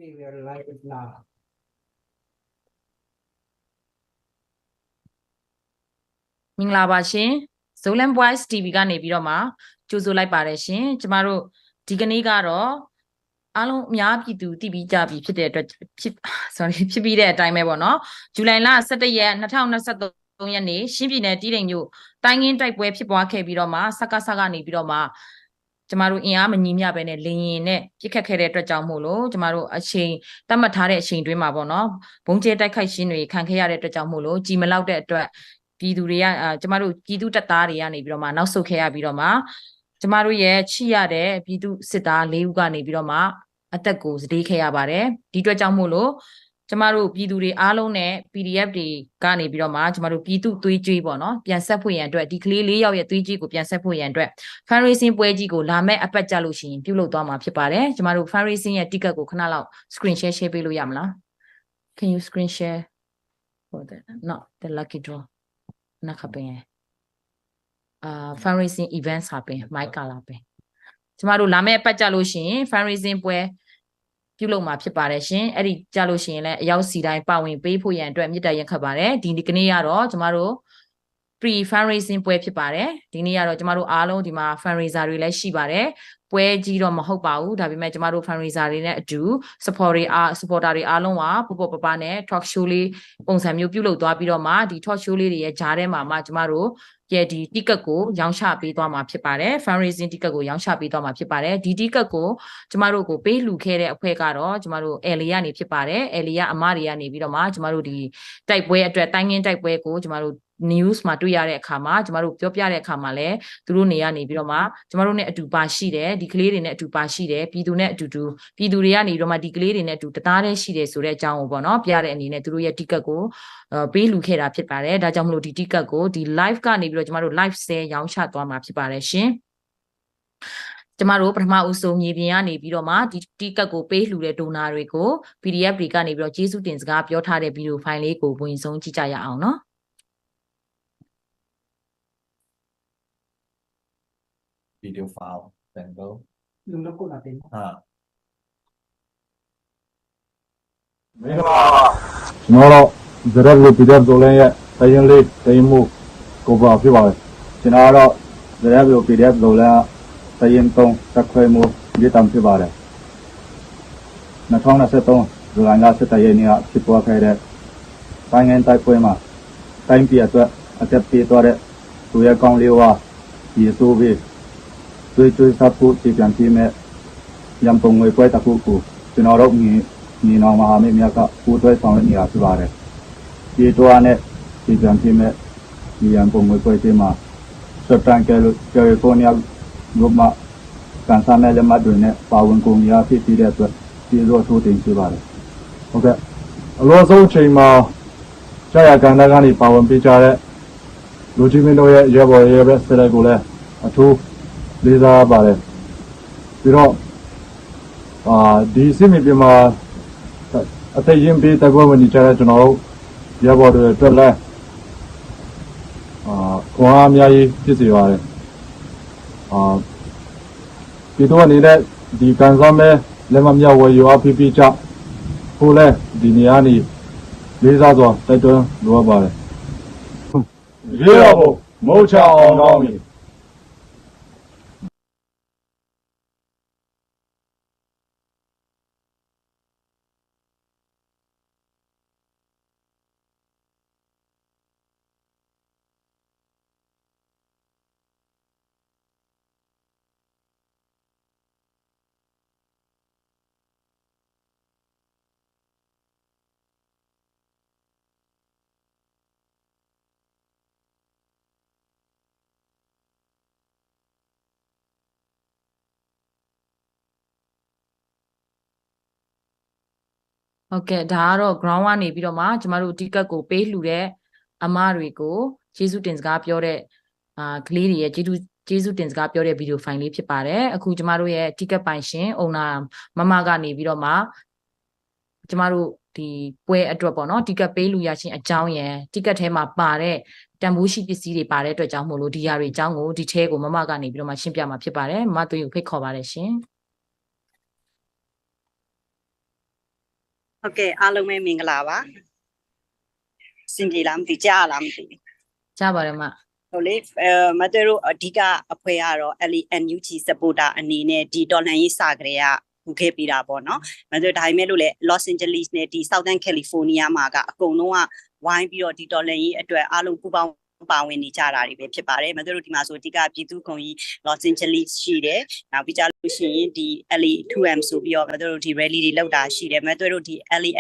See, we are live now. မင်္ဂလာပါရှင် Zolan Voice TV ကနေပြီးတော့မှကြိုဆိုလိုက်ပါတယ်ရှင်ကျမတို့ဒီကနေ့ကတော့အားလုံးအများပြည်သူတည်ပြီးကြပြီဖြစ်တဲ့အတွက်ဖြစ်ပြီးတဲ့အတိုင်းပဲပေါ့နော်ဇူလိုင်လ17ရက်2023ရက်နေ့ရှင်းပြည်နယ်တီးတိမ်မြို့တိုင်းရင်းတိုက်ပွဲဖြစ်ပွားခဲ့ပြီးတော့မှစက္ကစကနေပြီးတော့မှကျမတို့အင်အားမညီမျှပဲနဲ့လင်းရင်နဲ့ပြစ်ခတ်ခဲ့တဲ့အတွက်ကြောင့်မို့လို့ကျမတို့အချိန်တတ်မှတ်ထားတဲ့အချိန်တွင်းမှာပေါ့နော်ဘုံကျဲတိုက်ခိုက်ရှင်းတွေခံခဲ့ရတဲ့အတွက်ကြောင့်မို့လို့ကြီးမလောက်တဲ့အတွက်ပြည်သူတွေကကျမတို့ပြည်သူတပ်သားတွေကနေပြီးတော့မှနောက်ဆုတ်ခဲ့ရပြီးတော့မှကျမတို့ရဲ့ချိရတဲ့ပြည်သူစစ်သား၄ဦးကနေပြီးတော့မှအသက်ကိုစတေးခဲ့ရပါတယ်ဒီအတွက်ကြောင့်မို့လို့ကျမတို့ပြည်သူတွေအားလုံးနဲ့ PDF တွေကနေပြီးတော့မှကျမတို့ပြည်သူသွေးကြွေးပေါ့နော်ပြန်ဆက်ဖို့ရန်အတွက်ဒီကလေး၄ယောက်ရဲ့သွေးကြွေးကိုပြန်ဆက်ဖို့ရန်အတွက် fundraising ပွဲကြီးကိုလာမဲ့အပတ်ကြလို့ရှိရင်ပြုလုပ်သွားမှာဖြစ်ပါတယ်ကျမတို့ fundraising ရဲ့ ticket ကိုခဏလောက် screen share ပေးလို့ရမလား Can you screen share for that not the lucky draw นะคะเป็นไงfundraising events ဟာเป็น mic ကလာเป็นကျမတို့လာမယ့်အပတ်ကြလို့ရှိရင် fundraising ပွဲပြုလုပ်မှာဖြစ်ပါတယ်ရှင်အဲ့ဒီကြလို့ရှိရင်လည်းအရောက်စီတိုင်းပါဝင်ပေးဖို့ရန်အတွက်မြစ်တာရက်ခတ်ပါတယ်ဒီကနေ့ကတော့ကျမတို့ pre fundraising ပွဲဖြစ်ပါတယ်ဒီနေ့ကတော့ကျမတို့အားလုံးဒီမှာ fundraiser တွေလည်းရှိပါတယ်ပွဲကြီးတော့မဟုတ်ပါဘူးဒါပေမဲ့ကျမတို့ fundraiser တွေနဲ့အတူ supporter တွေအားလုံးကပပနဲ့ talk show လေးပုံစံမျိုးပြုလုပ်သွားပြီးတော့မှဒီ talk show လေးတွေရဲ့ဂျားထဲမှာမှကျမတို့ရဲ့ဒီ ticket ကိုရောင်းချပေးသွားမှာဖြစ်ပါတယ် fundraising ticket ကိုရောင်းချပေးသွားမှာဖြစ်ပါတယ်ဒီ ticket ကိုကျမတို့ကိုပေးလှူခဲ့တဲ့အဖွဲ့ကတော့ကျမတို့ LA ကနေဖြစ်ပါတယ် LA ကအမတွေကနေပြီးတော့မှကျမတို့ဒီတိုက်ပွဲအတွက်တိုင်းငင်းတိုက်ပွဲကိုကျမတို့news မှာတွေ့ရတဲ့အခါမှာကျမတို့ပြောပြတဲ့အခါမှာလည်းသူတို့နေပြီးတော့မှကျမတို့နဲ့အတူပါရှိတယ်ဒီကလေးတွေနဲ့အတူပါရှိတယ်ပြည်သူနဲ့အတူတူပြည်သူတွေကနေပြီးတော့မှဒီကလေးတွေနဲ့အတူတသားတည်းရှိတယ်ဆိုတဲ့အကြောင်းကိုပေါ့နော်ပြတဲ့အနေနဲ့သူတို့ရဲ့ ticket ကိုပေးလူခဲ့တာဖြစ်ပါတယ်ဒါကြောင့်မလို့ဒီ ticket ကိုဒီ live ကနေပြီးတော့ကျမတို့ live sale ရောင်းချသွားမှာဖြစ်ပါတယ်ရှင်ကျမတို့ပထမဦးဆုံးမြေပြင်ကနေပြီးတော့မှဒီ ticket ကိုပေးလှူတဲ့ donor တွေကို PDF တွေကနေပြီးတော့ကျေးဇူးတင်စကားပြောထားတဲ့ဗီဒီယိုဖိုင်လေးကိုဝင်ဆုံးကြည့်ကြရအောင်နော်video file sample Yung logo natin. မင်္ဂလာပါကျွန်တော်ဇရက်လူပြည်တဲ့ဇိုလန်ရဲ့တရင်လေးတရင်မှုကိုပါဖြစ်ပါတယ်ကျွန်တော်ကတော့ဇရက်လူပြည်တဲ့ဇိုလန်တရင်3တက်ခွဲမှုဒီတမ်းဖြစ်ပါတယ်2023ဇူလိုင်လ17ရက်နေ့ကဖြစ်ပွားခဲ့တဲ့တိုင်းငင်းတိုက်ပွဲမှာတိုင်းပြည်အတွက်အသက်ပေးသွားတဲ့သူရဲ့ကောင်းလေးဝါဒီဆိုပြီးကျွေးစားဖို့ဒီပြန်ပြီးမဲ့ရန်ပုံငွေပွဲတစ်ခုကိုကျွန်တော်တို့ညီနောင်မဟာမိတ်များကပူးတွဲဆောင်ရွက်နေတာဖြစ်ပါတယ်ဒီတော့နဲ့ဒီပြန်ပြီးမဲ့ဒီရန်ပုံငွေပွဲချင်းမှာစတန်ကယ်လီဖိုးနီးယားဂုမကန်ဆာမဲလက်မှတ်တွေနဲ့ပါဝင်ကုန်ရဖြစ်ပြီးတဲ့အတွက်ဒီလိုထိုးတင်ပြပါတယ်ဟုတ်ကဲ့အလို့ဆုံးအချိန်မှာကြာရကန်တာကနေပါဝင်ပေးကြတဲ့လူကြီးမင်းတို့ရဲ့ရဲဘော်ရဲဘက်ဆက်လက်ကိုလည်းအထူးလေးစားပါတယ်ပြီးတော့ဒီစစ်မြေပြင်မှာအသက်ရင်ပေးတိုက်ပွဲဝင်နေကြတဲ့ကျွန်တော်တို့ရဲဘော်တွေအတွက်လည်းခွန်အားအများကြီးဖြစ်စေပါတယ်ဒီတော့နေတဲ့ဒီကန်ဆာမဲလက်မမြောက်ဝယ်ယူအဖိပိချဖို့လဲဒီနေရာနေလေးစားစွာတိုက်တွန်းလိုအပ်ပါတယ်ရေတော်ဘုံမုတ်ချအောင်ကောင်းပြီဟုတ်ကဲ့ဒါကတော့ ground ကနေပြီးတော့မှကျမတို့ ticket ကိုပေးလှူတဲ့အမတွေကိုကျေးဇူးတင်စကားပြောတဲ့ကလေးတွေရဲ့ကျေးဇူးတင်စကားပြောတဲ့ဗီဒီယိုဖိုင်လေးဖြစ်ပါတယ်အခုကျမတို့ရဲ့ ticket ပိုင်ရှင်အုံနာမကနေပြီးတော့မှကျမတို့ဒီပွဲအတွက်ပေါ့နော် ticket ပေးလူရချင်းအကြောင်းရယ် ticket ထဲမှာပါတဲ့တန်ဖိုးရှိပစ္စည်းတွေပါတဲ့အတွက်ကြောင့်မို့လို့ဒီຢာတွေအကြောင်းကိုဒီထဲကိုမကနေပြီးတော့မှရှင်းပြမှာဖြစ်ပါတယ်မသွေးကိုဖိတ်ခေါ်ပါတယ်ရှင် ဟုတ်ကဲ့အားလုံးပဲမင်္ဂလာပါစင်ပြေလားမသိကြားလားမသိ ကြားပါတယ်မ ဟုတ်လေမတို့တို့အဓိကအဖွဲကတော့ NUG supporter အနေနဲ့ဒီတော်လှန်ရေးစာကလေးကခုခဲ့ပြီးတာပေါ့နော်မတို့ဒါပေမဲ့လို့လေ Los Angeles နဲ့ဒီ Southern California မှာကအကုန်လုံးကဝိုင်းပြီးတော့ဒီတော်လှန်ရေးအတွက်အားလုံးပူးပေါင်းပါဝင်နေကြတာတွေပဲဖြစ်ပါတယ်မတို့တို့ဒီမှာဆိုအဓိကပြည်သူ့ခုံကြီး Los Angeles ရှိတယ်နောက်ပြီးကြလို့ရှိရင်ဒီ LA2M ဆိုပြီးတော့မတို့တို့ဒီ rally တွေလုပ်တာရှိတယ်မတို့တို့ဒီ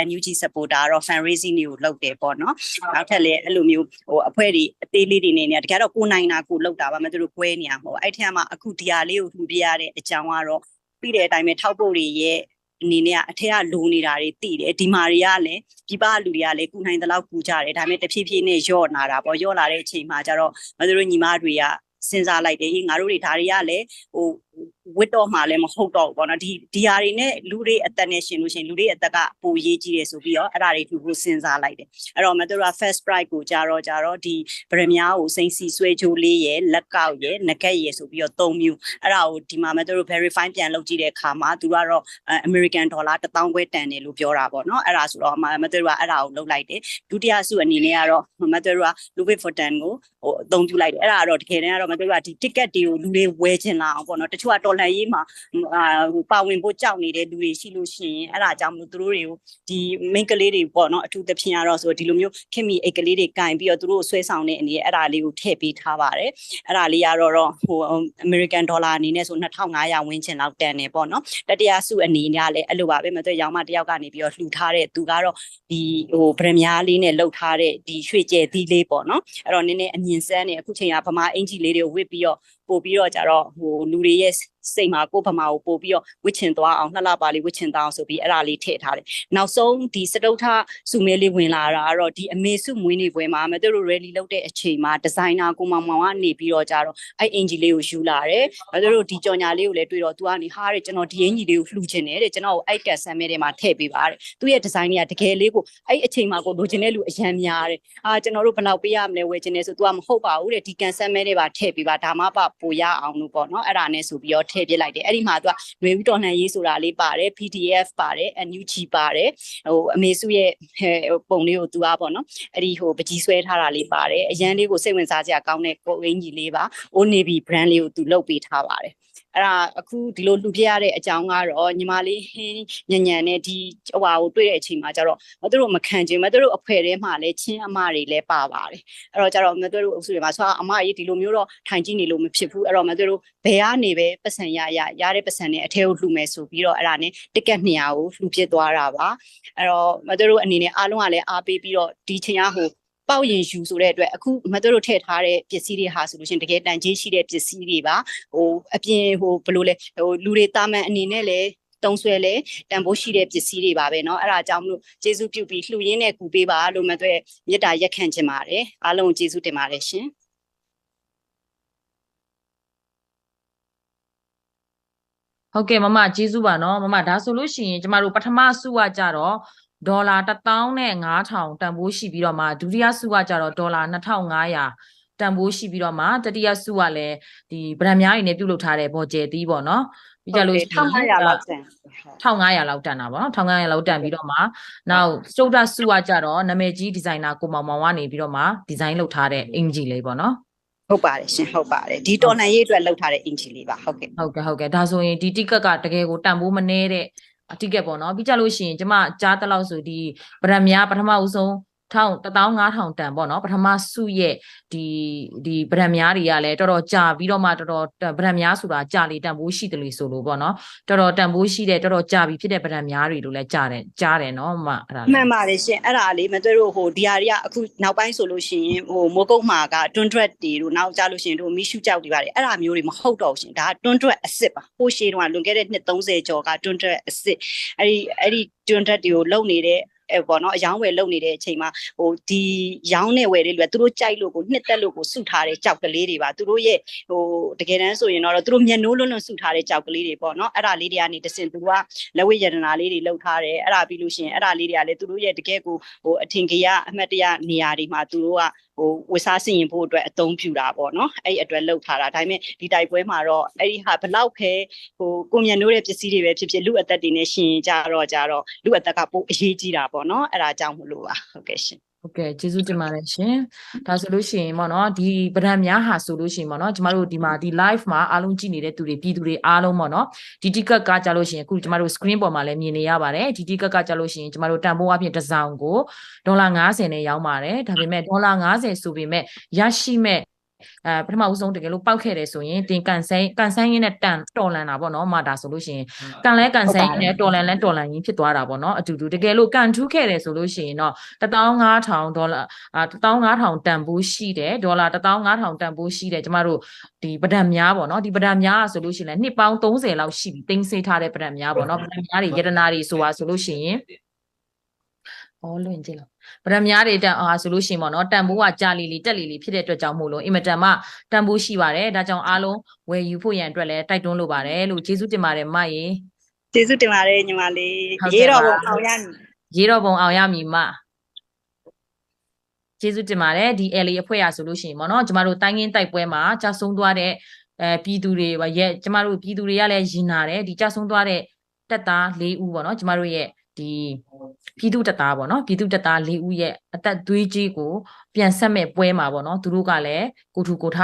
NUG supporter တော့ fundraising တွေကိုလုပ်တယ်ပေါ့နော်နောက်ထပ်လည်းအဲ့လိုမျိုးဟိုအဖွဲ့တွေအသေးလေးတွေနေနေတကယ်တော့ကိုနိုင်တာကိုလုပ်တာပါမတို့တို့ပွဲနေရမှာအဲ့ထက်မှအခုဒီဟာလေးကိုထူပြရတဲ့အကြောင်းကတော့ပြီးတဲ့အတိုင်းပဲထောက်ပို့တွေရဲ့အနေနဲ့အထက်ကလိုနေတာတွေတည်တယ်ဒီမာတွေကလည်းပြပလူတွေကလည်းကုနိုင်တဲ့လောက်ကူကြတယ်ဒါပေမဲ့တဖြည်းဖြည်းနဲ့ယော့နာတာပေါ့ယော့လာတဲ့အချိန်မှာကျတော့မတို့ညီမတွေကစဉ်းစားလိုက်တယ်ငါတို့တွေဒါတွေကလည်းဟိုဝစ်တော့မှလည်းမဟုတ်တော့ဘူးပေါ့နော်ဒီဟာတွေနဲ့လူတွေအသက်နဲ့ရှင်လို့ရှင်လူတွေအသက်ကပိုရေးကြီးတယ်ဆိုပြီးတော့အဲ့ဒါတွေထူဖို့စဉ်းစားလိုက်တယ်အဲ့တော့မတို့က first price ကိုကြတော့ဒီဗရမ ्या ကိုစိမ့်စီဆွဲချိုးလေးရယ်လက်ကောက်ရယ်ငကက်ရယ်ဆိုပြီးတော့3မျိုးအဲ့ဒါကိုဒီမှာမတို့ verify ပြန်လုပ်ကြည့်တဲ့အခါမှာသူကတော့ American dollar 1000ခွဲတန်တယ်လို့ပြောတာပေါ့နော်အဲ့ဒါဆိုတော့မတို့ကအဲ့ဒါကိုလုပ်လိုက်တယ်ဒုတိယစုအနေနဲ့ကတော့မတို့က Louis Vuitton ကိုဟိုအသုံးပြုလိုက်တယ်အဲ့ဒါကတော့တကယ်တမ်းကတော့မတို့ကဒီ ticket တွေကိုလူတွေဝယ်ချင်လာအောင်ပေါ့နော်တချို့ကတော်လှန်ရေးမှာဟိုပါဝင်ဖို့ကြောက်နေတဲ့လူတွေရှိလို့ရှိရင်အဲ့ဒါကြောင့်မလို့သူတို့တွေကိုဒီ main ကလေးတွေပေါ့နော်အထူးသဖြင့်ကတော့ဆိုဒီလိုမျိုးခင်မီအိတ်ကလေးတွေကင်ပြီးတော့သူတို့ဆွဲဆောင်တဲ့အနေနဲ့အဲ့ဒါလေးကိုထည့်ပေးထားပါတယ်အဲ့ဒါလေးကတော့ဟို American dollar အနေနဲ့ဆို2500ဝန်းကျင်လောက်တန်တယ်ပေါ့နော်တတိယစုအနေနဲ့လည်းအဲ့လိုပါပဲမတွေ့ရောင်းမတယောက်ကနေပြီးတော့လှူထားတဲ့သူကတော့ဒီဟိုဗရမ ्या လေးနဲ့လှုပ်ထားတဲ့ဒီရွှေကျဲသီးလေးပေါ့နော်အဲ့တော့နည်းနည်းအမြင်စမ်းနေအခုချိန်ကဗမာအင်ကြီးလေးတွေကိုဝစ်ပြီးတော့ပို့ပြီးတော့ကြတော့ဟိုလူတွေရဲ့စိတ်မှာကိုယ်ဗမာကိုပို့ပြီးတော့ဝစ်ချင်သွားအောင်လှလှပါလေးဝစ်ချင်သွားအောင်ဆိုပြီးအဲ့ဒါလေးထည့်ထားတယ်နောက်ဆုံးဒီစတုထစုမဲလေးဝင်လာတာကတော့ဒီအမေစုမွေးနေ့ပွဲမှာမတို့တို့ rally လုပ်တဲ့အချိန်မှာဒီဇိုင်နာကိုမောင်ကနေပြီးတော့ကြတော့အဲ့အင်ဂျီလေးကိုယူလာတယ်မတို့တို့ဒီကြော်ညာလေးကိုလည်းတွေ့တော့သူကနေဟာတဲ့ကျွန်တော်ဒီအင်ဂျီလေးကိုလှူချင်တယ်တဲ့ကျွန်တော်ကိုအဲ့ကန်ဆန်မဲထဲမှာထည့်ပေးပါတဲ့သူရဲ့ဒီဇိုင်းကတကယ်လေးကိုအဲ့အချိန်မှာကိုလိုချင်တဲ့လူအရန်များတယ်ကျွန်တော်တို့ဘယ်လောက်ပေးရမလဲဝယ်ချင်တယ်ဆိုသူကမဟုတ်ပါဘူးတဲ့ဒီကန်ဆန်မဲတွေပါထည့်ပေးပါဒါမှပပိုရအောင်လို့ပေါ့နော်အဲ့ဒါနဲ့ဆိုပြီးတော့ထည့်ပြလိုက်တယ်အဲ့ဒီမှာသူကຫນွေဦးတော်လှန်ရေးဆိုတာလေးပါတယ် PDF ပါတယ် NUG ပါတယ်ဟိုအမေစုရဲ့ပုံလေးကိုသူကပေါ့နော်အဲ့ဒီဟိုပကြီးဆွဲထားတာလေးပါတယ်အရန်လေးကိုစိတ်ဝင်စားစရာကောင်းတဲ့ကိုအင်ကြီးလေးပါ Old Navy brand လေးကိုသူလုပ်ပေးထားပါတယ်အဲ့ဒါအခုဒီလိုလှူပြရတဲ့အကြောင်းကတော့ညီမလေးညံနဲ့ဒီဟိုဟာကိုတွေ့တဲ့အချိန်မှာကျတော့မတို့မခံချင်မတို့အဖွဲထဲမှာလည်းချင်းအမတွေလည်းပါပါတယ်အဲ့တော့ကျတော့မတို့အုပ်စုတွေမှာဆိုအမကြီးဒီလိုမျိုးတော့ထိုင်ကြည့်နေလို့မဖြစ်ဘူးအဲ့တော့မတို့ဘယ်ကနေပဲပတ်စံရတဲ့ပတ်စံနဲ့အထဲကိုလှူမယ်ဆိုပြီးတော့အဲ့ဒါနဲ့တစ်ကက်200ကိုလှူပြစ်သွားတာပါအဲ့တော့မတို့အနေနဲ့အားလုံးကလည်းအားပေးပြီးတော့ဒီချိန်ကဟိုပေါက်ရင်ယူဆိုတဲ့အတွက်အခုမတို့ထည့်ထားတဲ့ပစ္စည်းတွေဟာဆိုလို့ရှင်တကယ်တန်ကြေးရှိတဲ့ပစ္စည်းတွေပါဟိုအပြင်ဟိုဘယ်လိုလဲဟိုလူတွေတာမန်အနေနဲ့လည်းတုံးဆွဲလဲတန်ဖိုးရှိတဲ့ပစ္စည်းတွေပါပဲเนาะအဲ့ဒါကြောင့်မလို့ကျေးဇူးပြုပြီးလှူရင်းနဲ့ကူပေးပါလို့မတွေ့မေတ္တာရက်ခံချင်ပါတယ်အားလုံးကျေးဇူးတင်ပါတယ်ရှင်ဟုတ်ကဲ့မမကျေးဇူးပါနော်မမဒါဆိုလို့ရှိရင်ကျမတို့ပထမစုကကြတော့ဒေါ်လာ15000တန်ဖိုးရှိပြီးတော့မှဒုတိယစုကကြတော့ဒေါ်လာ2500တန်ဖိုးရှိပြီးတော့မှတတိယစုကလည်းဒီဗရန်များတွေနဲ့ပြုတ်လုပ်ထားတဲ့ဘော်ကျဲသီးပေါ့နော်ပြီးကြလို့ရှိရင်1500လောက်တန်1500လောက်တန်တာပေါ့နော်1500လောက်တန်ပြီးတော့မှနောက်စတုဒ္ဒစုကကြတော့နာမည်ကြီးဒီဇိုင်နာကိုမောင်ကနေပြီးတော့မှဒီဇိုင်းလုပ်ထားတဲ့အင်ဂျီလေးပေါ့နော်ဟုတ်ပါတယ်ရှင်ဟုတ်ပါတယ်ဒီတော်လှန်ရေးအတွက်လုပ်ထားတဲ့အင်ဂျီလေးပါဟုတ်ကဲ့ဒါဆိုရင်ဒီတိကက်ကတကယ်ကိုတန်ဖိုးမနှဲတဲ့အတိကက်ပေါ့နော်ပြီးကြလို့ရှိရင်ကျမကြားတလောက်ဆိုဒီဗရန်များပထမဦးဆုံး15000တန်ပေါ့နော်ပထမစုရဲ့ဒီဗရန်များတွေကလည်းတော်တော်ကြာပြီးတော့မှတော်တော်ဗရန်များဆိုတာကြာလေတန်ဖိုးရှိတယ်လို့ဆိုလို့ပေါ့နော်တော်တော်တန်ဖိုးရှိတဲ့တော်တော်ကြာပြီးဖြစ်တဲ့ဗရန်များတွေလို့လည်းကြားတယ်နော်မအဲ့ဒါမှန်ပါတယ်ရှင်အဲ့ဒါလေးမတွေ့လို့ဟိုဒီဟာတွေကအခုနောက်ပိုင်းဆိုလို့ရှိရင်ဟိုမိုးကုတ်မှာကတွန်းဒရက်တွေတို့နောက်ကြလို့ရှိရင်တို့မီရှူကြောက်တွေပါတယ်အဲ့ဒါမျိုးတွေမဟုတ်တော့ရှင်ဒါကတွန်းဒရက်အစ်စ်ပါဟိုရှေးတုန်းကလွန်ခဲ့တဲ့နှစ်30ကျော်ကတွန်းဒရက်အစ်စ်အဲ့ဒီတွန်းဒရက်တွေကိုလုံနေတဲ့ပေါ့နော်အယောင်းဝယ်လုပ်နေတဲ့အချိန်မှာဟိုဒီရောင်းနေဝယ်လေးတွေသူတို့ကြိုက်လို့ကိုနှစ်သက်လို့ကိုစုထားတဲ့ကြောက်ကလေးတွေပါသူတို့ရဲ့ဟိုတကယ်တမ်းဆိုရင်တော့သူတို့မျက်နှိုးလွန်းစုထားတဲ့ကြောက်ကလေးတွေပေါ့နော်အဲ့ဒါလေးတွေကနေတစင်သူကလက်ဝဲရတနာလေးတွေလှုပ်ထားတယ်အဲ့ဒါပြီးလို့ရှိရင်အဲ့ဒါလေးတွေကလည်းသူတို့ရဲ့တကယ်ကိုဟိုအထင်ကြီးအမှတ်တရနေရာတွေမှာသူတို့ကဟ ဝစ်စားစီရင်ဖို့အတွက်အသုံးပြုတာပေါ့နော်အဲ့ဒီအတွက်လှုပ်ထားတာဒါပေမဲ့ဒီတိုက်ပွဲမှာတော့အဲ့ဒီဟာဘလောက်ခဲကိုမြန်တို့ရဲ့ပစ္စည်းတွေပဲဖြစ်ဖြစ်လူအသက်တွေနဲ့ရှင်ကြတော့လူအသက်ကပိုအရေးကြီးတာပေါ့နော်အဲ့ဒါကြောင့်မလို့ပါဟုတ်ကဲ့ရှင်ဟုတ်ကဲ့ကျေးဇူးတင်ပါတယ်ရှင်ဒါဆိုလို့ရှိရင်ပေါ့နော်ဒီပဒံများဟာဆိုလို့ရှိရင်ပေါ့နော်ကျမတို့ဒီမှာဒီ live မှာအားလုံးကြည့်နေတဲ့သူတွေပြည်သူတွေအားလုံးပေါ့နော်ဒီ ticket ကကြလို့ရှိရင်အခုကျမတို့ screen ပေါ်မှာလည်းမြင်နေရပါတယ်ဒီ ticket ကကြလို့ရှိရင်ကျမတို့တန်ဖိုးအပြင်တစ်စောင်ကိုဒေါ်လာ50နဲ့ရောင်းပါတယ်ဒါပေမဲ့ဒေါ်လာ50ဆိုပေမဲ့ရရှိမဲ့ပထမဦးဆုံးတကယ်လို့ပောက်ခဲ့တယ်ဆိုရင်တင်ကန်ဆိုင်ရင်းနဲ့တန်တော်လန်တာပေါ့နော်မာတာဆိုလို့ရှိရင်ကန်ဆိုင်ရင်းနဲ့တော်လန်ရင်းဖြစ်သွားတာပေါ့နော်အတူတူတကယ်လို့ကန်ထူးခဲ့တယ်ဆိုလို့ရှိရင်တော့15000ဒေါ်လာ15000တန်ဖိုးရှိတယ်ဒေါ်လာ15000တန်ဖိုးရှိတယ်ကျမတို့ဒီပဒံများပေါ့နော်ဒီပဒံများဆိုလို့ရှိရင်လည်းနှစ်ပေါင်း30လောက်ရှိပြီတင်းစေးထားတဲ့ပဒံများပေါ့နော်ပဒံများတွေယတနာတွေဆိုတာဆိုလို့ရှိရင်လွင်ကြည့်လို့ပဒံများတွေတက်အားဆိုလို့ရှိရင်ပေါ့နော်တန်ဖိုးကကြာလီတက်လီဖြစ်တဲ့အတွက်ကြောင့်မို့လို့အင်မတန်မှတန်ဖိုးရှိပါတယ်ဒါကြောင့်အားလုံးဝယ်ယူဖို့ရန်အတွက်လည်းတိုက်တွန်းလိုပါတယ်လို့ကျေးဇူးတင်ပါတယ်မရေကျေးဇူးတင်ပါတယ်ညီမလေးရေးတော်ပုံအောင်ရမည်ရေးတော်ပုံအောင်ရမည်မကျေးဇူးတင်ပါတယ်ဒီ LA အဖွဲ့ရဆိုလို့ရှိရင်ပေါ့နော်ကျမတို့တိုင်းရင်းတိုက်ပွဲမှာကြာဆုံးသွားတဲ့ပြည်သူတွေရဲ့ကျမတို့ပြည်သူတွေကလည်းရင်နာတယ်ဒီကြာဆုံးသွားတဲ့တပ်သား၄ဦးပေါ့နော်ကျမတို့ရဲ့ဒီပြည်သူတပ်သားပေါ့နော်ပြည်သူတပ်သား၄ဦးရဲ့အသက်သွေးကြီးကိုပြန်ဆက်မဲ့ပွဲမှာပေါ့နော်သူတို့ကလည်းကိုထူကိုထ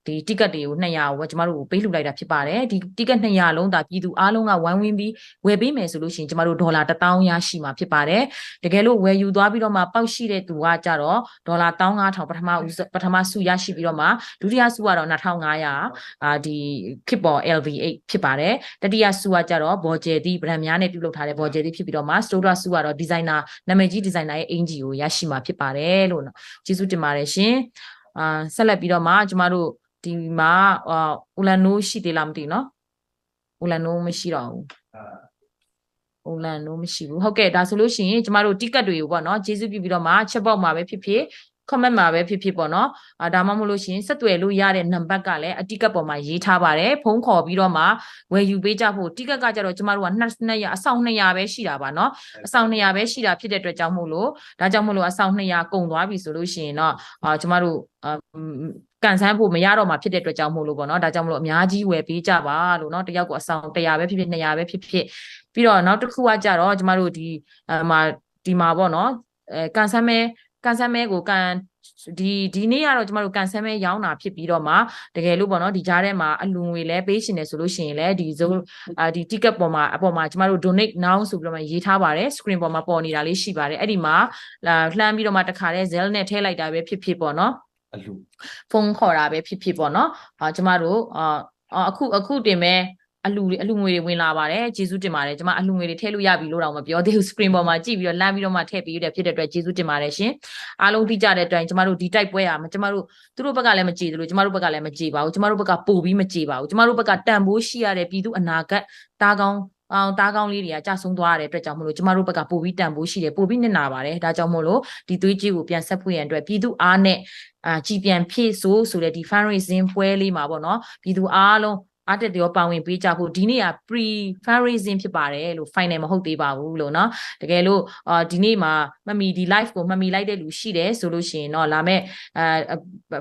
ဒီ ticket တွေကို200ကိုကျမတို့ပေးလှူလိုက်တာဖြစ်ပါတယ်ဒီ ticket 200လုံးဒါပြည်သူအားလုံးကဝိုင်းဝန်းပြီးဝယ်ပေးမယ်ဆိုလို့ရှိရင်ကျမတို့ဒေါ်လာ1000ရရှိမှာဖြစ်ပါတယ်တကယ်လို့ဝယ်ယူသွားပြီးတော့မှပေါက်ရှိတဲ့သူကကြတော့ဒေါ်လာ15000ပထမစုရရှိပြီးတော့မှဒုတိယစုကတော့2500ဒီခေတ်ပေါ် LV8 ဖြစ်ပါတယ်တတိယစုကကြတော့ဘော်ဂျယ်တီဗရန်များနဲ့ပြုလုပ်ထားတဲ့ဘော်ဂျယ်တီဖြစ်ပြီးတော့မှစတိုဒရာစုကတော့ဒီဇိုင်နာနာမည်ကြီးဒီဇိုင်နာရဲ့အင်ဂျီကိုရရှိမှာဖြစ်ပါတယ်လို့နော်ကျေးဇူးတင်ပါတယ်ရှင်ဆက်လက်ပြီးတော့မှကျမတို့ဒီမှာအူလန်နိုးရှိသေးလားမသိဘူးနော်အူလန်နိုးမရှိတော့ဘူးအူလန်နိုးမရှိဘူးဟုတ်ကဲ့ဒါဆိုလို့ရှိရင်ကျမတို့ ticket တွေကိုပေါ့နော်ကျေးဇူးပြုပြီးတော့မှ chat box မှာပဲဖြစ်ဖြစ် comment မှာပဲဖြစ်ဖြစ်ပေါ့နော်ဒါမှမဟုတ်လို့ရှိရင်ဆက်သွယ်လို့ရတဲ့နံပါတ်ကလည်းအ ticket ပေါ်မှာရေးထားပါတယ်ဖုန်းခေါ်ပြီးတော့မှဝယ်ယူပေးကြဖို့ ticket ကကြတော့ကျမတို့က200အဆောင်200ပဲရှိတာပါနော်အဆောင်200ပဲရှိတာဖြစ်တဲ့အတွက်ကြောင့်မို့လို့ဒါကြောင့်မို့လို့အဆောင်200ကုန်သွားပြီဆိုလို့ရှိရင်တော့ကျမတို့ကန်ဆန်းဖို့မရတော့မှာဖြစ်တဲ့အတွက်ကြောင့်မို့လို့ပေါ့နော်ဒါကြောင့်မို့လို့အများကြီးဝယ်ပေးကြပါလို့เนาะတယောက်ကိုအဆောင်100ပဲဖြစ်ဖြစ်200ပဲဖြစ်ဖြစ်ပြီးတော့နောက်တစ်ခုကကြတော့ကျမတို့ဒီမှာပေါ့နော်ကန်ဆန်းမဲကိုဒီနေ့ကတော့ကျမတို့ကန်ဆန်းမဲရောင်းတာဖြစ်ပြီးတော့မှတကယ်လို့ပေါ့နော်ဒီကြားထဲမှာအလူငွေလဲပေးရှင်တယ်ဆိုလို့ရှိရင်လည်းဒီ ticket ပေါ်မှာကျမတို့ donate now ဆိုပြီးတော့မှရေးထားပါတယ် screen ပေါ်မှာပေါ်နေတာလေးရှိပါတယ်အဲ့ဒီမှာလှမ်းပြီးတော့မှတခါတည်း Zelle နဲ့ထည့်လိုက်တာပဲဖြစ်ဖြစ်ပေါ့နော်အလူဖုန်းခေါ်တာပဲဖြစ်ဖြစ်ပေါ့နော်ကျမတို့အခုတင်မဲ့အလူငွေတွေဝင်လာပါတယ်ကျေးဇူးတင်ပါတယ်ကျွန်မအလူငွေတွေထည့်လို့ရပြီလို့တော့မပြောသေးဘူး screen ပေါ်မှာကြည့်ပြီးတော့လမ်းပြီးတော့မှထည့်ပေးရဖြစ်တဲ့အတွက်ကျေးဇူးတင်ပါတယ်ရှင်အားလုံးသိကြတဲ့အတိုင်းကျွန်မတို့ဒီတိုက်ပွဲอ่ะကျွန်မတို့သူတို့ဘက်ကလည်းမကြည်သလိုကျွန်မတို့ဘက်ကလည်းမကြည်ပါဘူးကျွန်မတို့ဘက်ကပို့ပြီးမကြည်ပါဘူးကျွန်မတို့ဘက်ကတန်ဖိုးရှိရတဲ့ပြည်သူအနာဂတ်တားကောင်းလေးတွေကကြာဆုံးသွားရတဲ့အတွက်ကြောင့်မလို့ကျမတို့ဘက်ကပို့ပြီးတန်ဖိုးရှိတယ်ပို့ပြီးနစ်နာပါတယ်ဒါကြောင့်မို့လို့ဒီသွေးကြီးကိုပြန်ဆက်ဖွင့်ရန်အတွက်ပြည်သူအားနဲ့ကြည်ပြန်ဖြည့်ဆိုတဲ့ဒီ fundraising ပွဲလေးမှာပေါ့နော်ပြည်သူအားလုံးအားတက်ရောပါဝင်ပေးကြဖို့ဒီနေ့က pre fundraising ဖြစ်ပါတယ်လို့ final မဟုတ်သေးပါဘူးလို့เนาะတကယ်လို့ဒီနေ့မှာမမီဒီ live ကိုမမီလိုက်တဲ့လူရှိတယ်ဆိုလို့ရှိရင်တော့လာမဲ့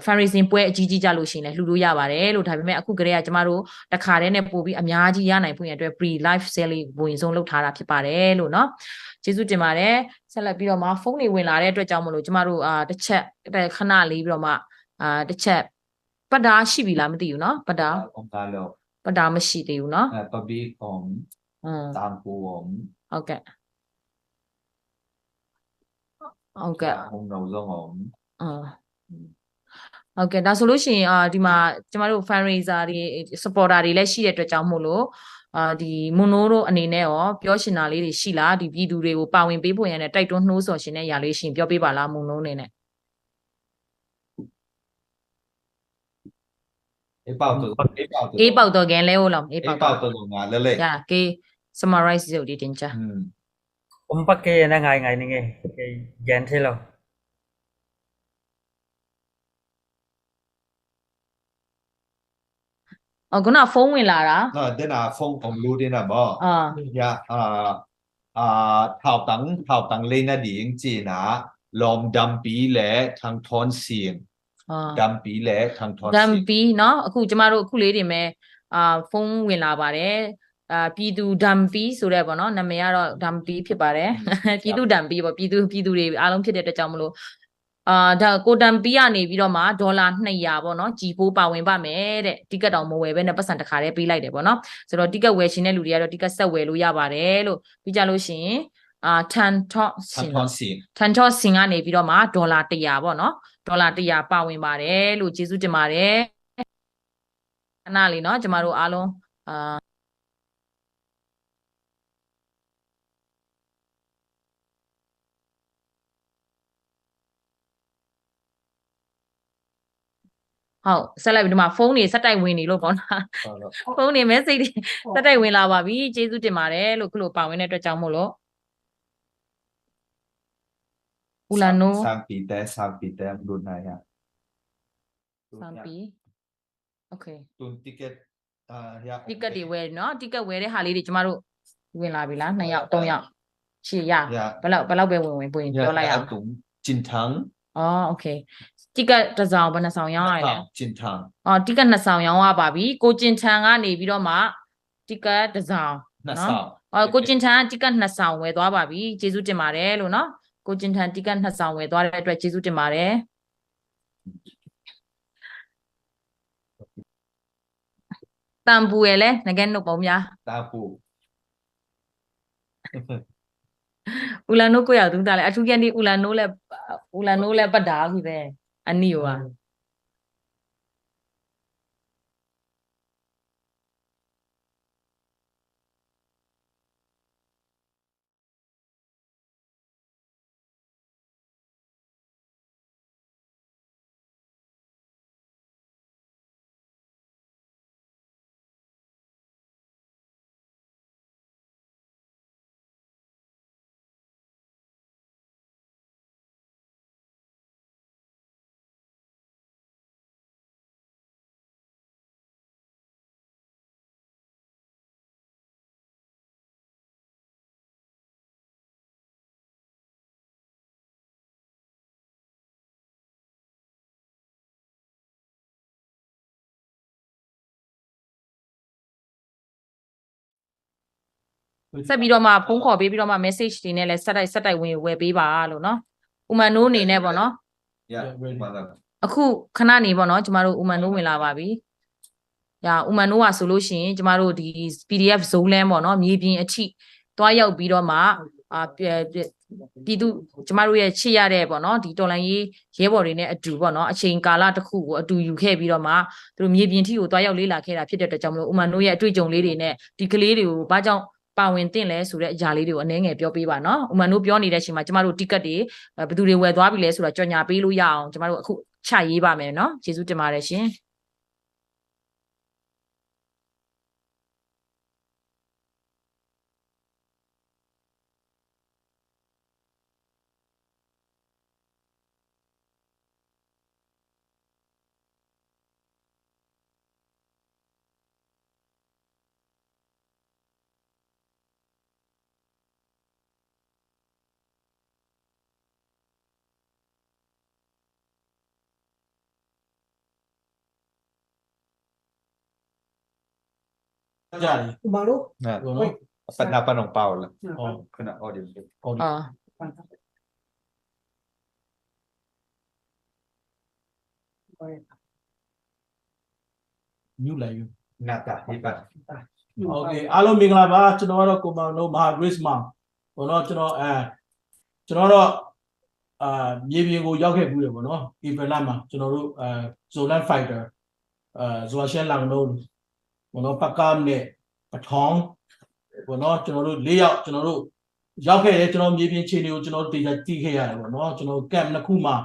fundraising ပွဲအကြီးကြီးကြလို့ရှိရင်လည်းလှူလို့ရပါတယ်လို့ဒါပေမဲ့အခုကလေးကကျမတို့တခါတည်းနဲ့ပို့ပြီးအများကြီးရနိုင်ဖို့ရတဲ့ pre live sale လေးဝင်ဆုံးလုပ်ထားတာဖြစ်ပါတယ်လို့เนาะကျေးဇူးတင်ပါတယ်ဆက်လက်ပြီးတော့မှဖုန်းတွေဝင်လာတဲ့အတွက်ကြောင့်မလို့ကျမတို့တစ်ချက်ခဏလေးပြီးတော့မှတစ်ချက်ပတ်တာရှိပြီလားမသိဘူးเนาะပတ်တာပတ်တာမရှိသေးဘူးเนาะပပီအောင်တန်ပူအောင်ဟုတ်ကဲ့ဟောင်းတော့အောင်ဟုတ်ကဲ့ဒါဆိုလို့ရှိရင်ဒီမှာကျမတို့ fundraiser တွေ supporter တွေလည်းရှိတဲ့အတွက်ကြောင့်မို့လို့ဒီမွန်နိုးတို့အနေနဲ့ရောပြောရှင်တာလေးတွေရှိလားဒီပြည်သူတွေကိုပါဝင်ပေးဖို့ရတဲ့တိုက်တွန်းနှိုးဆော်ရှင်တဲ့ຢာလေးရှင်ပြောပေးပါလားမွန်နိုးအနေနဲ့အေးပေါက်တော့ကဲလဲဦးလောအေးပေါက်တော့ငါလဲya ke summarize ရုပ်ဒီတင်ချာผมปักเกนะไงนี่ไงยันใช่หรอခုနဖုန်းဝင်လာတာတဲ့နာဖုန်းผมรู้ดินะบ่ya ထောက်တန်းလေးနဲ့ဒီရင်จีนะ ลอมดำปีและทางทอนเสียง อ๋อ ดำปีและทางทอน ดัม เสียง ปีเนาะအခုကျမတို့အခုလေးတင်မဲ့ဖုန်းဝင်လာပါတယ်ပြည်သူဒမ်ပီဆိုတဲ့ပေါ့နော်နာမည်ကတော့ဒမ်ပီဖြစ်ပါတယ်ပြည်သူဒမ်ပီပေါ့ပြည်သူတွေအားလုံးဖြစ်တဲ့အတွက်ကြောင့်မလို့ဒါကိုဒမ်ပီကနေပြီးတော့မှဒေါ်လာ200ပေါ့နော်ជីဖိုးပါဝင်ပါမယ်တဲ့တိကက်တောင်မဝယ်ဘဲနဲ့ပတ်စံတစ်ခါတည်းပေးလိုက်တယ်ပေါ့နော်ဆိုတော့တိကက်ဝယ်ရှင်တဲ့လူတွေကတော့တိကက်ဆက်ဝယ်လို့ရပါတယ်လို့ပြီးကြလို့ရှိရင်ထန်ထော့ ทางทอนเสียง ထန်ထော့စင်ကနေပြီးတော့မှဒေါ်လာ100ပေါ့နော်ဒေါ်လာ100ပါဝင်ပါတယ်လို့ကျေးဇူးတင်ပါတယ်ခဏလေးเนาะကျမတို့အားလုံးဟုတ်ဆက်လိုက်ပြီးဒီမှာဖုန်းတွေဆက်တိုက်ဝင်နေလို့ပေါ့နော်ဖုန်းတွေ message တွေဆက်တိုက်ဝင်လာပါပြီကျေးဇူးတင်ပါတယ်လို့ခုလိုပါဝင်တဲ့အတွက်ကြောင့်မို့လို့ဦးလာနို สร้างปีแต่สร้างปีแต่รุ่นไหนฮะ စံပီโอเค ตุนติเกตတိကက်တွေဝယ်เนาะတိကက်ဝယ်တဲ့ဟာလေးတွေကျမတို့ဝင်လာပြီလား2ယောက်3ယောက်ရှေ့ရဘယ်လောက်ပဲဝင်ပွင့်ပြောလိုက်ရအောင် ตุงจินทัง อ๋อโอเคတိကက်တစ်စောင်ဘယ်နှဆောင်ရောင်းရလဲ จินทัง အော်တိကက်2ဆောင်ရောင်းရပါပြီကိုကျင်ချန်ကနေပြီးတော့မှတိကက်တစ်ဆောင် น่ะ နော် สาว အော်ကိုကျင်ချန်ကတိကက်2ဆောင်ဝယ်သွားပါပြီကျေးဇူးတင်ပါတယ်လို့เนาะကိုကျင်ချန်တိကက်2ဆောင်ဝယ်သွားတဲ့အတွက်ကျေးဇူးတင်ပါတယ်တန်ပူရယ်လဲငကဲနှုတ်ပုံများ ตาปู ဦးလာနိုးကိုရသူတာလဲအထူးကန်ဒီဦးလာနိုးလဲပတ်တာခုပဲအနီယောอ่ะ ဆက်ပြီးတော့မှဖုန်းခေါ်ပေးပြီးတော့မှ message တွေနဲ့လဲဆက်တိုက်ဝင်ဝယ်ပေးပါလို့เนาะဥမန်နိုးအနေနဲ့ပေါ့เนาะ ยามาแล้ว အခုခဏနေပေါ့เนาะကျမတို့ဥမန်နိုးဝင်လာပါပြီ။ညာဥမန်နိုးကဆိုလို့ရှိရင်ကျမတို့ဒီ PDF zone လမ်းပေါ့เนาะမြေပြင်အထိတွားရောက်ပြီးတော့မှပြည်သူကျမတို့ရဲ့ချစ်ရတဲ့ပေါ့เนาะဒီတော်လိုင်းရေးရဲဘော်တွေနဲ့အတူပေါ့เนาะအချိန်ကာလတစ်ခုကိုအတူယူခဲ့ပြီးတော့မှသူတို့မြေပြင်ထိကိုတွားရောက်လေးလာခဲ့တာဖြစ်တဲ့အတွက်ကြောင့်မလို့ဥမန်နိုးရဲ့အတွေ့အကြုံလေးတွေနဲ့ဒီကလေးတွေကိုဘာကြောင့်ပါဝင်တင်လဲဆိုတဲ့အရာလေးတွေကိုအနည်းငယ်ပြောပေးပါเนาะဥမန်နိုးပြောနေတဲ့အချိန်မှာကျမတို့ ticket တွေဘယ်သူတွေဝယ်သွားပြီလဲဆိုတာကြော်ညာပေးလို့ရအောင်ကျမတို့အခုချရေးပါမယ်เนาะကျေးဇူးတင်ပါတယ်ရှင်ကြတယ်ဥမာတို့ นะ ဟိုနော် ปัญหาปนองเปาแล้ว ဟော ขณะออดิโอ ဟောဒီ အာ ညူလိုက်ယူ หน้าตาที่ปัด โอเคအားလုံးမင်္ဂလာပါကျွန်တော်ကတော့ကိုမောင်တို့မဟာ Grace မောင်ဟိုနော်ကျွန်တော်တော့မြေပြင်ကိုရောက်ခဲ့ဘူးတယ်ပေါ့နော်ဧပြီလမှာကျွန်တော်တို့Zolan Fighter ဇိုရှယ်လောင်လို့ဘောနော်ပကမ်နဲ့ပထောင်းဘောနော်ကျွန်တော်တို့၄ယောက်ကျွန်တော်တို့ရောက်ခဲ့တယ်ကျွန်တော်မြေပြင်ခြေတွေကိုကျွန်တော်တေချာတီးခဲ့ရတယ်ပေါ့နော်ကျွန်တော်ကမ်နှစ်ခုမှာ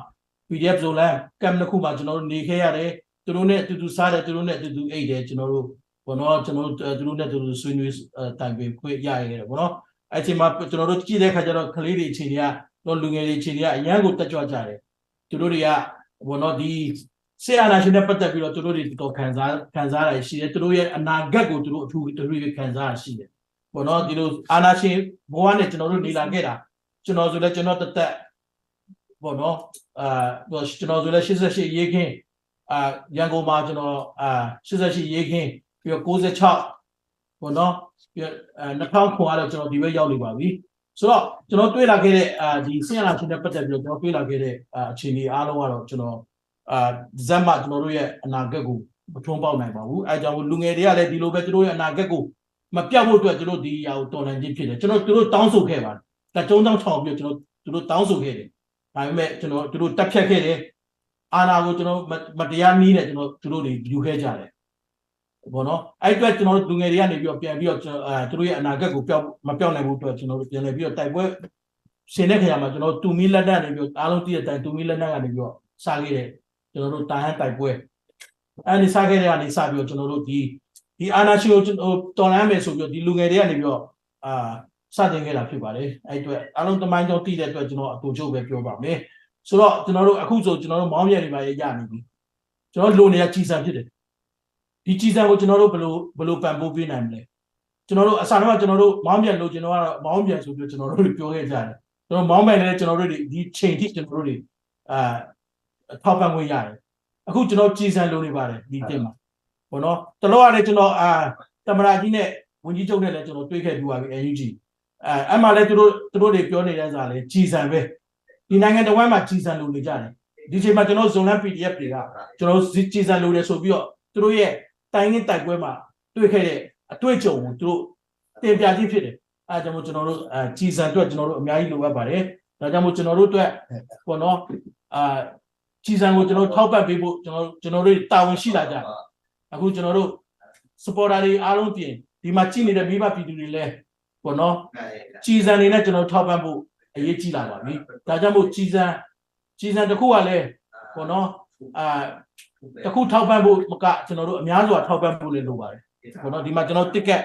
PDF Zolan ကမ်နှစ်ခုမှာကျွန်တော်တို့နေခဲ့ရတယ်သူတို့နဲ့အတူတူစားတယ်သူတို့နဲ့အတူတူအိတ်တယ်ကျွန်တော်တို့ဘောနော်ကျွန်တော်တို့သူတို့နဲ့သူတို့ဆွေးနွေးတိုင်ပင်ခွင့်ရရတယ်ဘောနော်အဲ့ချိန်မှာကျွန်တော်တို့ကြည့်တဲ့ခါကျတော့ကလေးတွေအခြေတွေကတော့လူငယ်တွေအခြေတွေကအရန်ကိုတက်ကြွကြတယ်သူတို့တွေကဘောနော်ဒီဆေးအာနာရှင်နဲ့ပတ်သက်ပြီးတော့သူတို့တွေတော်ခံစားရရှိတယ်သူတို့ရဲ့အနာဂတ်ကိုသူတို့အထူးခံစားရရှိတယ်ဘောနော်ဒီလိုအာနာရှင်ဘဝနဲ့ကျွန်တော်တို့နေလာခဲ့တာကျွန်တော်ဆိုလဲကျွန်တော်တသက် ဘောနော်ကျွန်တော်ဆိုလဲ88ရေးခင်းရန်ကုန်မှာကျွန်တော်88ရေးခင်းပြီးတော့96ဘောနော်ပြီးတော့2000ခွန်ကတော့ကျွန်တော်ဒီဘက်ရောက်နေပါပြီဆိုတော့ကျွန်တော်တွေ့လာခဲ့တဲ့ဒီဆင်းရဲလာခြင်းနဲ့ပတ်သက်ပြီးတော့ကျွန်တော်တွေ့လာခဲ့တဲ့အခြေအနေအားလုံးကတော့ကျွန်တော်ဇက်မှကျွန်တော်တို့ရဲ့အနာဂတ်ကိုမထွန်းပေါက်နိုင်ပါဘူးအဲကြောင့်လူငယ်တွေကလည်းဒီလိုပဲသူတို့ရဲ့အနာဂတ်ကိုမပြောက်ဖို့အတွက်ကျွန်တော်ဒီအရာကိုတော်လှန်ခြင်းဖြစ်တယ်ကျွန်တော်တို့တောင်းဆိုခဲ့ပါတယ်တကြုံတောင်းချောင်းပြီးတော့ကျွန်တော်တောင်းဆိုခဲ့တယ်ဒါပေမဲ့ကျွန်တော်တို့တက်ဖြတ်ခဲ့တယ်အာဏာကိုကျွန်တော်မတရားနည်းနဲ့ကျွန်တော်တို့တွေယူခဲ့ကြတယ်ဘောနော်အဲ့အတွက်ကျွန်တော်လူငယ်တွေကနေပြီးတော့ပြန်ပြီးတော့သူတို့ရဲ့အနာဂတ်ကိုမပြောင်းနိုင်ဘူးအတွက်ကျွန်တော်တို့ပြန်လည်ပြီးတော့တိုက်ပွဲရှင်တဲ့ခါမှာကျွန်တော်တူမီလက်နက်နေပြီးတော့အားလုံးတည့်တဲ့အတိုင်းတူမီလက်နက်ကနေပြီးတော့စားခဲ့တယ်ကျွန်တော်တို့တာဟန်တိုက်ပွဲအဲ့ဒီစားခဲ့တဲ့ကနေစပြီးတော့ကျွန်တော်တို့ဒီအာဏာရှင်ကိုတော်လှန်မယ်ဆိုပြီးတော့ဒီလူငယ်တွေကနေပြီးတော့စတင်ခဲ့တာဖြစ်ပါတယ်အဲ့အတွက်အားလုံးတမိုင်းကြောင့်တည်တဲ့အတွက်ကျွန်တော်အတူချုပ်ပဲပြောပါမယ်ဆိုတော့ကျွန်တော်တို့အခုဆိုကျွန်တော်တို့မောင်းပြန်နေပါရရနေပြီကျွန်တော်လိုနေရကြီးစံဖြစ်တယ်ဒီကြီးစံကိုကျွန်တော်တို့ဘယ်လိုပံ့ပိုးပေးနိုင်မလဲကျွန်တော်တို့အစားတော့ကျွန်တော်တို့မောင်းပြန်လို့ကျွန်တော်ကတော့မောင်းပြန်ဆိုပြီးကျွန်တော်တို့ပြောခဲ့ကြတယ်ကျွန်တော်မောင်းပြန်လည်းကျွန်တော်တို့ဒီချိန်ထိကျွန်တော်တို့တွေထောက်ပံ့ခွင့်ရတယ်အခုကျွန်တော်ကြီးစံလိုနေပါတယ်ဒီတင်မှာဘောနော်တလောကလည်းကျွန်တော်တမရာကြီးနဲ့ဝန်ကြီးချုပ်နဲ့လည်းကျွန်တော်တွေ့ခဲ့ပြီးပါပြီ NUG အဲ့မှာလည်းသူတို့တွေပြောနေတဲ့စာလည်းကြီးစံပဲဒီနိုင်ငံတော်မှာကြီးစံလိုနေကြတယ်ဒီချိန်မှာကျွန်တော်ဇွန်လ PDF တွေကကျွန်တော်ကြီးစံလိုတယ်ဆိုပြီးတော့သူတို့ရဲ့တိုင်းရင်းတိုက်ပွဲမှာတွေ့ခဲ့တဲ့အတွေ့အကြုံကိုသူတို့တင်ပြခြင်းဖြစ်တယ်အဲဒါကြောင့်မို့ကျွန်တော်တို့ကြီးစံအတွက်ကျွန်တော်တို့အများကြီးလိုအပ်ပါတယ်ဒါကြောင့်မို့ကျွန်တော်တို့အတွက်ပေါ့နော်ကြီးစံကိုကျွန်တော်ထောက်ပံ့ပေးဖို့ကျွန်တော်တို့တာဝန်ရှိလာကြတယ်အခုကျွန်တော်တို့ supporter တွေအားလုံးပြင်ဒီမှာကြည့်နေတဲ့မိဘပြည်သူတွေလည်းပေါ့နော်ကြီးစံနေနဲ့ကျွန်တော်ထောက်ပံ့ဖို့အရေးကြီးလာပါပြီဒါကြောင့်မို့ကြီးစံတစ်ခုကလည်းပေါ့နော်တစ်ခုထောက်ပံ့ဖို့မကကျွန်တော်တို့အများစွာထောက်ပံ့ဖို့လည်းလိုပါတယ်ပေါ့နော်ဒီမှာကျွန်တော်တစ်ကက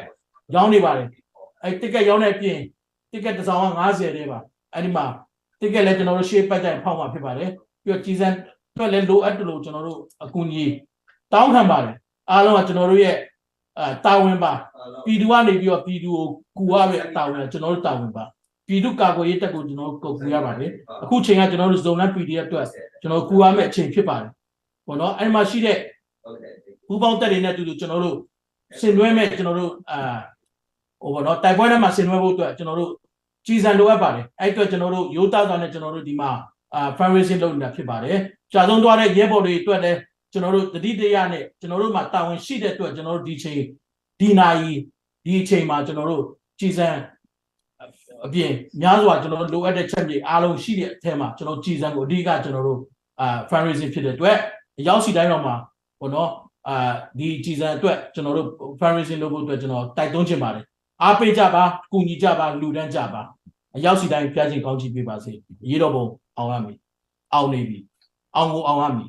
်ရောင်းနေပါတယ်အဲတစ်ကက်ရောင်းတဲ့အပြင်တစ်ကက်တစ်စောင်က90တဲ့ပါအဲ့ဒီမှာတစ်ကက်လည်းကျွန်တော်တို့ရှေ့ပတ်တိုင်းဖောက်မှာဖြစ်ပါတယ်ပြီးတော့ကြီးစံအတွက်လည်းလိုအပ်တယ်လို့ကျွန်တော်တို့အကူအညီတောင်းခံပါတယ်အားလုံးကကျွန်တော်တို့ရဲ့တာဝန်ပါပြည်သူကနေပြီးတော့ပြည်သူကိုကူရမယ့်တာဝန်ကျွန်တော်တို့တာဝန်ပါပြည်သူကာကွယ်ရေးတပ်ကိုကျွန်တော်တို့ကူရပါတယ်အခုချိန်ကကျွန်တော်တို့ဇုံလန် PDF အတွက်ကျွန်တော်ကူရမယ့်အချိန်ဖြစ်ပါတယ်ပေါ့နော်အဲ့မှာရှိတဲ့ပူပေါင်းတက်တွေနဲ့တူတူကျွန်တော်တို့ဆင်နွှဲမဲ့ကျွန်တော်တို့ဟိုပေါ့နော်တိုက်ပွဲထဲမှာဆင်နွှဲဖို့အတွက်ကျွန်တော်တို့ကြီးစံလိုအပ်ပါတယ်အဲ့အတွက်ကျွန်တော်တို့ရိုးသားစွာနဲ့ကျွန်တော်တို့ဒီမှာfundraising လုပ်နေတာဖြစ်ပါတယ်ကြာဆုံးသွားတဲ့ရဲဘော်တွေအတွက်လည်းကျွန်တော်တို့တတိတရနဲ့ကျွန်တော်တို့မှာတာဝန်ရှိတဲ့အတွက်ကျွန်တော်တို့ဒီချိန်ဒီနိုင်ဒီအချိန်မှာကျွန်တော်တို့ကြီးစံအပြင်များစွာကျွန်တော်တို့လိုအပ်တဲ့ချက်မြေအားလုံးရှိတဲ့အထက်မှာကျွန်တော်ကြီးစံကိုအဓိကကျွန်တော်တို့fundraising ဖြစ်တဲ့အတွက်ရောက်စီတိုင်းတော့မှာပေါ့နော်ဒီကြီးစံအတွက်ကျွန်တော်တို့ fundraising လုပ်ဖို့အတွက်ကျွန်တော်တိုက်တွန်းချင်ပါတယ်အားပေးကြပါကူညီကြပါလူတန်းကြပါရောက်စီတိုင်းပြချင်ကောင်းချီးပေးပါစေရေးတော့ဘုံအောင်ရမည်အောင်နေပြီအောင်ကိုအောင်ရမည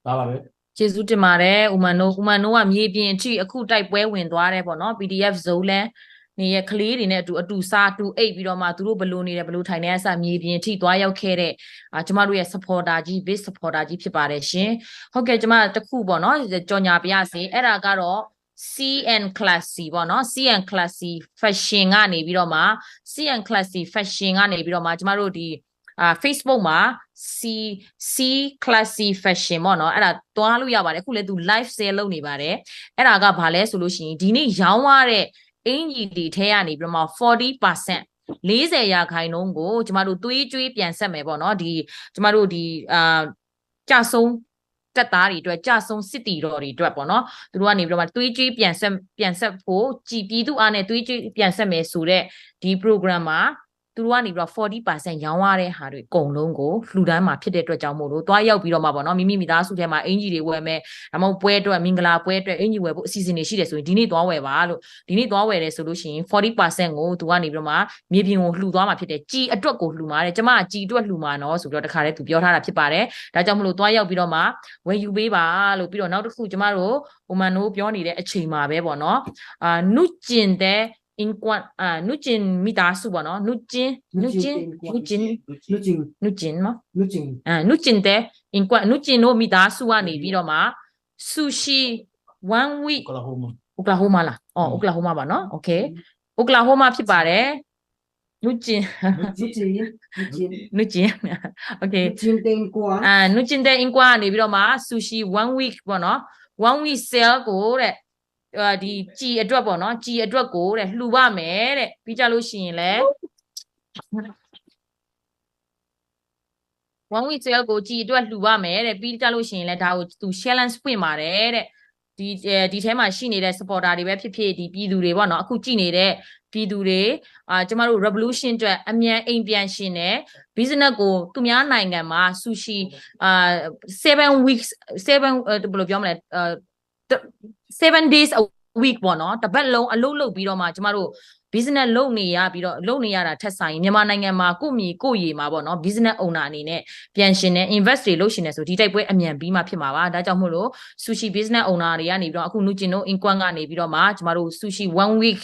်ဒါပါပဲကျေးဇူးတင်ပါတယ်ဥမန်နိုးကမြေပြင်အထိအခုတိုက်ပွဲဝင်သွားတယ်ပေါ့နော် PDF ဇုံလန်နေရကလေးတွေနဲ့အတူစားတူအိတ်ပြီးတော့မှသူတို့ဘလို့နေတယ်ဘလို့ထိုင်နေအစမြေပြင်အထိသွားရောက်ခဲ့တဲ့ကျမတို့ရဲ့ supporter ကြီး big supporter ကြီးဖြစ်ပါတယ်ရှင်ဟုတ်ကဲ့ကျမတခုပေါ့နော်ကြော်ညာပြရစီအဲ့ဒါကတော့ CN Classy ပေါ့နော် CN Classy Fashion ကနေပြီးတော့မှ CN Classy Fashion ကနေပြီးတော့မှကျမတို့ဒီFacebook မှာ C Classy Fashion ပေါ့နော်အဲ့ဒါတွားလို့ရပါတယ်အခုလည်းသူ live sale လုပ်နေပါတယ်အဲ့ဒါကဘာလဲဆိုလို့ရှိရင်ဒီနေ့ရောင်းရတဲ့အင်ဂျီတွေထဲကနေပြီးတော့မှ 40% 40%ကိုကျမတို့သွေးကြွေးပြန်ဆက်မယ်ပေါ့နော်ဒီကျမတို့ဒီကြဆုံးတက်သားတွေအတွက်ကြဆုံးစစ်တီတော်တွေအတွက်ပေါ့နော်သူတို့ကနေပြီးတော့မှသွေးကြွေးပြန်ဆက်ဖို့ကြည်ပြည်သူအားနဲ့သွေးကြွေးပြန်ဆက်မယ်ဆိုတော့ဒီ program မှာသူတို့ကနေပြီးတော့ 40% ရောင်းရတဲ့ဟာတွေအကုန်လုံးကိုလှူဒန်းမှာဖြစ်တဲ့အတွက်ကြောင့်မို့လို့တွားရောက်ပြီးတော့မှပေါ့နော်မိသားစုထဲမှာအင်ဂျီတွေဝယ်မယ်ဒါမှမဟုတ်ပွဲအတွက်မင်္ဂလာပွဲအတွက်အင်ဂျီဝယ်ဖို့အစီအစဉ်တွေရှိတယ်ဆိုရင်ဒီနေ့တွားဝယ်ပါလို့ဒီနေ့တွားဝယ်တယ်ဆိုလို့ရှိရင် 40% ကိုသူကနေပြီးတော့မှမြေပြင်ကိုလှူသွားမှာဖြစ်တယ်ကြီးအတွက်ကိုလှူမှာတဲ့ကျမကကြီးအတွက်လှူမှာနော်ဆိုပြီးတော့တခါတည်းသူပြောထားတာဖြစ်ပါတယ်ဒါကြောင့်မလို့တွားရောက်ပြီးတော့မှဝယ်ယူပေးပါလို့ပြီးတော့နောက်တစ်ခုကျမတို့ဟိုမန်နိုးပြောနေတဲ့အချိန်မှာပဲပေါ့နော်နုကျင်တဲ့in quan nu chin mi ta su ba no nu chin ma nu chin de in quan nu chin no mi ta su ကနေပြီးတော့မှ sushi 1 week Oklahoma လားOklahoma ပါเนาะ okay Oklahoma ဖြစ်ပါတယ် นุจิน လူကြီးလူကြီး นุจิน โอเค လူကြီးတင်ကွာ นุจินတဲ့အင်ကွာနေပြီးတော့မှ sushi 1 week ပေါ့နော်1 week sale ကိုတဲ့ဒီကြည်အတွက်ပေါ့နော်ကြည်အတွက်ကိုတဲ့လှူပါမယ်တဲ့ပြီးကြလို့ရှိရင်လည်း1 week sale ကိုကြည်အတွက်လှူပါမယ်တဲ့ပြီးကြလို့ရှိရင်လည်းဒါကိုသူ challenge ဖွင့်ပါတယ်တဲ့ဒီထဲမှာရှိနေတဲ့ supporter တွေပဲဖြစ်ဖြစ်ဒီပြည်သူတွေပေါ့နော်အခုကြည်နေတဲ့ပြည်သူတွေကျမတို့ revolution အတွက်အမြန်အိမ်ပြန်ရှင်တဲ့ business ကိုသူများနိုင်ငံမှာ sushi 7 weeks 7ဘယ်လိုပြောမလဲ7 days a week ပေါ့နော်တစ်ပတ်လုံးအလုပ်လုပ်ပြီးတော့မှကျမတို့ business လုပ်နေရပြီးတော့လုပ်နေရတာထက်ဆိုင်မြန်မာနိုင်ငံမှာကိုယ့်မြေကိုယ့်ရေမှာပေါ့နော် business owner အနေနဲ့ပြန်ရှင်နေ invest တွေလုပ်ရှင်နေဆိုဒီတိုက်ပွဲအမြန်ပြီးမှဖြစ်မှာပါဒါကြောင့်မို့လို့ sushi business owner တွေကနေပြီးတော့အခုနုကျင်တို့ income ကနေပြီးတော့မှကျမတို့ sushi 1 week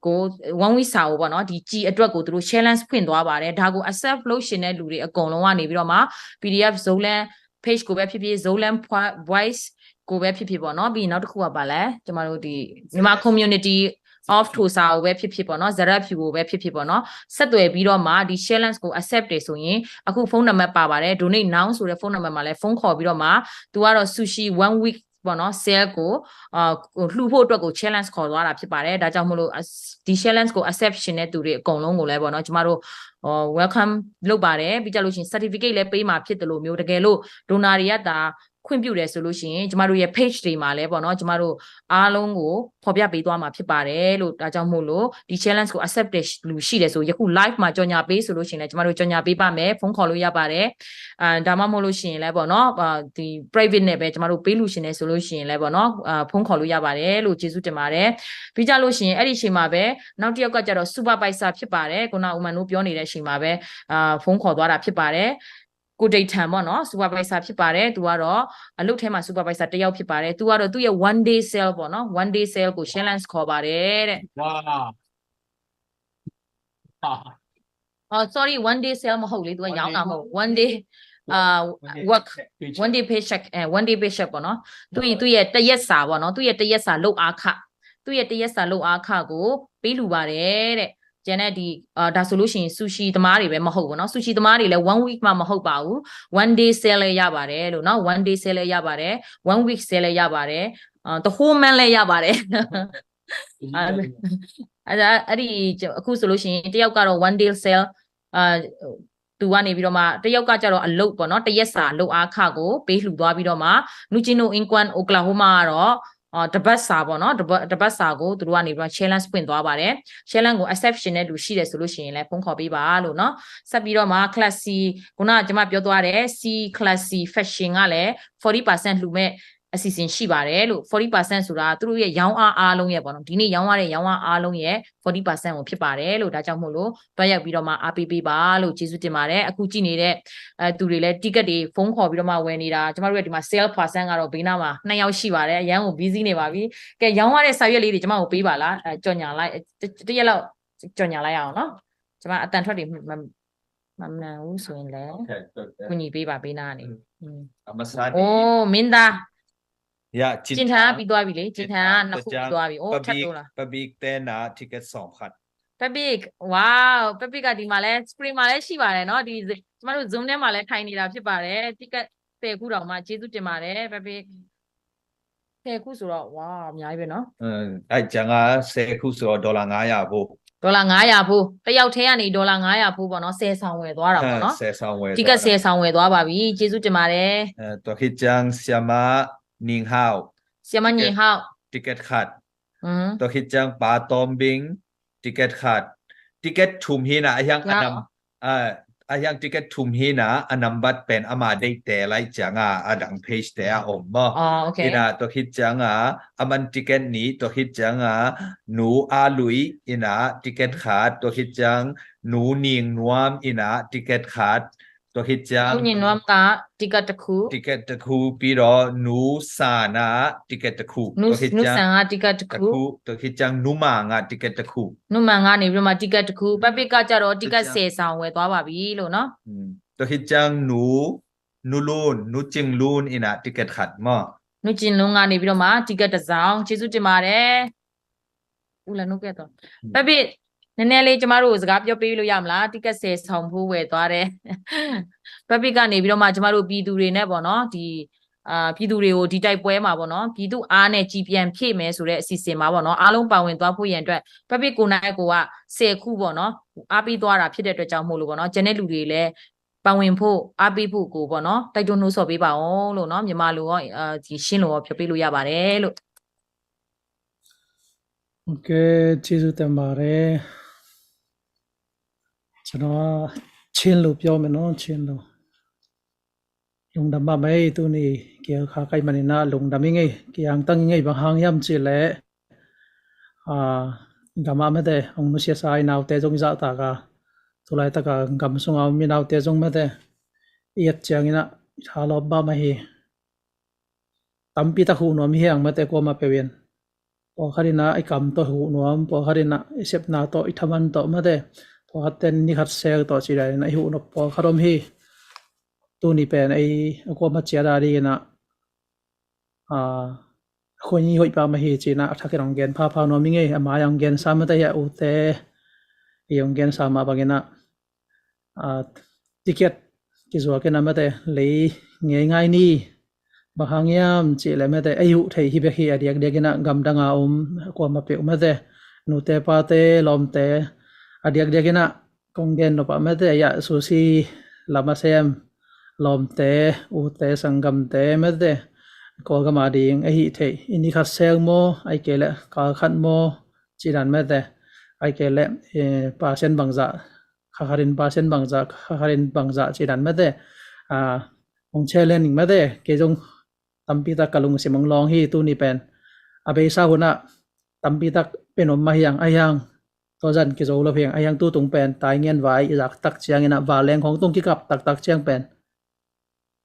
ကို1 week စာကိုပေါ့နော်ဒီကြည်အတွက်ကိုသူတို့ challenge ဖွင့်သွားပါတယ်ဒါကို accept လုပ်ရှင်တဲ့လူတွေအကုန်လုံးကနေပြီးတော့မှ PDF Zolan page ကိုပဲဖြစ်ဖြစ် Zolan voice ကိုပဲဖြစ်ဖြစ်ပေါ့နော်ပြီးနောက်တစ်ခုကပါလဲကျမတို့ဒီမြန်မာ community of ထိုစာကိုပဲဖြစ်ဖြစ်ပေါ့နော်ဇရက်ဖြူကိုပဲဖြစ်ဖြစ်ပေါ့နော်ဆက်သွယ်ပြီးတော့မှဒီ challenge ကို accept တယ်ဆိုရင်အခုဖုန်းနံပါတ်ပါပါတယ် donate now ဆိုတဲ့ဖုန်းနံပါတ်မှာလဲဖုန်းခေါ်ပြီးတော့မှသူကတော့ sushi 1 week ပေါ့နော် sale ကိုလှူဖို့အတွက်ကို challenge ခေါ်သွားတာဖြစ်ပါတယ်ဒါကြောင့်မို့လို့ဒီ challenge ကို accept ရှင်တဲ့သူတွေအကုန်လုံးကိုလဲပေါ့နော်ကျမတို့welcome လုပ်ပါတယ်ပြီးကြလို့ရှိရင် certificate လဲပေးမှာဖြစ်တယ်လို့မျိုးတကယ်လို့ donor တွေကဒါခွင့်ပြုတယ်ဆိုလို့ရှိရင်ကျမတို့ရဲ့ page တွေမှာလဲပေါ့နော်ကျမတို့အားလုံးကိုဖော်ပြပေးသွားမှာဖြစ်ပါတယ်လို့ဒါကြောင့်မို့လို့ဒီ challenge ကို accept လူရှိတယ်ဆိုယခု live မှာကြော်ညာပေးဆိုလို့ရှိရင်လဲကျမတို့ကြော်ညာပေးပါမယ်ဖုန်းခေါ်လို့ရပါတယ်ဒါမှမဟုတ်လို့ရှိရင်လဲပေါ့နော်ဒီ private နဲ့ပဲကျမတို့ပေးလို့ရှင်နေဆိုလို့ရှိရင်လဲပေါ့နော်ဖုန်းခေါ်လို့ရပါတယ်လို့ကျေးဇူးတင်ပါတယ်ပြီးကြလို့ရှိရင်အဲ့ဒီအချိန်မှာပဲနောက်တစ်ယောက်ကကျတော့ supervisor ဖြစ်ပါတယ်ခုနဦးမန်တို့ပြောနေတဲ့အချိန်မှာပဲဖုန်းခေါ်သွားတာဖြစ်ပါတယ်ကိုဒိတ်ထန်ပေါ့နော် supervisor ဖြစ်ပါတယ်သူကတော့အလုပ်ထဲမှာ supervisor တယောက်ဖြစ်ပါတယ်သူကတော့သူ့ရဲ့ one day sale ပေါ့နော် one day sale ကို challenge ခေါ်ပါတယ်တဲ့ ဝါဟာ sorry one day sale မဟုတ်လေသူကရောင်းတာမဟုတ် one day work one day paycheck one day paycheck ပေါ့နော်သူရဲ့တရက်စာပေါ့နော်သူရဲ့တရက်စာလုပ်အားခသူ့ရဲ့တရက်စာလုပ်အားခကိုပေးလူပါတယ်တဲ့ကျန်တဲ့ဒီဒါဆိုလို့ရှိရင် sushi သမားတွေပဲမဟုတ်ဘူးเนาะ sushi သမားတွေလည်း1 week မှမဟုတ်ပါဘူး one day sale လည်းရပါတယ်လို့เนาะ one day sale လည်းရပါတယ် one week sale လည်းရပါတယ်the whole month လည်းရပါတယ်အဲ့ဒီအခုဆိုလို့ရှိရင်တယောက်ကတော့ one day sale သူကနေပြီးတော့မှတယောက်ကကျတော့အလုပ်ပေါ့เนาะတရက်စာအလုပ်အားခကိုပေးလှူသွားပြီးတော့မှနူချီနို Inquan Oklahoma ကတော့တပတ်စာပေါ့နော်တပတ်စာကိုသူတို့ကနေပြီးတော့ challenge ဖွင့်သွားပါတယ် challenge ကို exception နဲ့လူရှိတယ်ဆိုလို့ရှိရင်လည်းဖုန်းခေါ်ပေးပါလို့เนาะဆက်ပြီးတော့မှ class C ခုနကကျွန်မပြောသွားတယ် C class C fashion ကလည်း 40% လှူမဲ့အစီအစဉ်ရှိပါတယ်လို့ 40% ဆိုတာသူတို့ရဲ့ရောင်းအားလုံးရဲ့ပေါ့နော်ဒီနေ့ရောင်းရတဲ့ရောင်းအားလုံးရဲ့ 40% ကိုဖြစ်ပါတယ်လို့ဒါကြောင့်မို့လို့တွားရောက်ပြီးတော့မှအားပေးပေးပါလို့ကျေးဇူးတင်ပါတယ်အခုကြည့်နေတဲ့သူတွေလည်း ticket တွေဖုန်းခေါ်ပြီးတော့မှဝယ်နေတာကျမတို့ရဲ့ဒီမှာ sale person ကတော့ဘေးနားမှာ2ယောက်ရှိပါတယ်အရန်ကို busy နေပါပြီကဲရောင်းရတဲ့စာရွက်လေးတွေကျမကိုပေးပါလားကြော်ညာလိုက်တစ်ရက်လောက်ကြော်ညာလိုက်အောင်နော်ကျမအတန်ထွက်တွေမမှန်ဘူးဆိုရင်လည်းကူညီပေးပါဘေးနားကနေ အမစား အိုးမင်းသား ရ ကျင်ထားပြီးသွားပြီလေကျင်ထားနှစ်ခုပြီးသွားပြီအိုးထပ်တော့လား ပဘီတဲနာ ticket 2,000 ပပစ်ဝါးပပစ်ကဒီမှာလဲ screen မှာလဲရှိပါတယ်เนาะဒီကျမတို့ zoom ထဲမှာလဲထိုင်နေတာဖြစ်ပါတယ် ticket 10ခုတောင်မှကျေးဇူးတင်ပါတယ်ပပစ်10ခုဆိုတော့ဝါးအများကြီးပဲเนาะ အဲ့ကျန်က10ခုဆိုတော့ဒေါ်လာ900ဖို့ ဒေါ်လာ900ဖိုးတစ်ယောက်ထဲကနေဒေါ်လာ900ဖိုးပေါ့เนาะ10ဆောင်ဝယ်သွားတာပေါ့เนาะ 10ဆောင်ဝယ် ticket 10ဆောင်ဝယ်သွားပါပြီကျေးဇူးတင်ပါတယ် တော်ခိကျန်ဆီယမနင်းဟောက် ဆီယမညင်ဟောက် ticket card တော်ခိကျန်ပါတောမ်ဘင်း ticket card ticket ထုမ်ဟိနာအယံအနမ်အယံ ticket ထုမ်ဟိနာအနမ်ဘတ်ပန်အမဒိတ်တဲလိုက်ချငါအဒန် page တဲအုံမ โอเค ina to hit changa aman ticket ni to hit changa nu alui ina ticket card to hit chang nu ning nuam ina ticket card to hit chang ညင်နွမ်က ticket တစ်ခု ticket တခုပြီးတော့ nu sana ticket တခု နု to hit နု chang ဆန်က ticket တစ်ခု to hit chang nu ma nga ticket တခု နုမှန်ကနေပြီးတော့မှ ticket တစ်ခုပပစ်ကကြတော့ ticket 10ဆောင်ဝယ်သွားပါပြီလို့เนาะ to hit chang nu lun nu ching lun ina ticket card ma နုကျင်လုံးကနေပြီးတော့မှ ticket တစ်ဆောင်ကျေးဇူးတင်ပါတယ်ဦးလည်းနှုတ်ခဲ့တော့ပပစ် နည်းနည်းလေးကျမတို့စကားပြောပေးလို့ရမလားတိကက်10ဆောင်ဖို့ဝယ်သွားတယ်ပပိကနေပြီးတော့မှကျမတို့ပြည်သူတွေနဲ့ပေါ့နော်ဒီပြည်သူတွေကိုဒီတိုက်ပွဲမှာပေါ့နော်ပြည်သူအားနဲ့ကြည်ပြန်ဖြည့်မယ်ဆိုတဲ့အစီအစဉ်မှာပေါ့နော်အားလုံးပါဝင်သွားဖို့ရန်အတွက်ပပိကိုနိုင်ကိုက10ခုပေါ့နော်အားပေးသွားတာဖြစ်တဲ့အတွက်ကြောင့်မို့လို့ပေါ့နော်ကျန်တဲ့လူတွေလည်းပါဝင်ဖို့အားပေးဖို့ကိုပေါ့နော်တိုက်တွန်းနှိုးဆော်ပေးပါအောင်လို့နော်မြန်မာလူရောဒီရှင်းလို့ရောပြောပေးလို့ရပါတယ်လို့ โอเคကျေးဇူးတင်ပါတယ်ကျွန်တော်ချင်းလို့ပြောမယ်နော်ချင်းလို့လုံဒမမဲသူနေကေခါကိုင်မနေနာလုံဒမငယ်ကေang tang ngei bang hang yam chi le gama me de ong nu sia sai naw te jong za ta ka tulai ta ka gam sung aw mi naw te jong me de yet chang ina tha lo ba ma hi tampi ta hu no mi hang me te ko ma pe wen po kharina ai kam to hu no am po kharina sep na to i thaman to ma de po haten ni khat sel to chi dai na hu no po kharom hi tu ni pen ai ko ma chia da ri na khoi ni hoi pa ma hi chi na tha ke rong gen pha pha no mi nge ama yang gen sa ma ta ya u te yong gen sa ma ba ge na ticket ki zo ke na ma te le nge ngai ni ba hang yam chi le ma te ayu thei hi be hi adiak de ge na gam danga ko ma pe ma te nu te pa te lom te adiak de ge na kong gen no pa ma te ya su si lama sem lom te u te sangam te ma te ko ga ma ding a hi thei ini kha sel mo ai ke le ka khat mo chi dan ma te ai ke le pa sen bang za kha kharin pa sen bang za kha kharin bang za chi dan ma te ong challenge ma te ke jong tampi ta kalung simong long hi tu ni pen abe sa huna tampi tak penom ma hiang ayang to jan ki zo lo pheng ayang tu tung pen tai ngen vai jak tak chiang ina wa leng khong tung ki kap tak tak chiang pen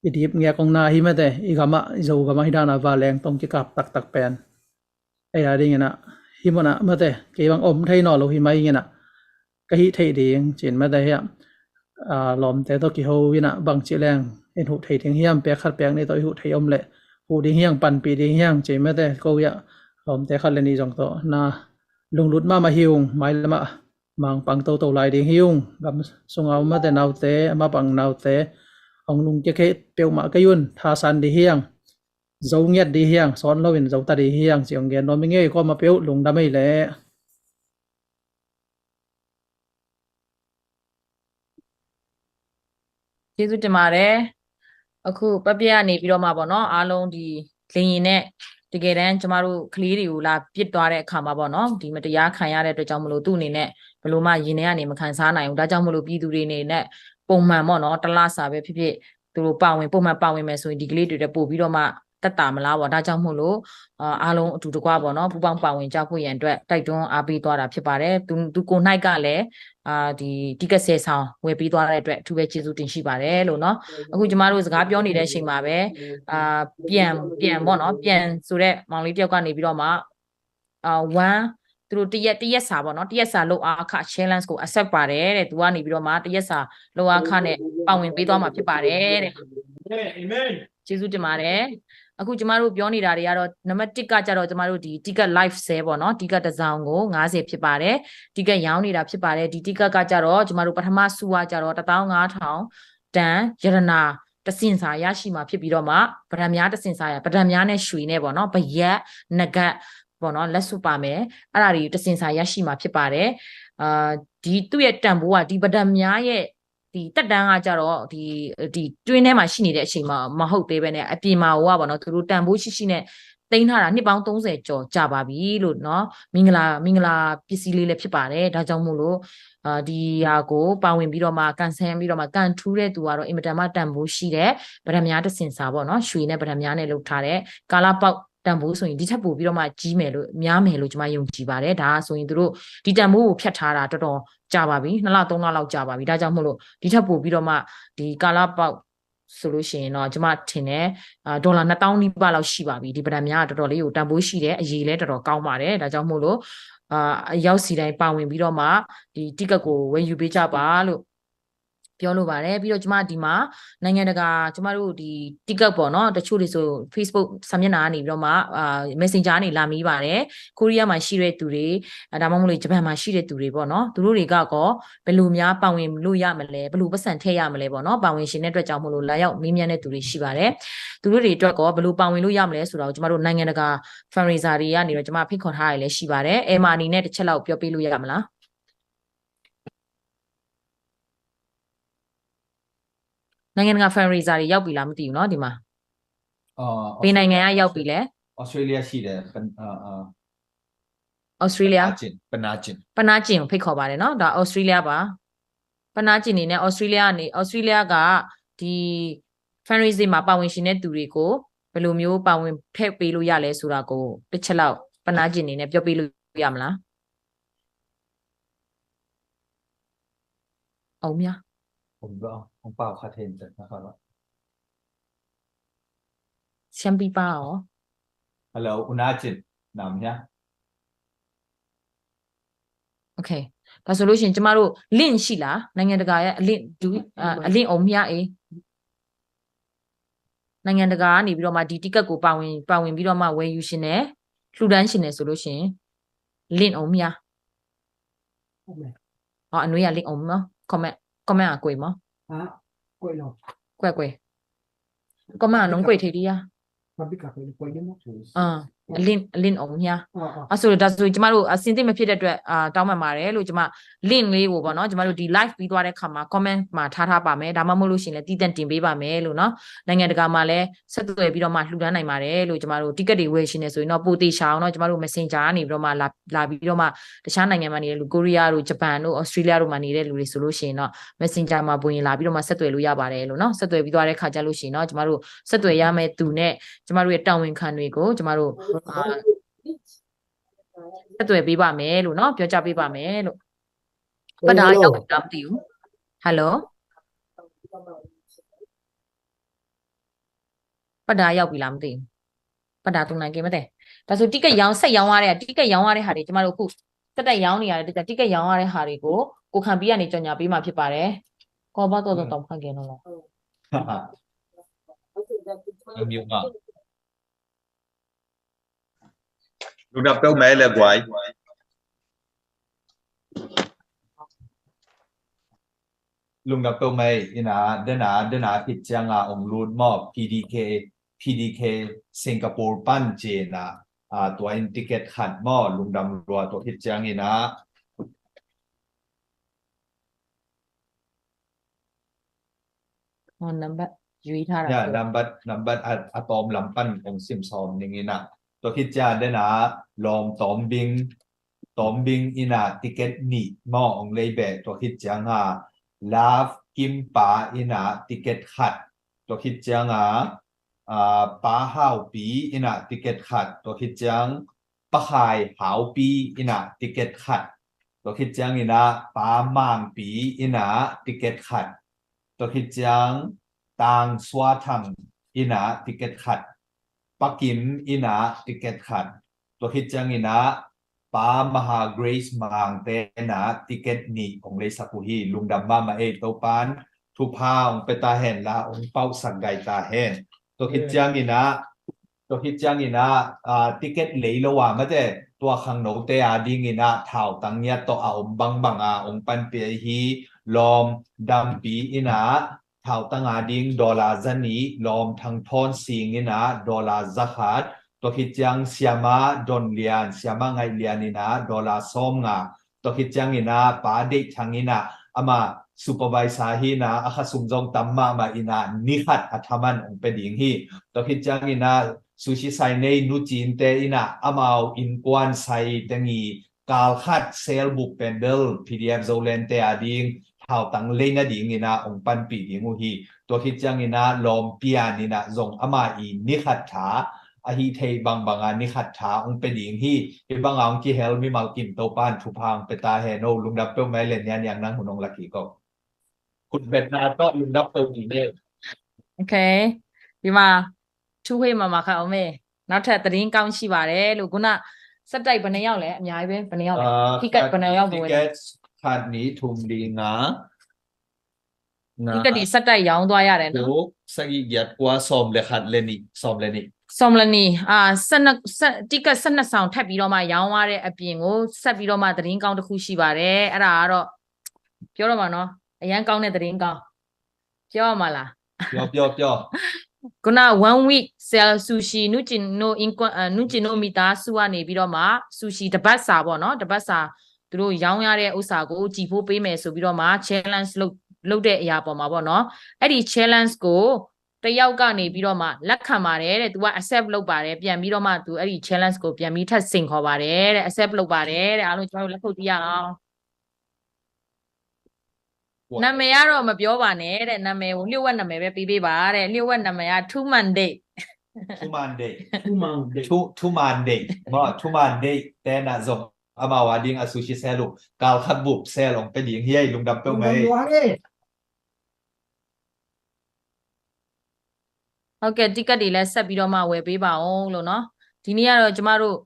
idip nge kong na hi ma te I gama zo gama hi dana wa leng tong ki kap tak tak pen ai ya ding ina hi mona ma te ke bang om thai no lo hi mai ngena ka hi thei ding chin ma te ya lom te to ki ho ina bang chi leng en hu thei thing hiam pe khat pek ni to hu thei om le hu ding hiang pan pi ding hiang che ma te ko ya lom te khat le ni jong to na lung lut ma hiung mai lama mang pang to to lai ding hiung gam sung au ma te nau te ma pang nau te ong lung ke ke peu ma ka yun tha san di hiang zo nget di hiang son lo win zo ta di hiang chiong gen no mi nge ko ma peu lung da mai le ကျေးဇူးတင်ပါတယ်အခုပပကနေပြီးတော့မှပေါ့နော်အားလုံးဒီလင်ရင်နဲ့တကယ်တမ်းကျမတို့ကလေးတွေကိုလာပြစ်သွားတဲ့အခါမှာပေါ့နော်ဒီမတရားခံရတဲ့အတွက်ကြောင့်မလို့သူ့အနေနဲ့ဘယ်လိုမှရင်ထဲကနေမခံစားနိုင်ဘူးဒါကြောင့်မလို့ပြည်သူတွေအနေနဲ့ပုံမှန်ပေါ့နော်တလားစာပဲဖြစ်ဖြစ်သူတို့ပုံမှန်ပါဝင်မယ်ဆိုရင်ဒီကလေးတွေပို့ပြီးတော့မှတက်တာမလားပေါ့ဒါကြောင့်မို့လို့အားလုံးအတူတကွပေါ့နော်ပူပေါင်းပါဝင်ကြဖို့ရန်အတွက်တိုက်တွန်းအားပေးသွားတာဖြစ်ပါတယ်သူကိုနိုင်ကလည်းဒီတိကက်10ဆောင်ဝယ်ပေးသွားတဲ့အတွက်အထူးပဲကျေးဇူးတင်ရှိပါတယ်လို့နော်အခုကျမတို့စကားပြောနေတဲ့အချိန်မှာပဲပြန်ပေါ့နော်ပြန်ဆိုတဲ့မောင်လေးတယောက်ကနေပြီးတော့မှ1သူတို့တရက်စာပေါ့နော်တရက်စာလောက်အခ challenge ကို accept ပါတယ်တဲ့သူကနေပြီးတော့မှတရက်စာလောက်အခနဲ့ပါဝင်ပေးသွားမှာဖြစ်ပါတယ်တဲ့ Amen ကျေးဇူးတင်ပါတယ်အခုကျမတို့ပြောနေတာတွေကတော့နံပါတ်1ကကြတော့ကျမတို့ဒီ ticket live sale ပေါ့နော် ticket တစ်စောင်ကို90ဖြစ်ပါတယ် ticket ရောင်းနေတာဖြစ်ပါတယ်ဒီ ticket ကကြတော့ကျမတို့ပထမစုကကြတော့ 15000 တန်ရတနာတစင်စာရရှိမှာဖြစ်ပြီးတော့မှပဒံများတစင်စာရပဒံများနဲ့ရွှေနဲ့ပေါ့နော်ဘရက်နဂတ်ပေါ့နော်လက်စုပါမယ်အဲ့ဒါတွေတစင်စာရရှိမှာဖြစ်ပါတယ်ဒီသူ့ရဲ့တန်ဖိုးကဒီပဒံများရဲ့ဒီတက်တန်းကကြတော့ဒီတွင်းထဲမှာရှိနေတဲ့အချိန်မှာမဟုတ်သေးပဲねအပြင်မှာဟိုကပေါ့နော်သူတို့တန်ဖိုးရှိနဲ့တိန်းထားတာနှစ်ပေါင်း30ကျော်ကြာပါပြီလို့เนาะမင်္ဂလာပစ္စည်းလေးလည်းဖြစ်ပါတယ်ဒါကြောင့်မို့လို့ဒီဟာကိုပါဝင်ပြီးတော့မှကန်ဆန်းပြီးတော့မှကန်ထူးတဲ့သူကတော့အင်မတန်မှတန်ဖိုးရှိတဲ့ဗဒံများတစင်စာပေါ့နော်ရွှေနဲ့ဗဒံများနဲ့လုပ်ထားတဲ့ကာလာပေါက်တန်ဖိုးဆိုရင်ဒီထက်ပိုပြီးတော့မှကြီးမယ်လို့များမယ်လို့ကျွန်မယုံကြည်ပါတယ်ဒါဆိုရင်သူတို့ဒီတန်ဖိုးကိုဖြတ်ထားတာတော်တော်ကြာပါပြီ2လ3လလောက်ကြာပါပြီဒါကြောင့်မို့လို့ဒီထက်ပိုပြီးတော့မှဒီကာလာပေါက်ဆိုလို့ရှိရင်တော့ကျွန်မထင်တယ်ဒေါ်လာ2000နီးပါးလောက်ရှိပါပြီဒီပဒံများတော်တော်လေးကိုတန်ဖိုးရှိတယ်အရေးလည်းတော်တော်ကောင်းပါတယ်ဒါကြောင့်မို့လို့အရောက်စီတိုင်းပါဝင်ပြီးတော့မှဒီ ticket ကိုဝယ်ယူပေးကြပါလို့ ပြောလို့ပါတယ်ပြီးတော့ကျမဒီမှာနိုင်ငံတကာကျမတို့ဒီ ticket ပေါ့နော်တချို့တွေဆို Facebook စာမျက်နှာကနေပြီးတော့မှMessenger ကနေလာမိပါတယ်ကိုရီးယားမှာရှိတဲ့သူတွေဒါမှမဟုတ်လို့ဂျပန်မှာရှိတဲ့သူတွေပေါ့နော်သူတို့တွေကကောဘယ်လိုများပါဝင်လို့ရမလဲဘယ်လိုပတ်စံထည့်ရမလဲပေါ့နော်ပါဝင်ရှင်တဲ့အတွက်ကြောင့်မလို့လာရောက်မေးမြန်းတဲ့သူတွေရှိပါတယ်သူတို့တွေအတွက်ကောဘယ်လိုပါဝင်လို့ရမလဲဆိုတော့ကျမတို့နိုင်ငံတကာ fundraiser တွေကနေတော့ကျမဖိတ်ခေါ်ထားရလဲရှိပါတယ်အဲမှာအနေနဲ့တစ်ချက်လောက်ပြောပြလို့ရမလားနိုင်ငံတကာ fundraiser တွေရောက်ပြီလားမသိဘူးเนาะဒီမှာဘယ်နိုင်ငံကရောက်ပြီလဲ Australia ရှိတယ်Australia ပနာကျင်ကိုဖိတ်ခေါ်ပါတယ်เนาะဒါ Australia ပါပနာကျင်နေနဲ့ Australia ကနေ Australia ကဒီ fundraising မှာပါဝင်ရှင်တဲ့သူတွေကိုဘယ်လိုမျိုးပါဝင်ထည့်ပေးလို့ရလဲဆိုတာကိုတစ်ချက်လောက်ပနာကျင်နေနဲ့ပြောပြလို့ရမလားအောင်မြผมก็ของเปล่าคาเทนแต่นะครับရှမ်းပြပါရော Hello อุณาจิตนามเนี่ยโอเคဒါဆိုလို့ရှိရင်ကျမတို့ link ရှိလားနိုင်ငံတကာရဲ့အ link အောင်မြအေးနိုင်ငံတကာကနေပြီးတော့မှဒီ ticket ကိုပါဝင်ပြီးတော့မှဝယ်ယူရှင်တယ်လှူဒန်းရှင်တယ်ဆိုလို့ရှိရင် link အောင်မြအနွေးရ link အောင်နော် comment အကွေမကွယ်လို့ကွယ် comment လုံးကွေထေးဒီယာမပိကကွယ်ကွယ်မဆိုlink အောင်မြအဲ့ဆိုဒါဆိုကျမတို့အစင်သိမဖြစ်တဲ့အတွက်တောင်းပန်ပါတယ်လို့ကျမ link လေးကိုပေါ့နော်ကျမတို့ဒီ live ပြီးသွားတဲ့ခါမှာ comment မှာထားပါမယ်ဒါမှမဟုတ်လို့ရှိရင်လည်းတည်တံ့တင်ပေးပါမယ်လို့နော်နိုင်ငံတကာမှာလည်းဆက်သွယ်ပြီးတော့မှလှူဒန်းနိုင်ပါတယ်လို့ကျမတို့ ticket တွေဝယ်ရှင်နေဆိုရင်တော့ပိုတေချာအောင်တော့ကျမတို့ messenger ကနေပြီးတော့မှလာပြီးတော့မှတခြားနိုင်ငံမှာနေတဲ့လူကိုရီးယားတို့ဂျပန်တို့ဩစတြေးလျတို့မှာနေတဲ့လူတွေဆိုလို့ရှိရင်တော့ messenger မှာပုံရင်လာပြီးတော့မှဆက်သွယ်လို့ရပါတယ်လို့နော်ဆက်သွယ်ပြီးသွားတဲ့ခါကျလို့ရှိရင်တော့ကျမတို့ဆက်သွယ်ရမယ့်သူနဲ့ကျမတို့ရဲ့တာဝန်ခံတွေကိုကျမတို့ဆက်သွယ်ပေးပါမယ်လို့เนาะပြောကြပေးပါမယ်လို့ပဒါရောက်ပြီလားမသိဘူးဟယ်လိုပဒါရောက်ပြီလားမသိဘူးပဒါတုံနိုင်ကိမတဲ့ဒါဆို ticket ရောင်းဆက်ရောင်းရတဲ့ ticket ရောင်းရတဲ့ဟာတွေကျမတို့အခုတက်တက်ရောင်းနေရတဲ့ ticket ရောင်းရတဲ့ဟာတွေကိုကိုခံပြီးကနေကြော်ညာပေးမှာဖြစ်ပါတယ်ကောဘာတော့တောင်းခံကြနော်လားမျိုးပါလူนับတော့မဲလဲကွာลุงนับတော့မဲอินาเดนาผิดจังองรูดมอบ PDK สิงคโปร์ปั้นเจนะตัวอินติเกตขัดมอลุงดำรัวตัวผิดจังอินะnumber ရွေးထားတာเนี่ย number อะตอมลำปั้นของซิมซอมอย่างงี้นะตัวคิดจาได้นะลองตอมบิงอินาติเกตนี่มอองเลยแบบตัวคิดจังลาฟกิมปาอินาติเกตขัดตัวคิดจังปาฮาวปีอินาติเกตขัดตัวคิดจังปะขายหาวปีอินาติเกตขัดตัวคิดจังอินาปามางปีอินาติเกตขัดตัวคิดจังตางสวาทังอินาติเกตขัดปักกิมอินาติเกตขัดตัวคิดจังอินาปามหาเกรซมังเตนะติเกตนี่องเลสักุฮีลุงดำมาเอโตปานทุพาองเปตาเห็นละองเป้าสักไกตาเห็นตัวคิดจังอินะติเกตเลยละว่ามาเจตัวขังโนเตอาดิงินะเท่าตังเนียตัวอาองบังองปันเปียฮีลอมดำปีอินะเท่าตังอาดิงดอลลาร์จันนี้ลอมทั้งทอนสิงินะดอลลาร์ซักฮัดตัวคิดจังเสียมาดอนเลียนเสียมาไงเลียนินะดอลลาร์ส้มงาตัวคิดจังอินะป้าเด็กทางอินะอามาซูเปอร์วิซาฮีนะอาคาสุมจงตัมมาอินะนิขัดอัธมันองเป็นดิ่งฮีตัวคิดจังอินะซูชิไซเนนูจีนเตอินะอามาอินกวนไซเตงีกาลขัดเซลบุกเป็นเดล PDF โซเลนเตอาดิงเท่าตังเลนดิ่งอินะองปันปีดิ่งหูฮีตัวคิดจังอินะลอมเปียนินะจงอามาอินิขัดถาอาฮิเทบางอันนิขัดถาองเป็นดิ่งฮีบางอันที่เฮลมีมากิมโตปานทุพังเปตาเฮโนลุงดับเปิลแมเลนยันอย่างนั้นหุ่นองลักกี้ก็คุณเบนนาก็ลุงดับเปิลอีเมลโอเคဒီမှာထူးခွေးမှာခတ်အောင်မေနောက်ထပ်သတင်းကောင်းရှိပါတယ်လို့ခုနစက်တိုက်ဘယ်နှယောက်လဲအများကြီးပဲဘယ်နှယောက်လဲ ticket ဘယ်နှယောက်ဘယ်ticket ခတ်နီထုံဒီငါ ဒီကတိစက်တိုက်ရောင်းသွားရတယ်နော် ถูกสักยัดกว่าซ้อมเลยขัดเลนี่ซ้อมเลยนี่ စုံလနီတိက12ဆောင်ထပ်ပြီးတော့မှရောင်းရတဲ့အပြင်ကိုဆက်ပြီးတော့မှသတင်းကောင်းတစ်ခုရှိပါတယ်အဲ့ဒါကတော့ပြောတော့မှာနော်အရန်ကောင်းတဲ့သတင်းကောင်းပြောရမှာလား ပြော ခုန1 week sell sushi နုကျင်နိုနုကျင်နိုမီတာစုကနေပြီးတော့မှ sushi တပတ်စာပေါ့နော်တပတ်စာသူတို့ရောင်းရတဲ့ဥစ္စာကိုကြည်ဖို့ပေးမယ်ဆိုပြီးတော့မှ challenge လုပ်တဲ့အရာပေါ်မှာပေါ့နော်အဲ့ဒီ challenge ကိုတယောက်ကနေပြီးတော့မှလက်ခံပါတယ်တဲ့ तू က accept လုပ်ပါတယ်ပြန်ပြီးတော့မှ तू အဲ့ဒီ challenge ကိုပြန်ပြီးထပ်ဆင်ခေါ်ပါတယ်တဲ့ accept လုပ်ပါတယ်တဲ့အားလုံးကျွန်တော်တို့လက်ခုပ်တီးရအောင်နာမည်ကတော့မပြောပါနဲ့တဲ့နာမည်ကိုလျှို့ဝှက်နာမည်ပဲပေးပါတဲ့လျှို့ဝှက်နာမည်က Two Monday ทุมันเดย์ 2 month ทุมันเดย์บ่ทุมันเดย์แต่น่ะซงอามาวาดิงอซูชิเซลุกาลคัดบุบเซลงไปหญิงเฮียลุงดับเปิ้ลไง ဟုတ်ကဲ့ ticket တွေလည်းဆက်ပြီးတော့မှဝယ်ပေးပါအောင်လို့နော်ဒီနေ့ကတော့ကျမတို့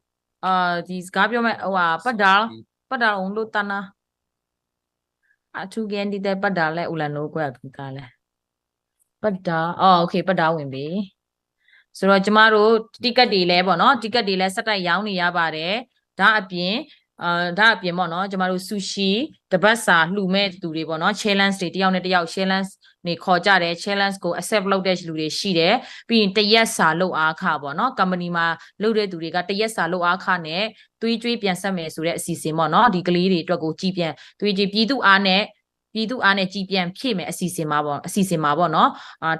ဒီစကားပြောမဲ့ဟိုဟာပတ်တာအောင်လို့တနာအထူးကန်ဒီတဲ့ပတ်တာလဲဦးလန်နိုးကွက်ခါလဲပတ်တာโอเคပတ်တာဝင်ပြီဆိုတော့ကျမတို့ ticket တွေလဲပေါ့နော် ticket တွေလဲဆက်တိုက်ရောင်းနေရပါတယ်ဒါအပြင်ပေါ့နော်ကျမတို့ sushi တပတ်စာလှူမဲ့သူတွေပေါ့နော် challenge တွေတယောက်နဲ့တယောက် challenge နေခေါ်ကြတယ် challenge ကို accept လုပ်တဲ့လူတွေရှိတယ်ပြီးရင်တရက်စာလုပ်အားခပေါ့နော် company မှာလုပ်တဲ့သူတွေကတရက်စာလုပ်အားခနဲ့သွေးကြွေးပြန်ဆက်မယ်ဆိုတဲ့အစီအစဉ်ပေါ့နော်ဒီကလေးတွေအတွက်ကိုကြည်ပြန်သွေးကြွေးပြည်သူအားနဲ့ကြည်ပြန်ဖြည့်မယ်အစီအစဉ်မှာပေါ့နော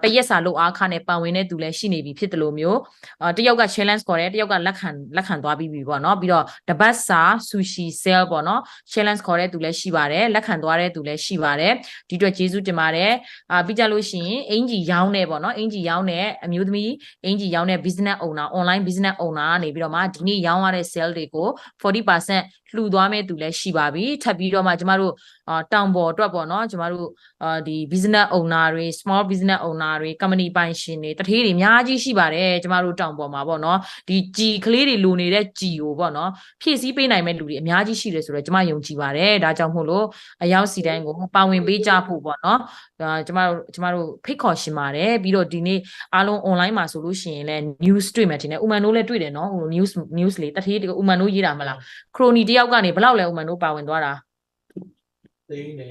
်တရက်စာလုပ်အားခနဲ့ပတ်ဝင်တဲ့သူလည်းရှိနေပြီဖြစ်တယ်လို့မျိုးတယောက်က challenge ခေါ်တယ်တယောက်ကလက်ခံသွားပြီးပြီပေါ့နော်ပြီးတော့တပတ်စာ sushi sale ပေါ့နော် challenge ခေါ်တဲ့သူလည်းရှိပါတယ်လက်ခံသွားတဲ့သူလည်းရှိပါတယ်ဒီအတွက်ကျေးဇူးတင်ပါတယ်ပြီးကြလို့ရှိရင်အင်ဂျီရောင်းနေပေါ့နော်အင်ဂျီရောင်းနေအမျိုးသမီးအင်ဂျီရောင်းနေ business owner online business owner ကနေပြီးတော့မှဒီနေ့ရောင်းရတဲ့ sale တွေကို 40% လှူသွားမဲ့သူလည်းရှိပါပြီထပ်ပြီးတော့မှကျမတို့တောင်ပေါ်အတွက်ပေါ့နော်ကျမတို့ဒီ business owner တွေ small business owner တွေ company ပိုင်ရှင်တွေတထေးတွေအများကြီးရှိပါတယ်ကျမတို့တောင်ပေါ်မှာပေါ့နော်ဒီကြီးကလေးတွေလိုနေတဲ့ကြီးကိုပေါ့နော်ဖြည့်ဆည်းပေးနိုင်မဲ့လူတွေအများကြီးရှိတယ်ဆိုတော့ကျမယုံကြည်ပါတယ်ဒါကြောင့်မို့လို့အရောက်စီတိုင်းကိုပါဝင်ပေးကြဖို့ပေါ့နော်ကျမတို့ဖိတ်ခေါ်ရှင်ပါတယ်ပြီးတော့ဒီနေ့အားလုံး online မှာဆိုလို့ရှိရင်လည်း news တွေ့မယ်တင်တယ်ဥမန်တို့လည်းတွေ့တယ်နော်ဟို news လေးတထေးဥမန်တို့ရေးတာမလားခရိုနီတယောက်ကနေဘယ်လောက်လဲဥမန်တို့ပါဝင်သွားတာသိန်းနဲ့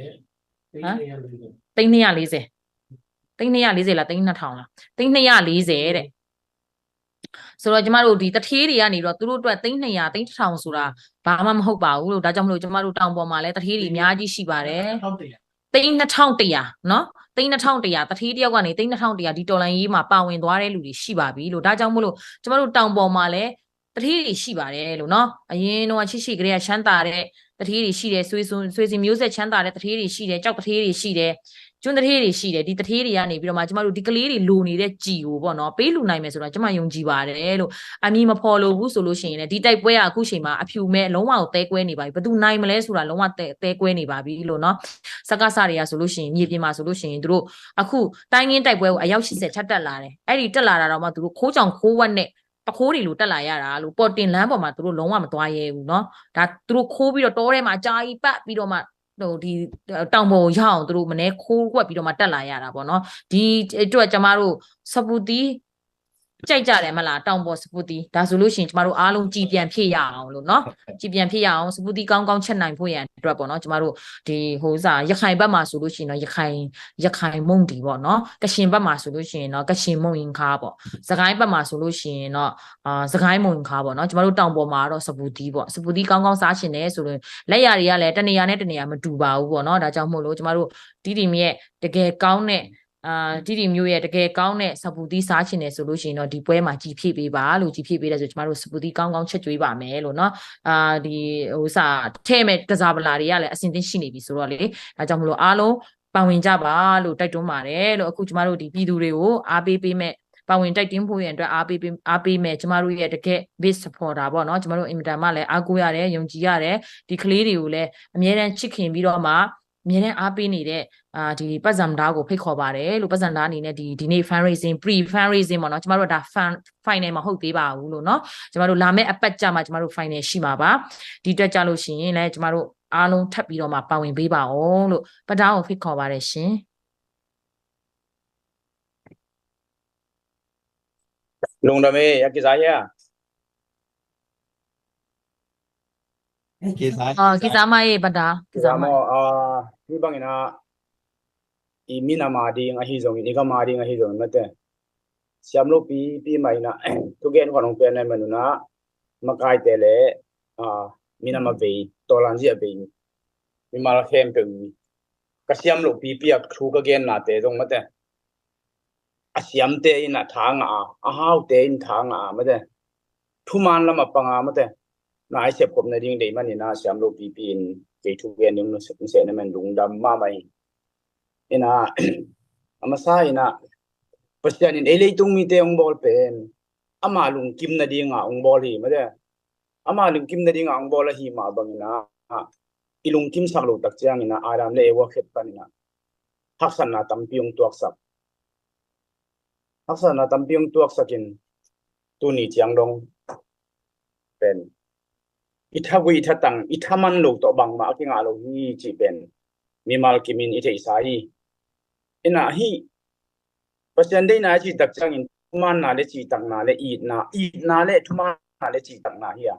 သိန်း 240လားသိန်း2000လားသိန်း240တဲ့ဆိုတော့ကျမတို့ဒီတထေးတွေကနေတော့သူတို့အတွက်သိန်း200သိန်း1000ဆိုတာဘာမှမဟုတ်ပါဘူးလို့ဒါကြောင့်မလို့ကျမတို့တောင်ပေါ်မှာလည်းတထေးတွေအများကြီးရှိပါတယ်သိန်း2100နော်သိန်း2100တထေးတယောက်ကနေသိန်း2100ဒီတော်လိုင်းရေးမှာပါဝင်သွားတဲ့လူတွေရှိပါပြီလို့ဒါကြောင့်မလို့ကျမတို့တောင်ပေါ်မှာလည်းတထေးတွေရှိပါတယ်လို့နော်အရင်တော့ရှိကလေးကချမ်းသာတဲ့တထေးတွေရှိတယ်ဆွေစီမျိုးဆက်ချမ်းသာတဲ့တထေးတွေရှိတယ်ကြောက်တထေးတွေရှိတယ်ကျွန်းတထေးတွေရှိတယ်ဒီတထေးတွေကနေပြီးတော့မှကျမတို့ဒီကလေးတွေလိုနေတဲ့ကြည်ကိုပေါ့နော်ပေးလူနိုင်မယ်ဆိုတော့ကျမယုံကြည်ပါတယ်လို့အမီမဖော်လို့ဘူးဆိုလို့ရှိရင်လည်းဒီတိုက်ပွဲကအခုချိန်မှာအဖြူမဲ့လုံးဝကိုတဲကွဲနေပါပြီဘယ်သူနိုင်မလဲဆိုတာလုံးဝတဲကွဲနေပါပြီလို့နော်စကားစားတွေကဆိုလို့ရှိရင်မြေပြင်မှာဆိုလို့ရှိရင်တို့အခုတိုင်းရင်းတိုက်ပွဲကိုအယောက်80ချက်တက်လာတယ်အဲ့ဒီတက်လာတာတော့မှတို့ခိုးကြောင်ခိုးဝက်နဲ့တခိုးတွေလိုတက်လာရတာလို့ပေါ်တင်လမ်းပေါ်မှာတို့လုံးဝမသွားရဲဘူးเนาะဒါတို့ခိုးပြီးတော့တောထဲမှာအကြာကြီးပတ်ပြီးတော့မှဟိုဒီတောင်ပေါ်ရအောင်တို့မနေ့ခိုးကွက်ပြီးတော့မှတက်လာရတာပေါ့เนาะဒီအတွက်ကျမတို့စပူတီကြိုက်ကြတယ်မလားတောင်ပေါ်စပူတီဒါဆိုလို့ရှိရင်ကျမတို့အားလုံးကြည်ပြန်ဖြည့်ရအောင်လို့เนาะကြည်ပြန်ဖြည့်ရအောင်စပူတီကောင်းကောင်းချက်နိုင်ဖို့ရန်အတွက်ပေါ့เนาะကျမတို့ဒီဟိုစားရခိုင်ဘက်မှာဆိုလို့ရှိရင်တော့ရခိုင်မုံတီပေါ့เนาะကရှင်ဘက်မှာဆိုလို့ရှိရင်တော့ကရှင်မုံရင်ခါပေါ့စကိုင်းဘက်မှာဆိုလို့ရှိရင်တော့စကိုင်းမုံရင်ခါပေါ့เนาะကျမတို့တောင်ပေါ်မှာတော့စပူတီပေါ့စပူတီကောင်းကောင်းစားရှင်တယ်ဆိုလို့လက်ရတွေကလည်းတနေရာနဲ့တနေရာမတူပါဘူးပေါ့เนาะဒါကြောင့်မို့လို့ကျမတို့ဒီမြရဲ့တကယ်ကောင်းတဲ့ဒီမျိုးရဲ့တကယ်ကောင်းတဲ့စပူတီစားချင်တယ်ဆိုလို့ရှိရင်တော့ဒီပွဲမှာကြည်ဖြည့်ပေးပါလို့ကြည်ဖြည့်ပေးတယ်ဆိုကျမတို့စပူတီကောင်းကောင်းချက်ကျွေးပါမယ်လို့เนาะဒီဟိုစားထဲမဲ့ကစားပလာတွေကလည်းအစင်သင်းရှိနေပြီဆိုတော့လေဒါကြောင့်မလို့အားလုံးပါဝင်ကြပါလို့တိုက်တွန်းပါတယ်လို့အခုကျမတို့ဒီပြည်သူတွေကိုအားပေးပေးမဲ့ပါဝင်တိုက်တင်းဖို့ရန်အတွက်အားပေးမဲ့ကျမတို့ရဲ့တကယ် base supporter ပေါ့เนาะကျမတို့အင်မတန်မှလည်းအားကိုးရတယ်ယုံကြည်ရတယ်ဒီကလေးတွေကိုလည်းအမြဲတမ်းချစ်ခင်ပြီးတော့မှအမြဲတမ်းအားပေးနေတဲ့ဒီပတ်စံဓာတ်ကိုဖိတ်ခေါ်ပါတယ်လို့ပတ်စံဓာတ်အနေနဲ့ဒီနေ့ fundraising pre fundraising ပေါ့နော်ကျမတို့ဒါ final မဟုတ်သေးပါဘူးလို့เนาะကျမတို့လာမယ့်အပတ်ကြမှာကျမတို့ final ရှိမှာပါဒီတက်ကြလို့ရှိရင်လည်းကျမတို့အားလုံးထပ်ပြီးတော့မှပါဝင်ပေးပါအောင်လို့ပတောင်းကိုဖိတ်ခေါ်ပါတယ်ရှင် ลงดำเมยากิซายะ Kisah. Kisama bada. กิซามอที่บางอินะอีมินามาดีงาฮิซงอีกามาดีงาฮิซงนั่นแต่สามโลปีใหม่นะทุกเย็นขนมเป็นในเมนูนะมาไกลแต่เละมินามาเบย์ตอลันจีเบย์มีมาลาเข้มเป็นก็สามโลปีครูก็เกณฑ์นาเตตรงนั่นแต่สามเตอินะทางฮาวเตอินทางนั่นแต่ทุกมันละมาปังนั่นแต่นายเสพผมในดิ่งเดมันนี่นะสามโลปีนเกทุกเย็นนึงนึกเสียในมันลุงดำมาไม่เอ็นะอามาใส่นะปัจจัยนี้เลยตรงมีเตองบอลเป็นอามาลุงกิมนาดีงาองบอลฮีมาเด้อามาลุงกิมนาดีงาองบอลฮีมาบังนะอีลุงกิมสักลูตักเจียงนะอารามเลวะเข็ดปันนะฮักษณะตั้มพิยงตัวสักฮักษณะตั้มพิยงตัวสักินตัวนี้เจียงดงเป็นอิทาวิอิทาตังอิทามันลูกตัวบังมาอักงาลูกฮีจีเป็นมีมาลกิมินอิเทอิสายอินะฮีปัจจัยได้นาจีตักจังอินทุมันนาเลจีตังนาเลอีนาเลทุมันนาเลจีตังนาเฮีย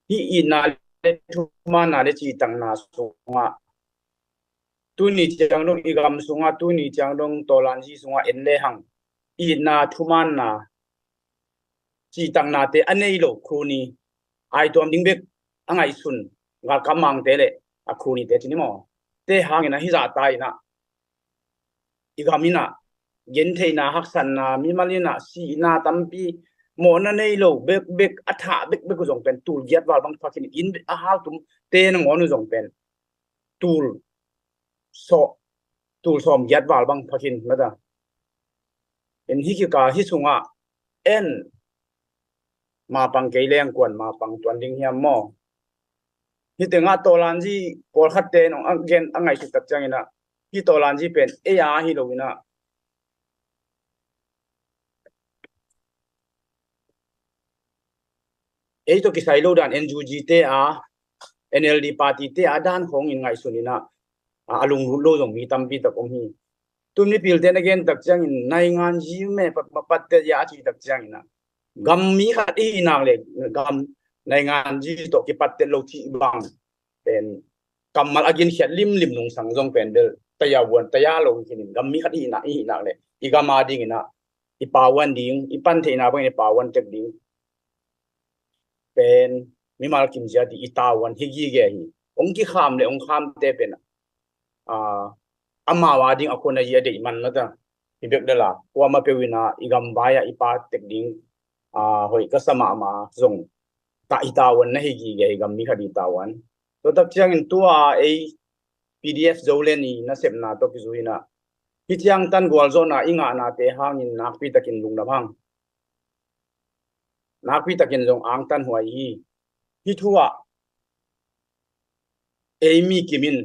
ฮีอีนาเลทุมันนาเลจีตังนาสุงะตุนีจังดงอีกามสุงะตุนีจังดงโตลันจีสุงะเอ็นเลหังอีนาทุมันนาจีตังนาเตอันนี้โลครูนีไอตัวดิ้งเบกอังไอซุนงากำมังเตเลอะครูนีเตจินิมอเตหางนะฮิซาตายนะอีกามินะเย็นเทนะฮักสันนะมิมาลินะสีนะตัมปีโมนันเอโลเบกอัฐะเบกกุจงเป็นตูลยัดวาลบังฟักินอินอาฮาตุมเตนงอนุจงเป็นตูลสอมยัดวาลบังฟักินมาดาเอ็นฮิกิกาฮิสุงะเอ็นมาปังเกลียงกวนมาปังตวนดิ้งเฮียมมอฮิตงะโตลันจีปอลขัดเตนองอังเกนอังไงสุดตัดจังอินะฮิโตลันจีเป็นเอียฮิโลวินะเอ้ตัวกิสายโลดัน NUG เตNLD party เตด้านของยังไงสุนินะอารมณ์โลดงมีตั้มปีตะกงฮีตุมนี่พิลเตนagainตักจังอินในงานจีเมปัตเตยาจีตักจังอินะกัมมีขัดอีนางเล็กกัมในงานจีตัวกิปัตเตโลที่บังเป็นกัมมาล again เขียนลิมนงสังจงเป็นเดลตยาวันตยาลงกินกัมมีขัดอีนางเล็กอีกามาดิ่งนะอีปาวันดิ่งอีปันเทนาบังอีปาวันเจ็กดิ่งเป็นมิมาลกิมจีดีอิตาวันฮิกิเกฮีองค์ที่ข้ามเลยองค์ข้ามเตเป็นอามาวาดิ่งอคนในยีเดมันนะจ๊ะที่เบิกเดล่ะว่ามาเปวินาอีกัมบายอีปาเต็กดิ่งหอยก็สมามาส่งตาอิตาวันนะฮิกิเกฮีกัมมีคดีตาวันตัวตักเชียงอินตัวPDF โจเลนีนะเสพนาตัวกิจุยนะฮิตยังตันกวลโซนาอิงานาเตหางินนักพิตากินลุงนะพังนักพิตากินลงอ่างตันหัวฮีฮิทัวมีกิมิน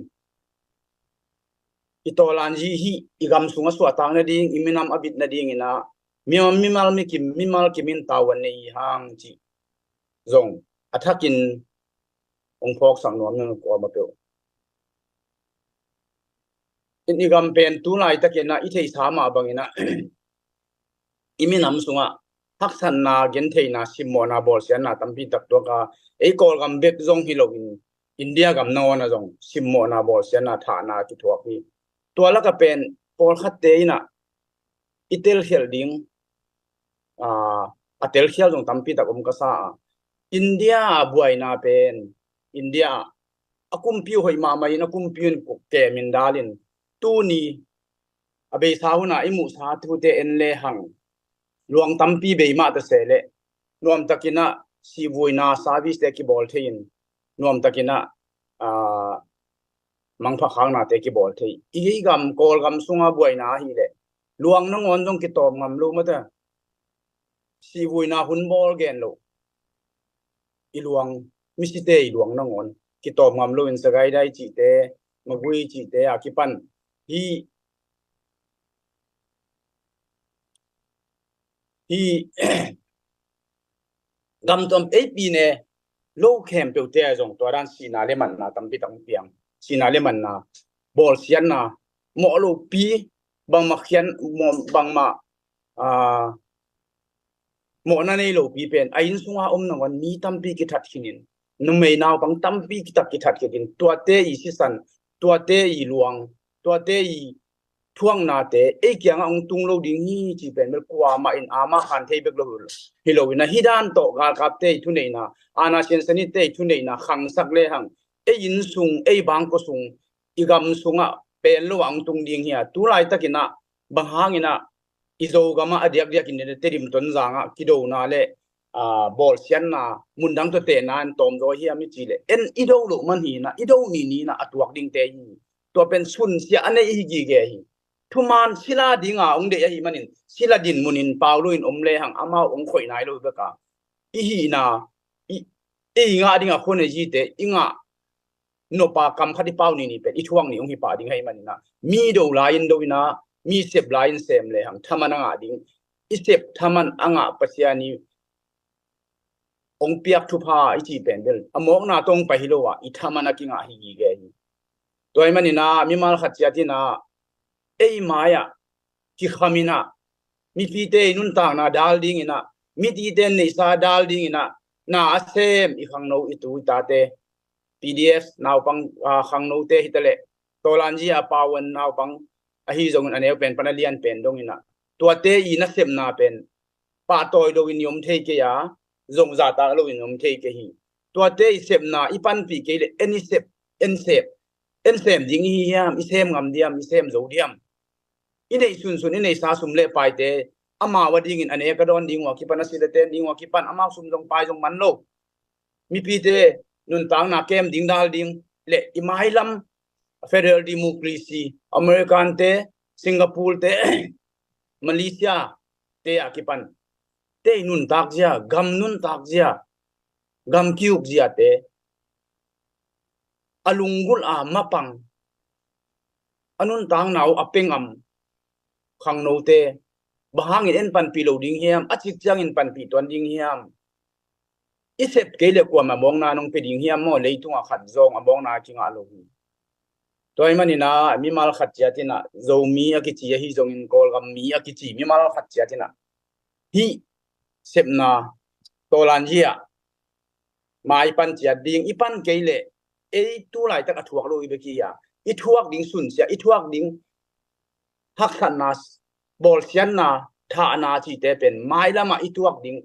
อิตอลันจีฮีอีกำสุงสวดทางนาดิ่งอิมินามอบิดนาดิ่งอินะมิมาลกิมินตาวันนี้หางจีจงอัฐกินองพอกสังนวมนึงกว่ามาเปล่าอีกำเป็นตัวไหนตะกินนะอิเทสามาบังอินะอิมินามสุงะฮักสันนาเกนเทนาซิมโมนาบอลเซียนาตัมปีตักตัวก็กอลกัมเบกจงฮิโลอินเดียกัมนาวนะจงซิมโมนาบอลเซียนาฐานาจุดหัวพี่ตัวละก็เป็นปอลขัดเตยนะอิเตลเฮลดิงอัเตลเฮลจงตัมปีตักก็ซาอินเดียบวยนาเป็นอินเดียอากุมพิวหอยมาไม่นะกุมพิวกุกเกมินดาลินตูนีอเบสาหุนาอิมุสาทุเตเอ็นเลหังลวงตั้มปีเบย์มาตเสเลนวมตะกินะซีวุยนาซาวิสเตกิบอลเทียนนวมตะกินะมังพักข้างนาเตกิบอลเทียอีกำกอลกำสุงาบวยนาฮีเลลวงน้องอนจงกิตอมงำลูมาเตซีวุยนาหุนบอลเกนโลอีลวงมิสิเตอีลวงน้องอนกิตอมงำลูอินสกายได้จีเตมกุยจีเตอากิปันฮีกำตอมปีเนี่ยโลกเข้มเปรี้ยวเตะจงตัวด้านสีนาเลมันนาตั้มปีตั้มเปียงสีนาเลมันนาบอลเสียนนาหมอลูกปีบางมาเขียนบางมา หมอนั่นเองโลปีเป็นไอ้ยินสุงอานังวันมีตั้มปีกิทัดขินินนุ่มไม่นาวบังตั้มปีกิทัดขินตัวเตอีสิสันตัวเตอีหลวงตัวเตอีท่วงนาเตเอกยังองตุงโลดิ้งฮีจีเป็นเมื่อกว่ามาอินอามาขันเทเบกโลฮิโลวินะฮิดานโตกากับเตทุนเนนะอาณาเชนสนิเตทุนเนนะขังสักเลหังเอยินสุงเอบางก็สุงอีกำสุงอ่ะเป็นระหว่างตุงดิ้งเฮียตุไลตะกินะบางหางินะอิโซกามาอดียกกินเนเตริมต้นจางอ่ะกิโดนาเลบอลเซียนนะมุนดังตัวเตนานตอมโดเฮียมิจิเลเอ็นอิโดโลมันฮีนะอิโดนี่นะอตวกดิ้งเตฮีตัวเป็นสุนเสียอันนี้อีกเกฮีทุมานศิลาดิงาองเดียฮีมันินศิลาดินมุนินปาวลุอินเลหังอามาองข่อยนายโลเบกาอีฮีนาอีงาดิงาคนจีเตอีงาโนปากำขัดที่ปาวนี่เป็นอีช่วงนี้องฮิปาดิงให้มันนะมีโดลายินโดวินะมีเสพลายินเซมเลยหังทามันงาดิงอีเสพทามันอ่างาปัสยานีองเปียกทุพาอีจีเป็นเดลอมองนาตรงไปฮิโลวะอีทามันกิงาฮิกีเกฮีตัวมันนี่นะมีมาขัดยาที่นะเอ้ยมายาที่ขามินะมีพีเตนุนต่างนะดาลดิ้งนะมีตีเตนในซาดาลดิ้งนะน่าเซมอีขังโนอิตุตาเต PDF นาวปังขังโนเตฮิตเลโตลันจีอาปาวันนาวปังอหิจงอันเอวเป็นปนัดเลียนเป็นดงอินะตัวเตอีนัสเซมนาเป็นปาตอยโดวินยมเทเกียจงจัตตาโดวินยมเทเกฮีตัวเตอีเซมนาอีปันปีเกเลเอ็นเซมดิงฮียามอีเซมงามเดียมอีเซมโจเดียมอินเดซุนอินเดซาสุมเลไปเตอามาวดิงอินอันเอกระดอนดิงวะคิปันสิเลเตนดิงวะคิปันอามาสุมจงไปจงมันโลมีปีเตนุนต่างนาเกมดิงดาลดิงเลอิมาฮิลัมเฟเดรัลดิโมครีซีอเมริกันเตสิงคโปร์เตมาเลเซียเตอาคิปันเตนุนตักเจียกัมนุนตักเจียกัมคิวกเจียเตอลุงกุลอามาปังอนุนต่างนาวอเปงอัมขังโนเตบางอินปันปีโลดิงเฮียมอจิกจังอินปันปีตวนดิงเฮียมอิเซปเกเลกว่ามาบองนานงไปดิงเฮียมโมเลยตุงอาขัดจงอบองนาจิงอาโลฮีตัวมันนี่นะมีมาลขัดเจียตินะโจมีอากิจิยาฮิจงอินกอลกัมมีอากิจิมีมาลขัดเจียตินะฮีเซปนาโตลันเจียมาอีปันเจียดิงอีปันเกเลเอตัวไหลตั้งอัฐวกโลอีเบกียอีทวกดิงสุนเสียอีทวกดิงฮักสันนาบอลเซียนนาท่านาจีเตเป็นไม้ละมาอีทวกดิง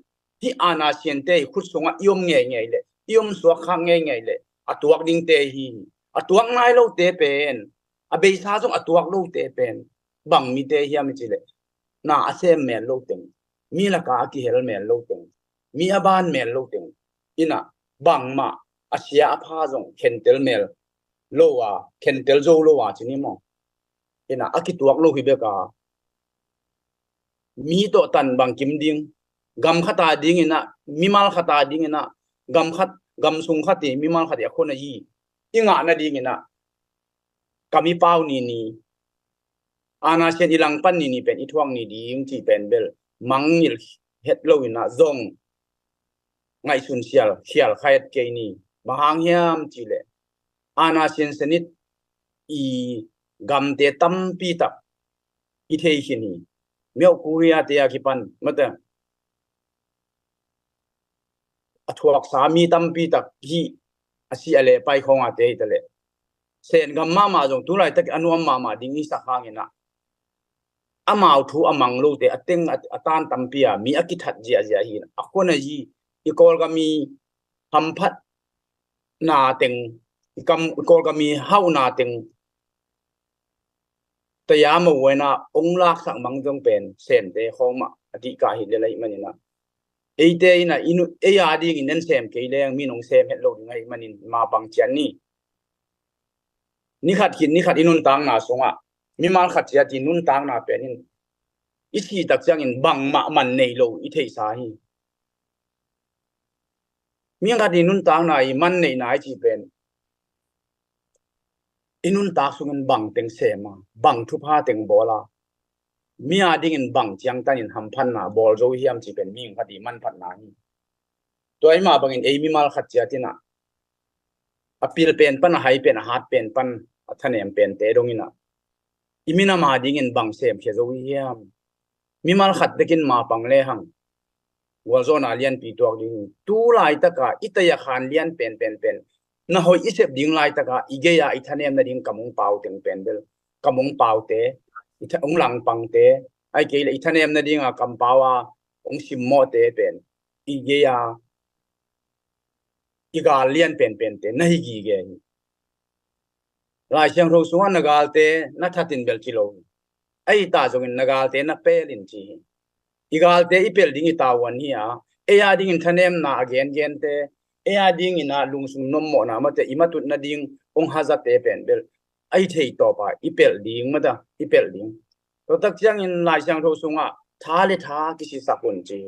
ที่อาณาเซียนเตขุดสงะยมเงยเงยเลยยมสวกขังเงยเงยเลยอัฐวกดิงเตฮีอัฐวกนายโลเตเป็นอเบซาจงอัฐวกโลเตเป็นบังมีเตฮียมิจิเลน่าอาเซมเมลโลเตงมีละกากิเฮลเมลโลเตงมีอบานเมลโลเตงอินะบังมาอาเซียอาพาจงเคนเทลเมลโลวาเคนเทลโจโลวาจินิมองอินะอากิตัวโลฮิเบกามีโตตันบังกิมดิงกัมขัตาดิงอินะมีมาลขัตาดิงอินะกัมสุงขัติมีมาลขัติอคนยีอิงะนาดิงอินะกามีปาวนี่อาณาเซียนอิลังปันนี่เป็นอีทวงนี่ดิงที่เป็นเบลมังนิลเฮดโลวินะจงไงสุนเชียลใครเกนี่บางเฮียมจิเลอาณาเซียนสนิทอีกัมเตตัมปีตักอีเทหินีเมียวกุริยาเตียกิปันมาเตอทวกสามีตัมปีตักฮีอาศัยอะไรไปของอาเตยตะเลเซนกัมมาจงตุไลตะอนุมาดิงิสักหางนะอามาอุทุอามังโลเตอเต็งอตานตัมปียมีอกิทัดเจียฮีนะอคนยีอีกอลก็มีหัมพัดนาเต็งอีกอลก็มีเฮานาเต็งแต่ยามเอาไว้นะองค์ลักษณ์มังจงเป็นเซนเตของมาอธิกาหิเลไลมันนี่นะเอเตนะอินุเอียดีกินนั่นเซมเกลเลงมีนงเซมเฮดโลงไงมันนี่มาบังเจียนนี่ขัดอินุนตังนาสงะมีมาขัดเจียตินุนตังนาเป็นอินอิสีตักจังอินบังมามันในโลอิเทสาฮีมีขัดอินุนตังนาอิมันในนายจีเป็นอินุนตากสุงันบังเต็งเสมาบังทุพาเต็งบอลามีอาดิ่งอินบังจังตันอินหัมพันนาบอลโจเฮียมจีเป็นมีขัดอิมันพันนาฮีตัวไอ้มาบังอินเอมีมาขัดเจียตินะอพิลเป็นปันหายเป็นหาดเป็นปันทะเนมเป็นเตดงอินะอิมินามาดิ่งอินบังเสมเขโจเฮียมมีมาขัดเด็กินมาปังเลหัง wal zona lian pi tuak ding tu lai taka itaya khan lian pen na hoi isep ding lai taka igeya ithanem na ding kamung pau teng pen bel kamung pau te itha ong lang pang te ai ke le ithanem na ding a kam pawa ong sim mo te pen igeya iga lian pen te na hi gi ge lai siang ro suan nagal te na thatin bel chilo ai ta jongin nagal te na pelin chi igal te ipel ding itawan hiya eya ding thanem na again te eya ding ina lungsung nom mo na mate imatut na ding ong haza te pen bel ai thei to pa ipel ding mada ipel ding to tak chiang in lai siang ro sunga tha le tha ki si sakun chi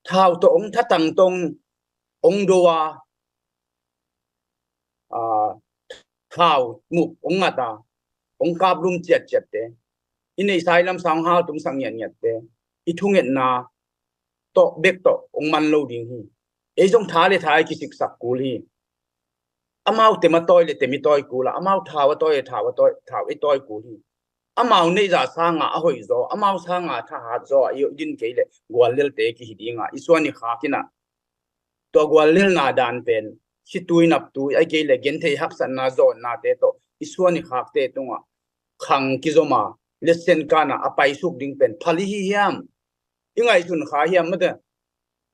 thau to ong thatang tong ong dowa thau muk ong ngata ong kap lum chet te inei sai lam sang ha tum sang yan te ithungen na to bek to ong man lo ding hi e jong tha le thai ki sik sak kul hi amau te ma toy le te mi toy kula amau thawa toy thaw e toy kul hi amau nei za sanga a hoi zo amau sanga tha ha zo yo din ke le gwal lel te ki hidinga iswani kha kina to gwal lel na dan pen situi nap tu ai ke le gen thei hak san na zo na te to iswani khak te tunga khang ki zo ma lesen kana apai suk ding pen phali hi hiam ingai sun kha hiam mada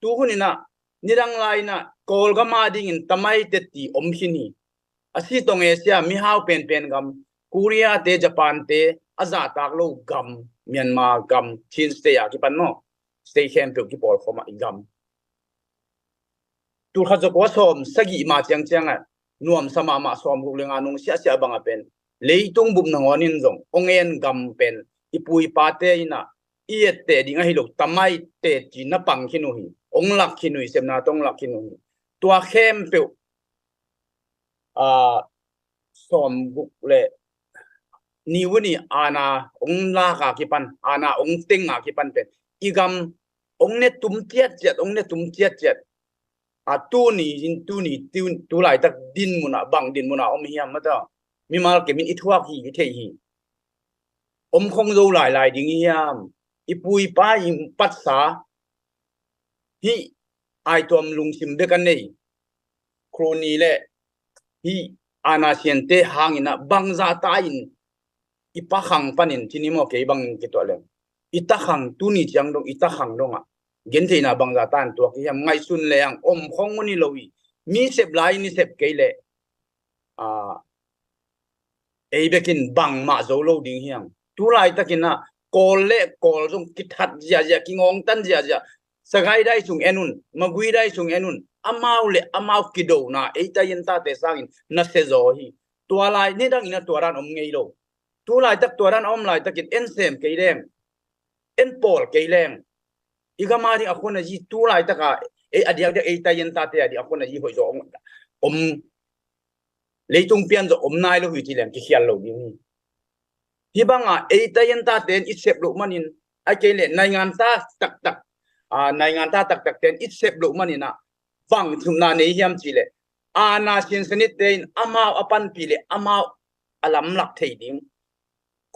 tu hunina nirang lai na kol ga ma ding in tamai te ti om hini asi tong asia mi hau pen gam korea te japan te aza tak lo gam myanmar gam chin ste ya ki pan no stay camp ki pol khoma gam tu kha jo ko som sagi ma chang a nuam sama ma som hu lenga nung sia banga pen leitung bum na ngonin jong ongen gam pen ipui pa te ina iet te dinga hi lo tamai te ti na pang khinu hi ong lak khinu sem na tong lak khinu tua khem pe som buk le niwuni ana ong la ka ki pan ana ong ting nga ki pan pen igam ong ne tum tiet tu ni tu lai tak din muna bang din muna om hiam ma ta mi mal ke min ithuak hi the hi om khong zo lai ding hiam ipui pa im pat sa hi ai tom lung sim de kan nei kroni le hi ana sian te hangina bangza ta in ipa khang panin chini mo ke bang ki to le ita khang tu ni chang dong ita khang dong a gen theina bangza tan to ki ham ngai sun le ang om khong ni lowi mi sep lai ni sep ke le ei bekin bang ma zo lo ding hiam tu lai takina kol jong ki that ja ki ngong tan ja sagai dai sung enun magui dai sung enun amau ki do na ei ta yen ta te sangin na se zo hi tu lai ni dang ina tu ran om ngei lo tu lai tak tu ran om lai takin en sem ke leng en pol ke leng igamari akhona ji tu lai taka ei adiak de ei ta yen ta te adi akhona ji hoi zo om leitung pian zo om nai lo hui ti leng ki khial lo ding hi banga ei ta yen ta ten isep lo manin ai ke le nai ngan ta tak nai ngan ta tak ten isep lo manina wang thumna nei hiam chi le ana sin sanit ten amao apan pi le amao alam lak thei ding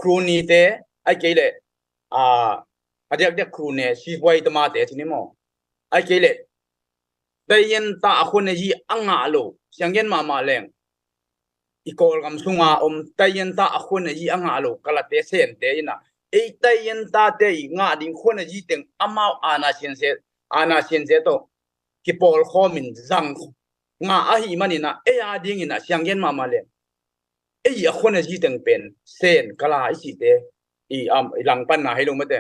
kruni te ai ke le adiak de krune si wai ta ma te chini mo ai ke le tayen ta akhone ji anga lo siangyen ma leng ikol gam sunga om tayen ta akhone ji anga lo kala te sen te ina ei tayen ta te nga ding khone ji teng amao ana sin se to ki pol khomin zang nga a hi manina e a ding ina siangyen ma leng ei akhone ji teng pen sen kala isi te lang pan na helong mate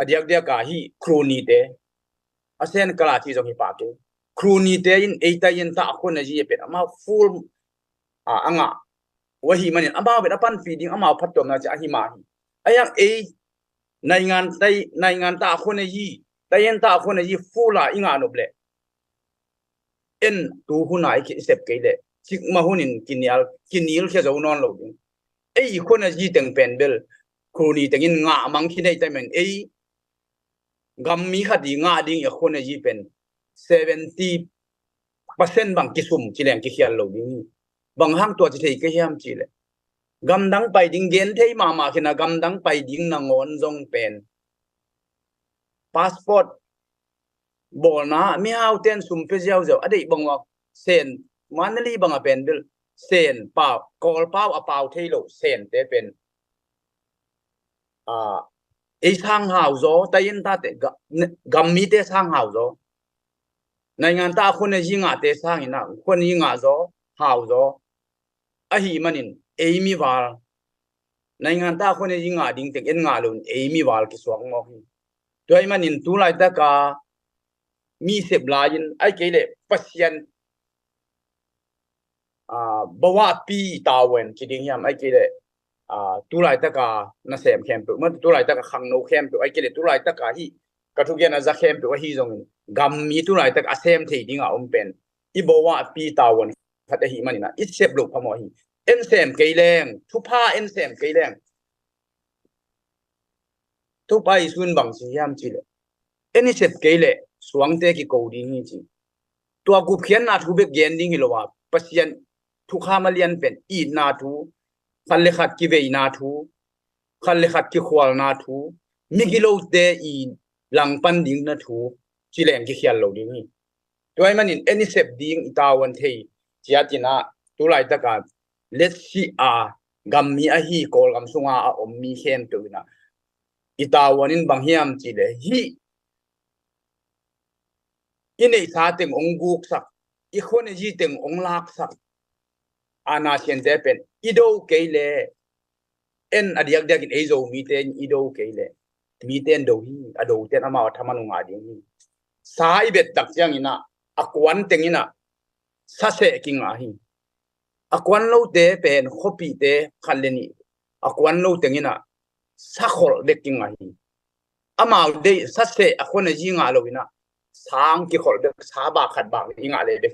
adiak dia ka hi kroni te asen kala chi jong hi pa ke kroni te in ei ta yen ta khona ji pe ama full anga wa hi manin ama be apan feeding ama phatom na cha hi ma hi ayang ei nai ngan ta khona ji ta yen ta khona ji fulla inga no ble en tu hunai ki step ke le chik ma hunin kinil khe zo non lo ding ei khona ji teng pen bel kroni tengin nga mang khi nei ta men ei gammi khadi nga ding ya khona ji pen 70% bang kisum chileng ki khial lo ding bang hang to chi thei ke hiam chi le gamdang pai ding gen thei ma khina gamdang pai ding na ngon jong pen passport บ่นะมีเฮาเต้นซุมเปเซียลเจ้าอดีบังว่าเซนมันลีบังเป็นเดลเซนเปล่ากอลเปล่าอเปล่าเทโลเซนเตเป็นไอสร้างเฮาโซแต่ยันตาเตกัมมีเตสร้างเฮาโซในงานตาคนในยิงอาเตสร้างนะคนยิงอาโซเฮาโซอะฮีมันินเอมีวาลในงานตาคนในยิงอาดิ้งเต็งเอ็นงาลุนเอมีวาลกิสวงมอฮีตัวไอ้มันินตุไลตะกามีเสพลายินไอ้เกลเลปัสยันบวาปีตาเวนคิดยังยามไอ้เกลเลตุไลตะกาน่าเสมเข้มเปิดมันตุไลตะกาขังโนเข้มเปิดไอ้เกลเลตุไลตะกาฮีกระทุกยันอาจะเข้มเปิดว่าฮีจงกัมมีตุไลตะกาเสมที่ดิ้งอาเป็นอีบวาปีตาเวนพัดฮีมันนี่นะอิเสพลูกพมอฮีเอ็นเสมเกลเลงทุพาเอ็นเสมเกลเลงทุพาอิสุนบังสิยามจิเลเอ็นเสพเกลเลสวงเตกิโกดิ้งฮีจีตัวกูเขียนนาทูเบกเย็นดิ้งฮิโลวาปัสยันทุกขามาเลียนเป็นอีนาทูขันเลขัดกิเวนาทูขันเลขัดกิขวาลนาทูมิกิโลเตอีหลังปันดิ้งนาทูจิเลงกิเขียนโลดิ้งฮีตัวไอ้มันอินเอ็นเซปดิ้งอิตาวันเทยจีอาตินาตุไลตะการเลสซีกัมมีอะฮีโกลกัมซุงอาอมมีเข้มตัวนะอิตาวันินบังเฮียมจิเลฮีอินไอซาเต็งองกุกสักอีคนไอจีเต็งองลักสักอาณาเชียนเตเป็นอีโดเกเลเอ็นอดียกเดียกินเอโซมีเตนอีโดเกเลมีเตนโดฮีอโดเตนอามาทำมันุงาดิฮีสายเบ็ดตักยังอินะอากวนเต็งอินะซาเซกิงอาฮีอากวนโลเตเป็นขบีเตขันเลนีอากวนโลเต็งอินะสักขอเด็กกิงอาฮีอามาเดซาเซอากวนไอจีงาโลอินะสางกิขอเด็กสาบาขัดบางอิงาเลเด็ก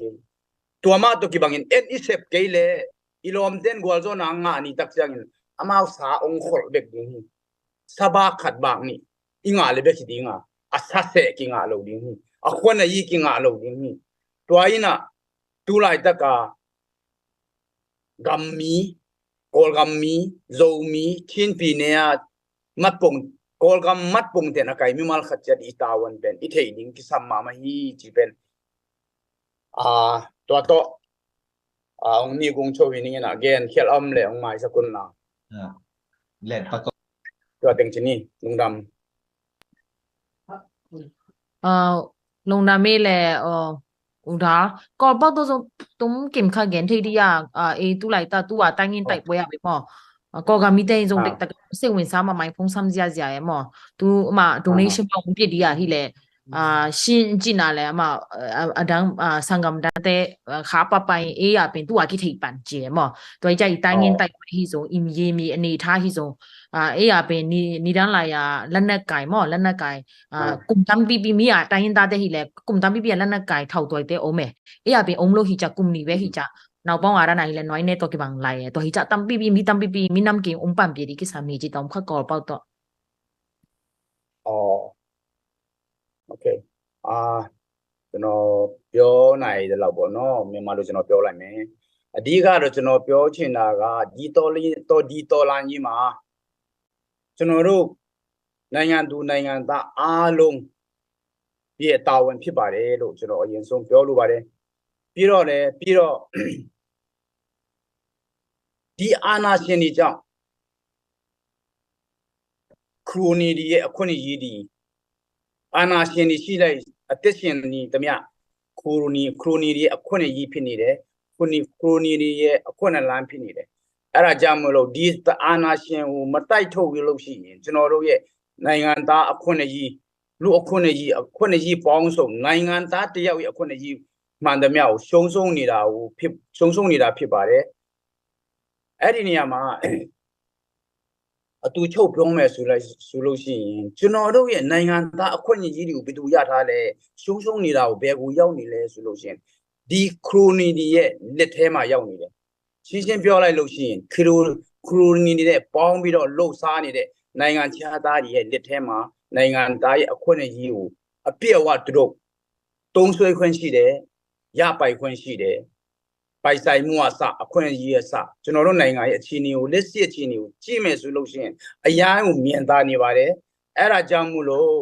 ตัวมาตัวกิบังอินเอ็นอิเซปเกเลอีลอมเต้นกวลโซนางานี่ตักจังอินอามาสาองขอเด็กดิ้งฮีสาบาขัดบางนี่อิงาเลเด็กดิ้งอาซาเซกิงาโลดิ้งฮีอาควรยีกิงาโลดิ้งฮีตัวอินะตุไลตะกากัมมีโกลกัมมีโซมีทินปีเนียมัดปงโกลกัมมัดปงเตนะไกมีมัลขัดจัดอิตาวันเป็นอิเทดิ้งกิสัมมามาฮีจีเป็นตัวโตองนี้กงโชวินี่นะเกนเขียนอ้อมเลยองไม้สกุลนะเล่นประกอบตัวเต็งชนีลุงดำลงดำไม่แหละอุดาก็บอกตัวตุ้มเก็บข้าเกนที่ดีอ่ะตุไลตาตัวตั้งยินไต่ป่วยอ่ะไปมั้งก็กามีแต่ยังตแต่เสียงวินซ้ำมาไม่พงซ้ำเสียเสียมั้งตัวมาตรงนี้ใช่ไหมผมเปลี่ยนดีอ่ะที่แหละชินจีน่าเลยมาดังสังกัมดังแต่ขาปะไปเป็นตัวกิจที่ปันเจมั้งตัวใจตั้งยินไต่ป่วยที่ส่งอิมยีมีอันนี้ท่าที่ส่งเป็นนี่ดังไรลันนักไก่มั้งลันนักไก่กลุ่มตั้มปีมีตั้งยินตาแต่ที่แหละกลุ่มตั้มปีลันนักไก่เท่าตัวเตโอเมเป็นองค์โลหิจักกลุ่มนี้เวหิจักนาวป้องอะไรนั่นเลยน้อยเนตัวกี่บางไรตัวหิจักตั้มปีมีตั้มปีมีน้ำเก่งองค์ปั่นปีดีกิสามีจิตต้องข้ากอลเป้าตัวโอเคကျွန်တော်ပြောနိုင်တယ်လို့ပေါ့နော်မြန်မာလိုကျွန်တော်ပြောလိုက်မယ်အဓိကတော့ကျွန်တော်ပြောချင်တာကဒီတော်လန်ကြီးမှာကျွန်တော်တို့နိုင်ငံသူနိုင်ငံသားအားလုံးရဲ့တာဝန်ဖြစ်ပါတယ်လို့ကျွန်တော်အရင်ဆုံးပြောလိုပါတယ်ပြီးတော့ဒီအာဏာရှင်တွေကြောင့်ခရိုနီတွေရဲ့အခွင့်အရေးတွေအာဏာရှင်တွေရှိလိုက်အသက်ရှင်နေတမျှခရိုနီတွေအခွင့်အရေးဖြစ်နေတယ်ခရိုနီတွေရဲ့အခွင့်အလမ်းဖြစ်နေတယ်အဲ့ဒါကြောင့်မလို့ဒီအာဏာရှင်ကိုမတိုက်ထုတ်ရလို့ရှိရင်ကျွန်တော်တို့ရဲ့နိုင်ငံသားအခွင့်အရေးလူအခွင့်အရေးပေါင်းစုံနိုင်ငံသားတယောက်ရဲ့အခွင့်အရေးမှန်သမျှကိုရှုံးနေတာဖြစ်ပါတယ်အဲ့ဒီနေရာမှာအတူချုပ်ပြောမယ်ဆိုလို့ရှိရင်ကျွန်တော်တို့ရဲ့နိုင်ငံသားအခွင့်အရေးတွေကိုဘယ်သူရထားလဲရှုံးနေတာကိုဘယ်ကိုရောက်နေလဲဆိုလို့ရှိရင်ဒီခရိုနီတွေရဲ့လက်ထဲမှာရောက်နေတယ်ရှင်းပြောလိုက်လို့ရှိရင်ခရိုနီတွေနဲ့ပေါင်းပြီးတော့လှုပ်ရှားနေတဲ့နိုင်ငံခြားသားတွေရဲ့လက်ထဲမှာနိုင်ငံသားရဲ့အခွင့်အရေးကိုအပြည့်အဝသူတို့တုံးဆွဲခွင့်ရှိတယ်ရပိုင်ခွင့်ရှိတယ်ပိုင်ဆိုင်မှုအစအခွင့်အရေးအစကျွန်တော်တို့နိုင်ငံရဲ့အခြေအနေကိုလက်ရှိအခြေအနေကိုကြည့်မယ်ဆိုလို့ရှိရင်အရာကိုမြင်သာနေပါတယ်အဲ့ဒါကြောင့်မို့လို့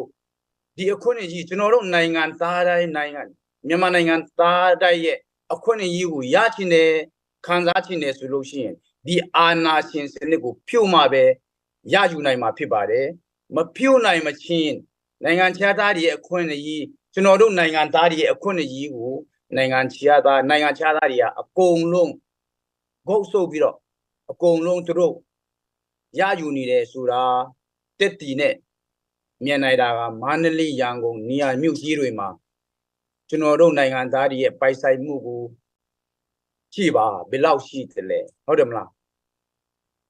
ဒ ဒီအခွင့်အရေးကျွန်တော်တို့နိုင်ငံသားတိုင်းနိုင်ငံမြန်မာနိုင်ငံသားတိုင်းရဲ့အခွင့်အရေးကိုရချင်တယ်ခံစားချင်တယ်ဆိုလို့ရှိရင်ဒီအာဏာရှင်စနစ်ကိုဖြုတ်မှပဲရယူနိုင်မှာဖြစ်ပါတယ်မဖြုတ်နိုင်မချင်းနိုင်ငံခြားသားတွေရဲ့အခွင့်အရေးကျွန်တော်တို့နိုင်ငံသားတွေရဲ့အခွင့်အရေးကိုနိုင်ငံခြားသားတွေကအကုန်လုံးဂုတ်ဆုပ်ပြီးတော့အကုန်လုံးသူတို့ရယူနေတယ်ဆိုတာတက်တီနဲ့မြင်နိုင်တာကမန္တလေးရန်ကုန်နေရာမြို့ကြီးတွေမှာကျွန်တော်တို့နိုင်ငံသားတွေရဲ့ပိုက်ဆိုင်မှုကိုကြည့်ပါဘယ်လောက်ရှိတယ်လဲဟုတ်တယ်မလား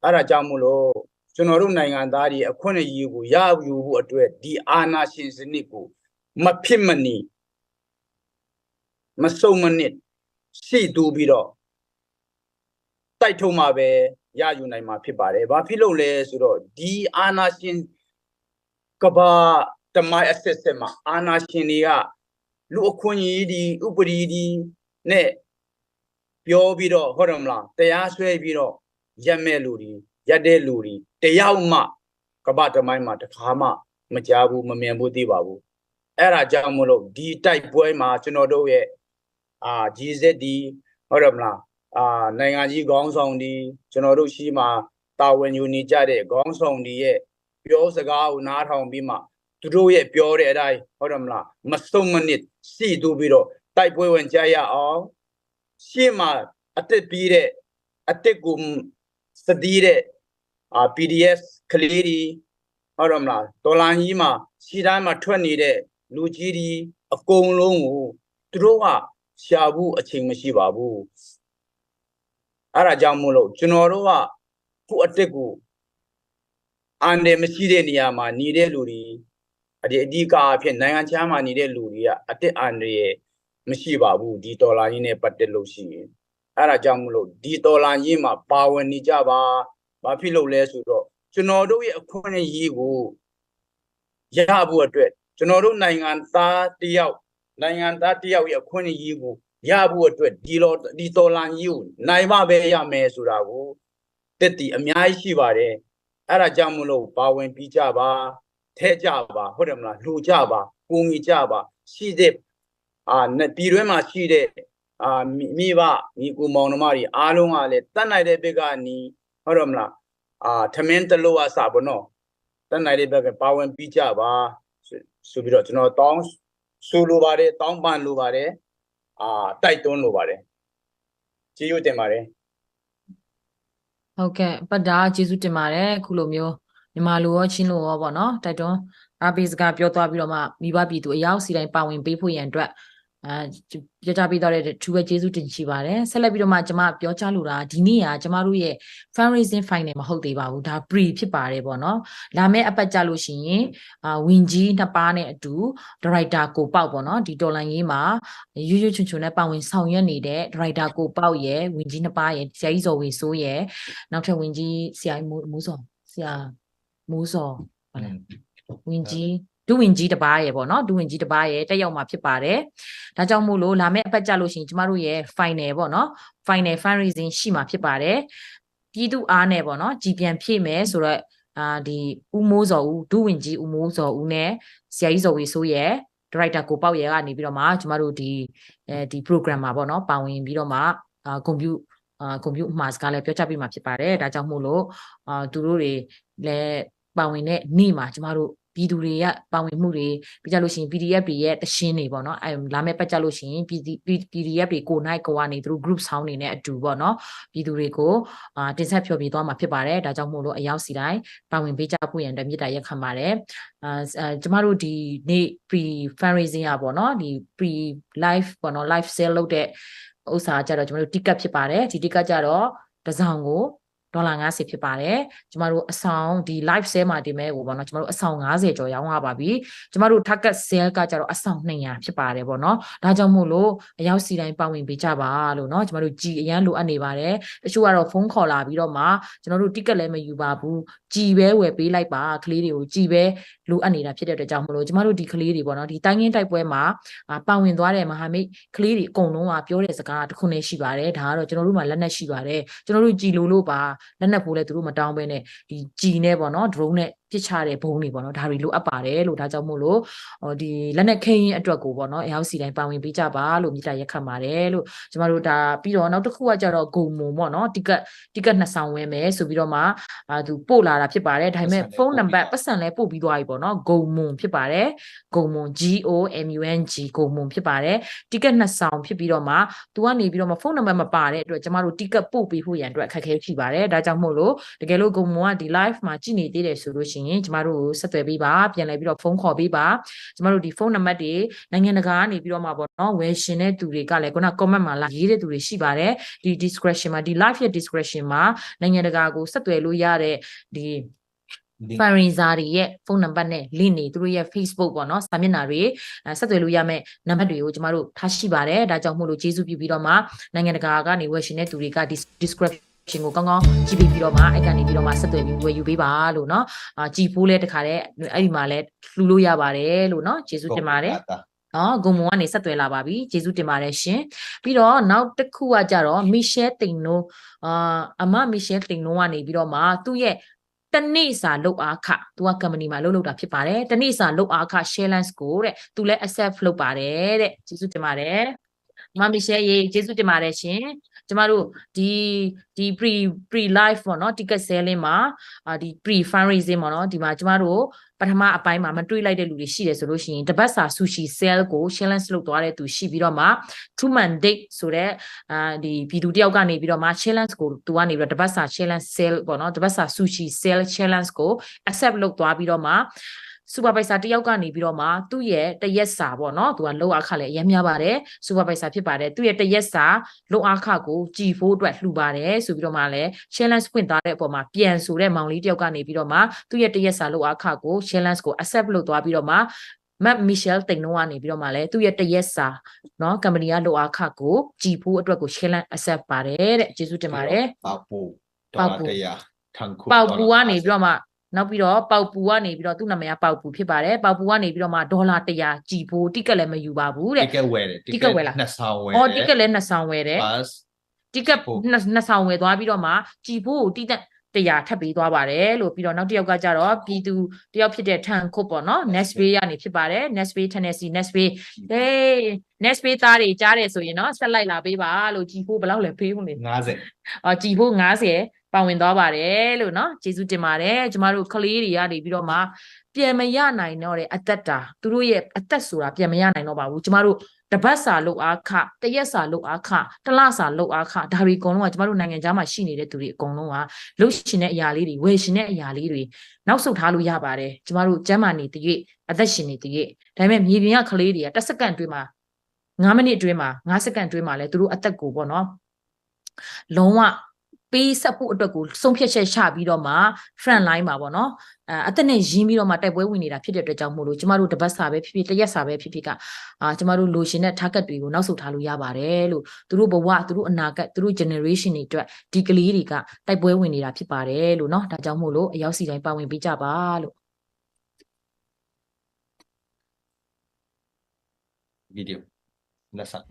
အဲ့ဒါကြောင့်မို့လို့ကျွန်တော်တို့နိုင်ငံသားတွေအခွင့်အရေးကိုရယူဖို့အတွက်ဒီအာဏာရှင်စနစ်ကိုမဖြစ်မနေမစုံမနစ်ရှိတူပြီးတော့တိုက်ထုံမှာပဲရယူနိုင်မှာဖြစ်ပါတယ်ဘာဖြစ်လို့လဲဆိုတော့ဒီအာဏာရှင်ကဘာတမိုင်းအဆက်ဆက်မှာအာဏာရှင်တွေကလူအခွင့်အရေးဒီဥပဒေဒီနဲ့ပြောပြီးတော့ဟုတ်တယ်မလားတရားစွဲပြီးတော့ရက်မဲ့လူတွေရက်တဲ့လူတွေတယောက်မှကဘာတမိုင်းမှာတခါမှမကြားဘူးမမြင်ဘူးသိပါဘူးအဲ့ဒါကြောင့်မလို့ဒီတိုက်ပွဲမှာကျွန်တော်တို့ရဲ့GZD ဟုတ်တယ်မလားနိုင်ငံကြီးခေါင်းဆောင်ဒီကျွန်တော်တို့ရှိမှာတာဝန်ယူနေကြတဲ့ခေါင်းဆောင်ဒီရဲ့ပြောစကားကိုနားထောင်ပြီးမှသူတို့ရဲ့ပြောတဲ့အတိုင်းဟုတ်တယ်မလားမစုံမနစ်စီတူပြီးတော့တိုက်ပွဲဝင်ကြရအောင်ရှေ့မှာအတက်ပြီးတဲ့အတက်ကိုစတီးတဲ့ PDF ကလေးတွေဟုတ်တယ်မလားဒေါ်လာကြီးမှာစီတိုင်းမှာထွက်နေတဲ့လူကြီးတွေအကုန်လုံးကိုသူတို့ကရှာဘူးအချိန်မရှိပါဘူးအဲ့ဒါကြောင့်မို့လို့ကျွန်တော်တို့ကခုအတက်ကိုအန်တယ်မရှိတဲ့နေရာမှာနေတဲ့လူတွေအဓိကအဖြစ်နိုင်ငံခြားမှာနေတဲ့လူတွေကအတက်အန်တယ်မရှိပါဘူးဒီဒေါ်လာရင်းနဲ့ပတ်သက်လို့ရှိရင်အဲ့ဒါကြောင့်မလို့ဒီဒေါ်လာရင်းမှာပါဝင်နေကြပါဘာဖြစ်လို့လဲဆိုတော့ကျွန်တော်တို့ရဲ့အခွင့်အရေးကိုရဖို့အတွက်ကျွန်တော်တို့နိုင်ငံသားတယောက်ရဲ့အခွင့်အရေးကိုရဖို့အတွက်ဒီဒေါ်လာကြီးကိုနိုင်မှပဲရမယ်ဆိုတာကိုတက်တီအများကြီးရှိပါတယ်အဲ့ဒါကြောင့်မလို့ပါဝင်ပြီးကြပါထဲကြပါဟုတ်တယ်မလားလှူကြပါကိုငီကြပါရှိတဲ့ပြည်တွင်းမှာရှိတဲ့မိဘညီကိုမောင်နှမတွေအားလုံးကလည်းတတ်နိုင်တဲ့ဘက်ကနေဟုတ်တယ်မလားထမင်းတလို့အစားပေါ့နော်တတ်နိုင်တဲ့ဘက်ကပါဝင်ပြီးကြပါဆိုပြီးတော့ကျွန်တော်တောင်းဆိုလိုပါတယ်တောင်းပန်လိုပါတယ်တိုက်တွန်းလိုပါတယ်ကျေးဇူးတင်ပါတယ်ဟုတ်ကဲ့ပတ်တာကျေးဇူးတင်ပါတယ်ခုလိုမျိုးမြန်မာလူရောချင်းလူရောပေါ့နော်တိုက်တွန်းအားပေးစကားပြောသွားပြီးတော့မှမိဘပြည်သူအရောက်စီတိုင်းပါဝင်ပေးဖို့ရန်အတွက်ပြကြပေးတော့တဲ့သူပဲကျေးဇူးတင်ရှိပါတယ်ဆက်လက်ပြီးတော့မှကျွန်မပြောချလိုတာဒီနေ့ကကျွန်မတို့ရဲ့ fundraising final မဟုတ်သေးပါဘူးဒါ pre ဖြစ်ပါတယ်ပေါ့နော်လာမယ့်အပတ်ကြလို့ရှိရင်ဝင်ကြီးနှစ်ပါးနဲ့အတူ director ကိုပေါက်ပေါ့နော်ဒီတော်လိုင်းရေးမှာရွရွချွန်ချွန်နဲ့ပါဝင်ဆောင်ရွက်နေတဲ့ director ကိုပေါက်ရဲ့ဝင်ကြီးနှစ်ပါးရဲ့ဆရာကြီးဇော်ဝေဆိုးရဲ့နောက်ထပ်ဝင်ကြီးဆရာမိုးစောဆရာမိုးစောဟုတ်လားဝင်ကြီးဒုဝင်ကြီးတစ်ပါးရယ်ပေါ့နော်ဒုဝင်ကြီးတစ်ပါးရယ်တက်ရောက်မှာဖြစ်ပါတယ်ဒါကြောင့်မို့လို့လာမယ့်အပတ်ကြလို့ရှိရင်ကျမတို့ရဲ့ final ပေါ့နော် final fundraising ရှိမှာဖြစ်ပါတယ်ပြည်သူအားနဲ့ပေါ့နော်ကြည်ပြန်ဖြည့်မယ်ဆိုတော့ဒီဦးမိုးစောဦးဒုဝင်ကြီးဦးမိုးစောဦးနဲ့ဆရာကြီးဇော်ဝေဆိုးရယ်ဒါရိုက်တာကိုပေါက်ရယ်ကနေပြီးတော့မှကျမတို့ဒီ program မှာပေါ့နော်ပါဝင်ပြီးတော့မှကွန်ပျူတာမှာစကားလည်းပြောချပြမှာဖြစ်ပါတယ်ဒါကြောင့်မို့လို့သူတို့တွေလည်းပါဝင်တဲ့နေ့မှာကျမတို့ပြည်သူတွေကပါဝင်မှုတွေပြီးကြလို့ရှိရင် PDF တွေရဲ့တရှင်းတွေပေါ့နော်လာမယ့်ပတ်ကြလို့ရှိရင် PDF တွေကိုနိုင်ကွာနေသူတို့ group sound နေနဲ့အတူပေါ့နော်ပြည်သူတွေကိုတင်ဆက်ဖျော်ပြသွားမှာဖြစ်ပါတယ်ဒါကြောင့်မို့လို့အရောက်စီတိုင်းပါဝင်ပေးကြဖို့ရန်အတွက်မြစ်တာရက်ခံပါတယ်ကျမတို့ဒီနေ့ pre fundraising อ่ะပေါ့နော်ဒီ pre live ပေါ့နော် live sale လုပ်တဲ့ဥစ္စာကြတော့ကျမတို့ ticket ဖြစ်ပါတယ်ဒီ ticket ကြတော့တစ်စောင်ကို$50ဖြစ်ပါတယ်ကျမတို့အဆောင်ဒီ live sale မှာဒီမဲ့ကိုပေါ့နော်ကျမတို့အဆောင်50ကျော်ရောင်းရပါပြီကျမတို့ target sale ကကြတော့အဆောင်200ဖြစ်ပါတယ်ပေါ့နော်ဒါကြောင့်မို့လို့အရောက်စီတိုင်းပါဝင်ပေးကြပါလို့เนาะကျမတို့ကြည်အရန်လိုအပ်နေပါတယ်တချို့ကတော့ဖုန်းခေါ်လာပြီးတော့မှကျွန်တော်တို့ ticket လည်းမယူပါဘူးကြည်ပဲဝယ်ပေးလိုက်ပါကလေးတွေကိုကြည်ပဲလိုအပ်နေတာဖြစ်တဲ့အတွက်ကြောင့်မို့လို့ကျမတို့ဒီကလေးတွေပေါ့နော်ဒီတိုင်းရင်းတိုက်ပွဲမှာပါဝင်သွားတဲ့မဟာမိတ်ကလေးတွေအကုန်လုံးကပြောတဲ့စကားတစ်ခုနဲ့ရှိပါတယ်ဒါကတော့ကျွန်တော်တို့မှာလက်နက်ရှိပါတယ်ကျွန်တော်တို့ကြည်လို့ပါလက်နက်ဖို့လဲသူတို့မတောင်းဘဲနဲ့ဒီကြည်နဲ့ပေါ့နော် drone နဲ့ ဖြစ်ချတဲ့ဘုံတွေပေါ့နော်ဒါတွေလိုအပ်ပါတယ်လို့ဒါကြောင့်မို့လို့ဒီလက်နက်ခဲရင်အတွက်ကိုပေါ့နော်အဟောက်စီတိုင်းပါဝင်ပေးကြပါလို့မြစ်တာရက်ခတ်ပါတယ်လို့ကျမတို့ဒါပြီးတော့နောက်တစ်ခုကကြတော့ဂုံမုံပေါ့နော်တိကတ်နှစ်ဆောင်ဝဲမယ်ဆိုပြီးတော့မှသူပို့လာတာဖြစ်ပါတယ်ဒါပေမဲ့ဖုန်းနံပါတ်ပတ်စံလဲပို့ပြီးသွားပြီပေါ့နော်ဂုံမုံဖြစ်ပါတယ်ဂုံမုံ GOMUNG ဂုံမုံဖြစ်ပါတယ်တိကတ်နှစ်ဆောင်ဖြစ်ပြီးတော့မှသူကနေပြီးတော့မှဖုန်းနံပါတ်မပါတဲ့အတွက်ကျမတို့တိကတ်ပို့ပေးဖို့ရန်အတွက်အခက်အခဲဖြစ်ပါတယ်ဒါကြောင့်မို့လို့တကယ်လို့ဂုံမုံကဒီ live မှာကြည့်နေသေးတယ်ဆိုလို့ရှိရင်ကျမတို့ဆက်သွယ်ပေးပါပြန်လဲပြီးတော့ဖုန်းခေါ်ပေးပါကျမတို့ဒီဖုန်းနံပါတ်တွေနိုင်ငံတကာကနေပြီးတော့မှပေါ့နော်ဝယ်ရှင်တဲ့သူတွေကလည်းခုန comment မှာလာရေးတဲ့သူတွေရှိပါတယ်ဒီ discretion မှာဒီ live ရဲ့ discretion မှာနိုင်ငံတကာကိုဆက်သွယ်လို့ရတဲ့ဒီFundraiser တွေရဲ့ဖုန်းနံပါတ်နဲ့ link တွေသူတို့ရဲ့ Facebook ပေါ့နော်စာမျက်နှာတွေဆက်သွယ်လို့ရမယ့်နံပါတ်တွေကိုကျမတို့ထားရှိပါတယ်ဒါကြောင့်မို့လို့ကျေးဇူးပြုပြီးတော့မှနိုင်ငံတကာကနေဝယ်ရှင်တဲ့သူတွေက description ကိုကောင်းကောင်းကြည့်ပြီးတော့မှအဲ့ကနေပြီးတော့မှဆက်သွယ်ပြီးဝယ်ယူပေးပါလို့เนาะကြည်ဖိုးလဲတခါတည်းအဲ့ဒီမှာလဲလှူလို့ရပါတယ်လို့เนาะကျေးဇူးတင်ပါတယ်ဂုံမုံကနေဆက်သွယ်လာပါပြီကျေးဇူးတင်ပါတယ်ရှင်ပြီးတော့နောက်တစ်ခုကကြတော့ Michelle တိန်နိုအမ Michelle တိန်နိုကနေပြီးတော့မှသူ့ရဲ့တနေ့စာလုပ်အားခသူက company မှာလုပ်တာဖြစ်ပါတယ်တနေ့စာလုပ်အားခ share ကိုတဲ့သူလည်း accept လုပ်ပါတယ်တဲ့ကျေးဇူးတင်ပါတယ်မမီရှယ်ရေကျေးဇူးတင်ပါတယ်ရှင်ကျမတို့ဒီ pre live ပေါ့နော် ticket selling မှာဒီ pre fundraising ပေါ့နော်ဒီမှာကျမတို့ပထမအပိုင်းမှာမတွေးလိုက်တဲ့လူတွေရှိတယ်ဆိုလို့ရှိရင်တပတ်စာ sushi sale ကို challenge လုပ်သွားတဲ့သူရှိပြီးတော့မှ two man date ဆိုတဲ့ဒီပြည်သူတယောက်ကနေပြီးတော့မှ challenge ကိုသူကနေပြီးတော့တပတ်စာ challenge sale ပေါ့နော်တပတ်စာ sushi sale challenge ကို accept လုပ်သွားပြီးတော့မှsupervisor တယောက်ကနေပြီးတော့မှသူ့ရဲ့တရက်စာပေါ့နော်သူကလောက်အခလည်းအများများပါတယ် supervisor ဖြစ်ပါတယ်သူ့ရဲ့တရက်စာလောက်အခကိုကြည်ဖို့အတွက်လှူပါတယ်ဆိုပြီးတော့မှလည်း challenge ဖွင့်သွားတဲ့အပေါ်မှာပြန်ဆိုတဲ့မောင်လေးတယောက်ကနေပြီးတော့မှသူ့ရဲ့တရက်စာလောက်အခကို challenge ကို accept လုပ်သွားပြီးတော့မှမတ် Michelle တိန်နိုးကနေပြီးတော့မှလည်းသူ့ရဲ့တရက်စာเนาะ company ကလောက်အခကိုကြည်ဖို့အတွက်ကို challenge accept ပါတယ်တဲ့ကျေးဇူးတင်ပါတယ်ပေါပူဒေါ်လာ100ထန်ခုပေါပူကနေပြီးတော့မှနောက်ပြီးတော့ပေါပူကနေပြီးတော့သူ့နာမည်ကပေါပူဖြစ်ပါတယ်ပေါပူကနေပြီးတော့မှဒေါ်လာ100ကြည်ဖို့တိကက်လည်းမယူပါဘူးတဲ့တိကက်ဝယ်တယ်တိကက်ဝယ်လားနှစ်ဆောင်ဝယ်တိကက်လည်းနှစ်ဆောင်ဝယ်တယ်တိကက်နှစ်ဆောင်ဝယ်သွားပြီးတော့မှကြည်ဖို့တိတက်100ထပ်ပေးသွားပါတယ်လို့ပြီးတော့နောက်တစ်ယောက်ကကြတော့ပြည်သူတယောက်ဖြစ်တဲ့ထန်ခုတ်ပေါ့နော် next pay ကနေဖြစ်ပါတယ် next pay Tennessee next pay next pay သားတွေကြားတယ်ဆိုရင်နော်ဆက်လိုက်လာပေးပါလို့ကြည်ဖို့ဘယ်လောက်လဲပေးဖို့လေ50ကြည်ဖို့50ပါဝင်သွားပါတယ်လို့เนาะကျေးဇူးတင်ပါတယ်ကျမတို့ကလေးတွေကနေပြီးတော့မှပြန်မရနိုင်တော့တဲ့အသက်တာသူတို့ရဲ့အသက်ဆိုတာပြန်မရနိုင်တော့ပါဘူးကျမတို့တပတ်စာလုပ်အားခတရက်စာလုပ်အားခတစ်လစာလုပ်အားခဒါတွေအကုန်လုံးကကျမတို့နိုင်ငံခြားမှာရှိနေတဲ့သူတွေအကုန်လုံးကလှုပ်ရှင်တဲ့အရာလေးတွေဝယ်ရှင်တဲ့အရာလေးတွေနောက်ဆုတ်ထားလို့ရပါတယ်ကျမတို့ကျမ်းမာနေတည်အသက်ရှင်နေတည်ဒါပေမဲ့မြေပြင်ကကလေးတွေက10စက္ကန့်အတွင်းမှာ9မိနစ်အတွင်းမှာ9စက္ကန့်အတွင်းမှာလဲသူတို့အသက်ကိုပေါ့နော်လုံးဝပေးဆက်ဖို့အတွက်ကိုဆုံးဖြတ်ချက်ချပြီးတော့မှ front line မှာပေါ့နော်အသက်နဲ့ရင်းပြီးတော့မှတိုက်ပွဲဝင်နေတာဖြစ်တဲ့အတွက်ကြောင့်မို့လို့ကျမတို့တပတ်စာပဲဖြစ်ဖြစ်တရက်စာပဲဖြစ်ဖြစ်ကကျမတို့လိုချင်တဲ့ target တွေကိုနောက်ဆုတ်ထားလို့ရပါတယ်လို့သူတို့ဘဝသူတို့အနာဂတ်သူတို့ generation တွေအတွက်ဒီကလေးတွေကတိုက်ပွဲဝင်နေတာဖြစ်ပါတယ်လို့เนาะဒါကြောင့်မို့လို့အရောက်စီတိုင်းပါဝင်ပေးကြပါလို့ video လက်ဆက်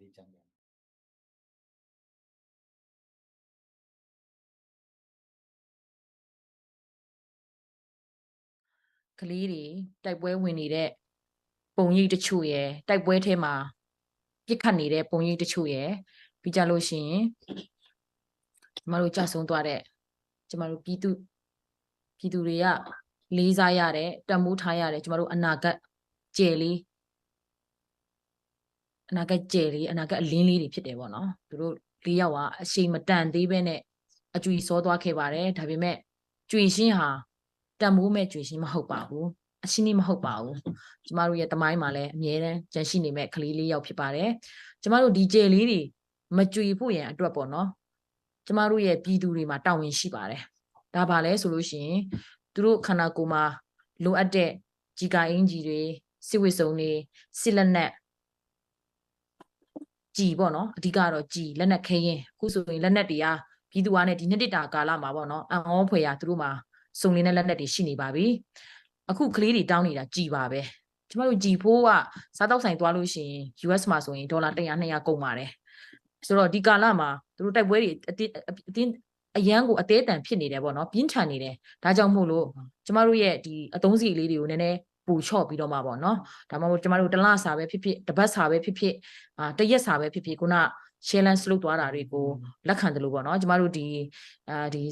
ดีจังเลย ကလေးတွေတိုက်ပွဲဝင်နေတဲ့ပုံရိပ်တချို့ရယ်တိုက်ပွဲထဲမှာပြစ်ခတ်နေတဲ့ပုံရိပ်တချို့ရယ်ပြီးကြလို့ရှိရင်ကျမတို့ကြဆုံးသွားတဲ့ကျမတို့ပြည်သူတွေကလေးစားရတဲ့တန်ဖိုးထားရတဲ့ကျမတို့အနာဂတ်ကျယ်လေးအနာဂတ်ကျယ်လေးအနာဂတ်အလင်းလေးတွေဖြစ်တယ်ပေါ့နော်သူတို့၄ယောက်ကအရှိန်မတန်သေးပဲနဲ့အကျွေစောသွားခဲ့ပါတယ်ဒါပေမဲ့ကျွေရှင်းဟာတန်ဖိုးမဲ့ကျွေရှင်းမဟုတ်ပါဘူးအရှင်းကြီးမဟုတ်ပါဘူးကျမတို့ရဲ့တမိုင်းမှာလည်းအမြဲတမ်းကြန့်ရှိနေမဲ့ကလေး၄ယောက်ဖြစ်ပါတယ်ကျမတို့ဒီကျယ်လေးတွေမကျွေဖို့ရန်အတွက်ပေါ့နော်ကျမတို့ရဲ့ပြည်သူတွေမှာတာဝန်ရှိပါတယ်ဒါပါလဲဆိုလို့ရှိရင်သူတို့ခန္ဓာကိုယ်မှာလိုအပ်တဲ့ကြီးကာအင်ဂျီတွေစစ်ဝတ်စုံတွေစစ်လက်နက်ကြည်ပေါ့နော်အဓိကတော့ကြည်လက်နက်ခဲရင်အခုဆိုရင်လက်နက်တွေကပြည်သူအားနဲ့ဒီနှစ်တစ်တာကာလမှာပေါ့နော်အံ့ဩဖွယ်ရာသူတို့မှာစုံလင်းတဲ့လက်နက်တွေရှိနေပါပြီအခုကလေးတွေတောင်းနေတာကြည်ပါပဲကျမတို့ကြည်ဖိုးကစားတောက်ဆိုင်သွားလို့ရှိရင် US မှာဆိုရင်ဒေါ်လာ100 200ကုန်ပါတယ်ဆိုတော့ဒီကာလမှာသူတို့တိုက်ပွဲတွေအတင်းအရန်ကိုအသေးအတန်ဖြစ်နေတယ်ပေါ့နော်ပြင်းထန်နေတယ်ဒါကြောင့်မို့လို့ကျမတို့ရဲ့ဒီအသုံးစီလေးတွေကိုနည်းနည်းပူချော့ပြီးတော့မှပေါ့နော်ဒါမှမဟုတ်ကျမတို့တစ်လစာပဲဖြစ်ဖြစ်တစ်ပတ်စာပဲဖြစ်ဖြစ်တစ်ရက်စာပဲဖြစ်ဖြစ်ခုန share lens လုပ်သွားတာတွေကိုလက်ခံတယ်လို့ပေါ့နော်ကျမတို့ဒီ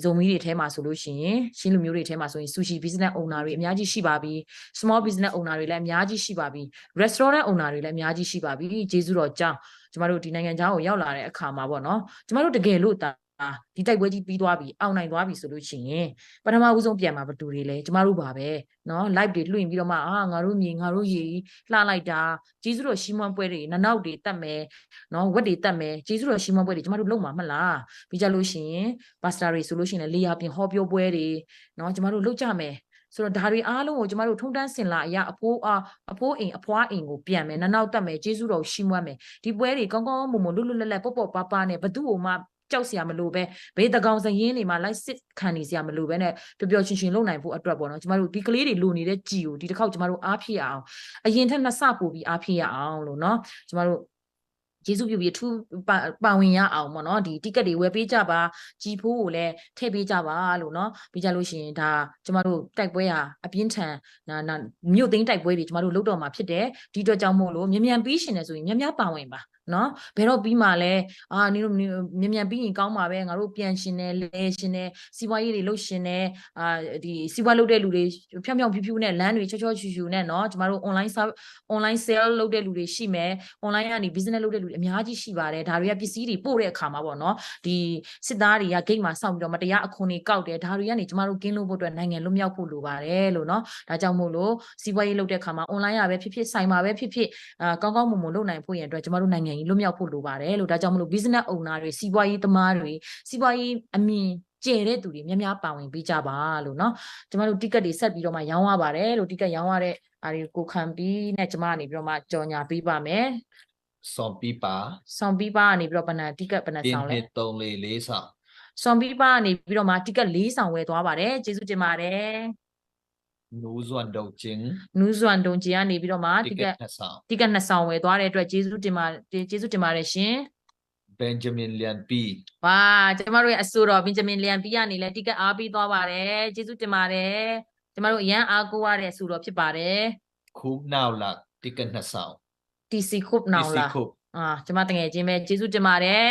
ဇုံမီတွေထဲမှာဆိုလို့ရှိရင်ရှင်းလူမျိုးတွေထဲမှာဆိုရင် sushi business owner တွေအများကြီးရှိပါပြီ small business owner တွေလည်းအများကြီးရှိပါပြီ restaurant owner တွေလည်းအများကြီးရှိပါပြီကျေးဇူးတော်ကြောင့်ကျမတို့ဒီနိုင်ငံသားကိုရောက်လာတဲ့အခါမှာပေါ့နော်ကျမတို့တကယ်လို့ဒီတိုက်ပွဲကြီးပြီးသွားပြီအောင်နိုင်သွားပြီဆိုလို့ရှိရင်ပထမဦးဆုံးပြန်มาဘယ်သူတွေလဲကျမတို့ပါပဲเนาะ live တွေလွှင့်ပြီးတော့မှငါတို့မြေငါတို့ရေလှလိုက်တာကျေးဇူးတော်ရှီမွန်ပွဲတွေနနောက်တွေတတ်မယ်เนาะဝက်တွေတတ်မယ်ကျေးဇူးတော်ရှီမွန်ပွဲတွေကျမတို့လုပ်မှာမလားပြီးကြလို့ရှိရင်ပါစတာတွေဆိုလို့ရှိရင်လေယာပြင်ဟောပြောပွဲတွေเนาะကျမတို့လုပ်ကြမယ်ဆိုတော့ဒါတွေအားလုံးကိုကျမတို့ထုံတန်းစင်လာအရာအဖိုးအိမ်အဖွားအိမ်ကိုပြန်မယ်နနောက်တတ်မယ်ကျေးဇူးတော်ရှီမွန်မယ်ဒီပွဲတွေကောင်းကောင်းမွန်မွန်လွတ်လွတ်လပ်လပ်ပေါ့ပေါ့ပါပါနဲ့ဘသူ့ကိုမှကြောက်စရာမလိုပဲဘေးတကောင်စရင်တွေမှာလိုက်စစ်ခံနေစရာမလိုပဲနဲ့ပျော်ပျော်ရွှင်ရွှင်လုပ်နိုင်ဖို့အတွက်ပေါ့နော်ကျမတို့ဒီကလေးတွေလိုနေတဲ့ကြည်ကိုဒီတစ်ခေါက်ကျမတို့အားဖြည့်အောင်အရင်ထက်နှစ်ဆပို့ပြီးအားဖြည့်ရအောင်လို့နော်ကျမတို့ကျေးဇူးပြုပြီးအထူးပါဝင်ရအောင်ပေါ့နော်ဒီ ticket တွေဝယ်ပေးကြပါကြည်ဖိုးကိုလည်းထည့်ပေးကြပါလို့နော်ပြီးကြလို့ရှိရင်ဒါကျမတို့တိုက်ပွဲဟာအပြင်းထန်မြို့သိမ်းတိုက်ပွဲတွေကျမတို့လုပ်တော့မှာဖြစ်တယ်ဒီအတွက်ကြောင့်မို့လို့မြန်ပြီးရှင်တယ်ဆိုရင်များပါဝင်ပါနော်ဘယ်တော့ပြီးမှလဲနင်တို့မြန်ပြီးရင်ကောင်းပါပဲငါတို့ပြန်ရှင်တယ်လဲရှင်တယ်စီးပွားရေးတွေလုပ်ရှင်တယ်ဒီစီးပွားလုပ်တဲ့လူတွေဖြောင်းဖြူးနဲ့လမ်းတွေချောချူနဲ့နော်ကျမတို့ online sale လုပ်တဲ့လူတွေရှိမယ် online ကနေ business လုပ်တဲ့လူတွေအများကြီးရှိပါတယ်ဒါတွေကပစ္စည်းတွေပို့တဲ့အခါမှာပေါ့နော်ဒီစစ်သားတွေက gate မှာစောင့်ပြီးတော့မတရားအခွန်တွေကောက်တယ်ဒါတွေကနေကျမတို့ကင်းလို့ဖို့အတွက်နိုင်ငံလွတ်မြောက်ဖို့လိုပါတယ်လို့နော်ဒါကြောင့်မို့လို့စီးပွားရေးလုပ်တဲ့အခါမှာ online ရပဲဖြစ်ဖြစ်ဆိုင်မှာပဲဖြစ်ဖြစ်ကောင်းကောင်းမွန်မွန်လုပ်နိုင်ဖို့ရန်အတွက်ကျမတို့နိုင်ငံကြီးလွတ်မြောက်ဖို့လိုပါတယ်လို့ဒါကြောင့်မလို့ business owner တွေစီးပွားရေးသမားတွေစီးပွားရေးအမြင်ကျယ်တဲ့သူတွေများပါဝင်ပေးကြပါလို့เนาะကျမတို့ ticket တွေဆက်ပြီးတော့မှရောင်းရပါတယ်လို့ ticket ရောင်းရတဲ့အားတွေကိုခံပြီးနဲ့ကျမကနေပြီးတော့မှကြော်ညာပေးပါမယ်ဆောင်ပြီးပါကနေပြီးတော့ဘဏ္ဍ ticket ဘဏ္ဍဆောင်လဲ3 4 4ဆောင်ဆောင်ပြီးပါကနေပြီးတော့မှ ticket 4ဆောင်ဝယ်သွားပါတယ်ကျေးဇူးတင်ပါတယ်နူးဇွမ်ဒုံကျင်းကနေပြီးတော့မှ ticket 2ဆောင်ဝယ်သွားတဲ့အတွက်ကျေးဇူးတင်ပါတယ်ရှင်Benjamin Lian P ဝါကျမတို့ရဲ့အဆိုတော် Benjamin Lian P ကနေလည်း ticket အားပေးသွားပါတယ်ကျေးဇူးတင်ပါတယ်ကျမတို့အရန်အားကိုးရတဲ့အဆိုတော်ဖြစ်ပါတယ်ခုနောက်လာ ticket 2ဆောင် TC ခုနောက်လာကျမတငယ်ချင်းပဲကျေးဇူးတင်ပါတယ်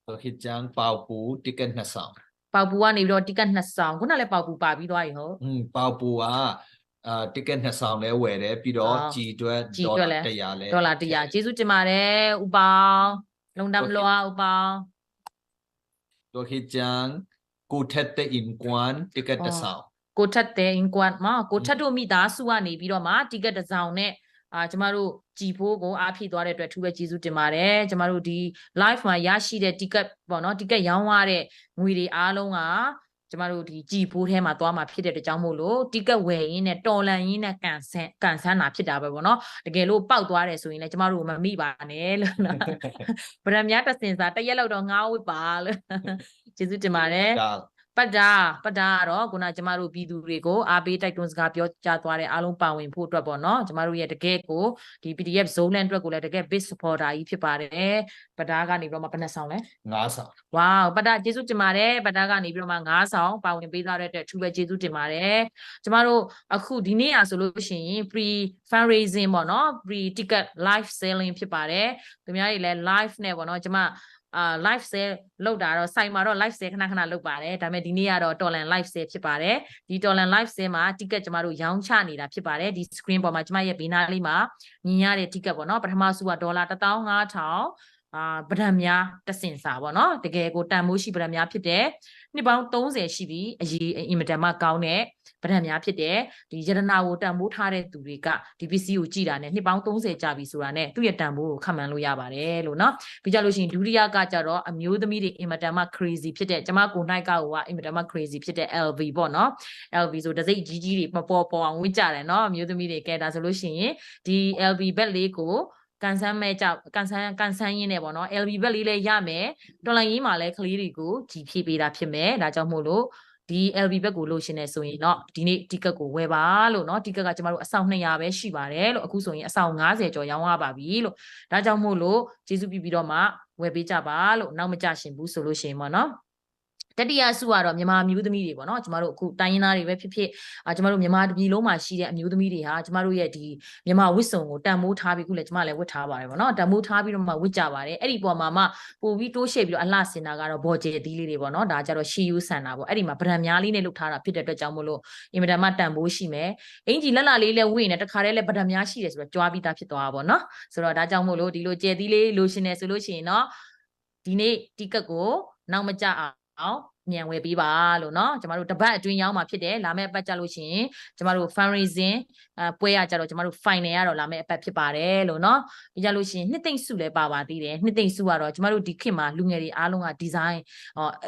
ဆိုဟစ်ချန်ပေါပူ ticket 2ဆောင်ပေါပူကနေပြီးတော့ ticket 2ဆောင်ခုနလည်းပေါပူပါပြီးသွားပြီဟုတ်ပေါပူကticket 2ဆောင်လဲဝယ်တယ်ပြီးတော့ကြည်တွက်ဒေါ်လာ100လဲဒေါ်လာ100ကျေးဇူးတင်ပါတယ်ဥပောင်းလုံဒမ်လောဥပောင်းตัวคิดจังกูเทตเตอินกวนติเกตတစ်ဆောင်ကိုထက်တဲ့အင်ကွမ်ကိုထက်တို့မိသားစုကနေပြီးတော့မှ ticket တစ်ဆောင်နဲ့ကျမတို့ကြည်ဖိုးကိုအားဖြည့်သွားတဲ့အတွက်ထူးပဲကျေးဇူးတင်ပါတယ်ကျမတို့ဒီ live မှာရရှိတဲ့ ticket ပေါ့နော် ticket ရောင်းရတဲ့ငွေတွေအားလုံးကကျမတို့ဒီကြည်ဖိုးထဲမှာသွားမှာဖြစ်တဲ့အတွက်ကြောင့်မို့လို့ ticket ဝယ်ရင်းနဲ့တော်လန်ရင်းနဲ့ကန်ဆန်းတာဖြစ်တာပဲပေါ့နော်တကယ်လို့ပောက်သွားတယ်ဆိုရင်လည်းကျမတို့မမိပါနဲ့လို့ဗရမများတစင်စာတရက်လောက်တော့ငားဝစ်ပါလို့ကျေးဇူးတင်ပါတယ် ပတ်တာကတော့ခုနကျမတို့ပြည်သူတွေကိုအားပေးတိုက်တွန်းစကားပြောကြားသွားတဲ့အားလုံးပါဝင်ဖို့အတွက်ပေါ့နော်ကျမတို့ရဲ့တကယ်ကိုဒီ PDF Zoneland အတွက်ကိုလည်းတကယ် big supporter ကြီးဖြစ်ပါတယ်ပတ်တာကနေပြီးတော့မှဘယ်နှဆောင်လဲ ngasa ဝေါပတ်တာကျေးဇူးတင်ပါတယ်ပတ်တာကနေပြီးတော့မှ9ဆောင်ပါဝင်ပေးသွားတဲ့အတွက်အထူးပဲကျေးဇူးတင်ပါတယ်ကျမတို့အခုဒီနေ့อ่ะဆိုလို့ရှိရင် pre fundraising ပေါ့နော် pre ticket live selling ဖြစ်ပါတယ်သူများတွေလည်း live နဲ့ပေါ့နော်ကျမlive sale လောက်တာတော့စိုက်မှာတော့ live sale ခဏခဏလုပ်ပါတယ်ဒါပေမဲ့ဒီနေ့ကတော့ Torland live sale ဖြစ်ပါတယ်ဒီ Torland live sale မှာ ticket ကျမတို့ရောင်းချနေတာဖြစ်ပါတယ်ဒီ screen ပေါ်မှာကျမရဲ့ဘေးနားလေးမှာမြင်ရတဲ့ ticket ပေါ့နော်ပထမစုက$15000ပဒံများတဆင်စာပေါ့နော်တကယ်ကိုတန်မိုးရှိပဒံများဖြစ်တဲ့နှစ်ပေါင်း30ရှိပြီအရေးအင်မတန်မှကောင်းတဲ့ပဒံများဖြစ်တဲ့ဒီယရနာကိုတန်မိုးထားတဲ့သူတွေကဒီပစ္စည်းကိုကြည်တာနဲ့နှစ်ပေါင်း30ကြာပြီဆိုတာနဲ့သူ့ရဲ့တန်မိုးကိုခန့်မှန်းလို့ရပါတယ်လို့နော်ပြီးကြလို့ရှိရင်ဒုတိယကကြတော့အမျိုးသမီးတွေအင်မတန်မှ crazy ဖြစ်တဲ့ကျမကိုနိုင်ကအင်မတန်မှ crazy ဖြစ်တဲ့ LV ပေါ့နော် LV ဆိုတစိမ့်ကြီးကြီးတွေပေါ်အောင်ဝင့်ကြတယ်နော်အမျိုးသမီးတွေကဲဒါဆိုလို့ရှိရင်ဒီ LV ဘက်လေးကိုကန်ဆန်းရင်းနဲ့ပေါ့နော် LB ဘက်လေးလည်းရမယ်တော်လိုင်းရေးမှာလည်းကလေးတွေကိုကြီးဖြည့်ပေးတာဖြစ်မယ်ဒါကြောင့်မို့လို့ဒီ LB ဘက်ကိုလို့ရှင်နေဆိုရင်တော့ဒီနေ့ ticket ကိုဝယ်ပါလို့เนาะ ticket ကကျမတို့အဆောင်200ပဲရှိပါတယ်လို့အခုဆိုရင်အဆောင်90ကျော်ရောင်းရပါပြီလို့ဒါကြောင့်မို့လို့ကျေးဇူးပြုပြီးတော့မှဝယ်ပေးကြပါလို့နောက်မကြရှင်ဘူးဆိုလို့ရှိရင်ပေါ့နော်တတိယစုကတော့မြန်မာအမျိုးသမီးတွေပေါ့နော်ကျမတို့အခုတိုင်းရင်းသားတွေပဲဖြစ်ဖြစ်ကျမတို့မြန်မာတပြည်လုံးမှာရှိတဲ့အမျိုးသမီးတွေဟာကျမတို့ရဲ့ဒီမြန်မာဝတ်စုံကိုတန်မိုးထားပြီးခုလည်းကျမလည်းဝတ်ထားပါတယ်ပေါ့နော်တန်မိုးထားပြီးတော့မှဝတ်ကြပါတယ်အဲ့ဒီပေါ်မှာမှပို့ပြီးတိုးရှေ့ပြီးတော့အလှဆင်တာကတော့ဘော်ကျဲသီးလေးတွေပေါ့နော်ဒါကြတော့ရှီယူဆန်တာပေါ့အဲ့ဒီမှာဗရန်များလေးနဲ့လုပ်ထားတာဖြစ်တဲ့အတွက်ကြောင့်မို့လို့အင်မတန်မှတန်မိုးရှိမယ်အင်ကြီးလက်လာလေးလည်းဝင့်နေတခါတည်းလည်းဗရန်များရှိတယ်ဆိုတော့ကြွားပြီးသားဖြစ်သွားပါပေါ့နော်ဆိုတော့ဒါကြောင့်မို့လို့ဒီလိုကျဲသီးလေးလိုရှင်နေဆိုလို့ရှိရင်တော့ဒီနေ့တိကတ်ကိုနောက်မကြအောင်မြန်ဝယ်ပေးပါလို့เนาะကျမတို့တပတ်အတွင်းရောက်မှာဖြစ်တယ်လာမယ့်အပတ်ကြလို့ရှိရင်ကျမတို့ fundraising ပွဲရကြတော့ကျမတို့ final ရတော့လာမယ့်အပတ်ဖြစ်ပါတယ်လို့เนาะပြီးကြလို့ရှိရင်နှစ်သိမ့်စုလည်းပါပါသေးတယ်နှစ်သိမ့်စုကတော့ကျမတို့ဒီခေတ်မှာလူငယ်တွေအားလုံးက design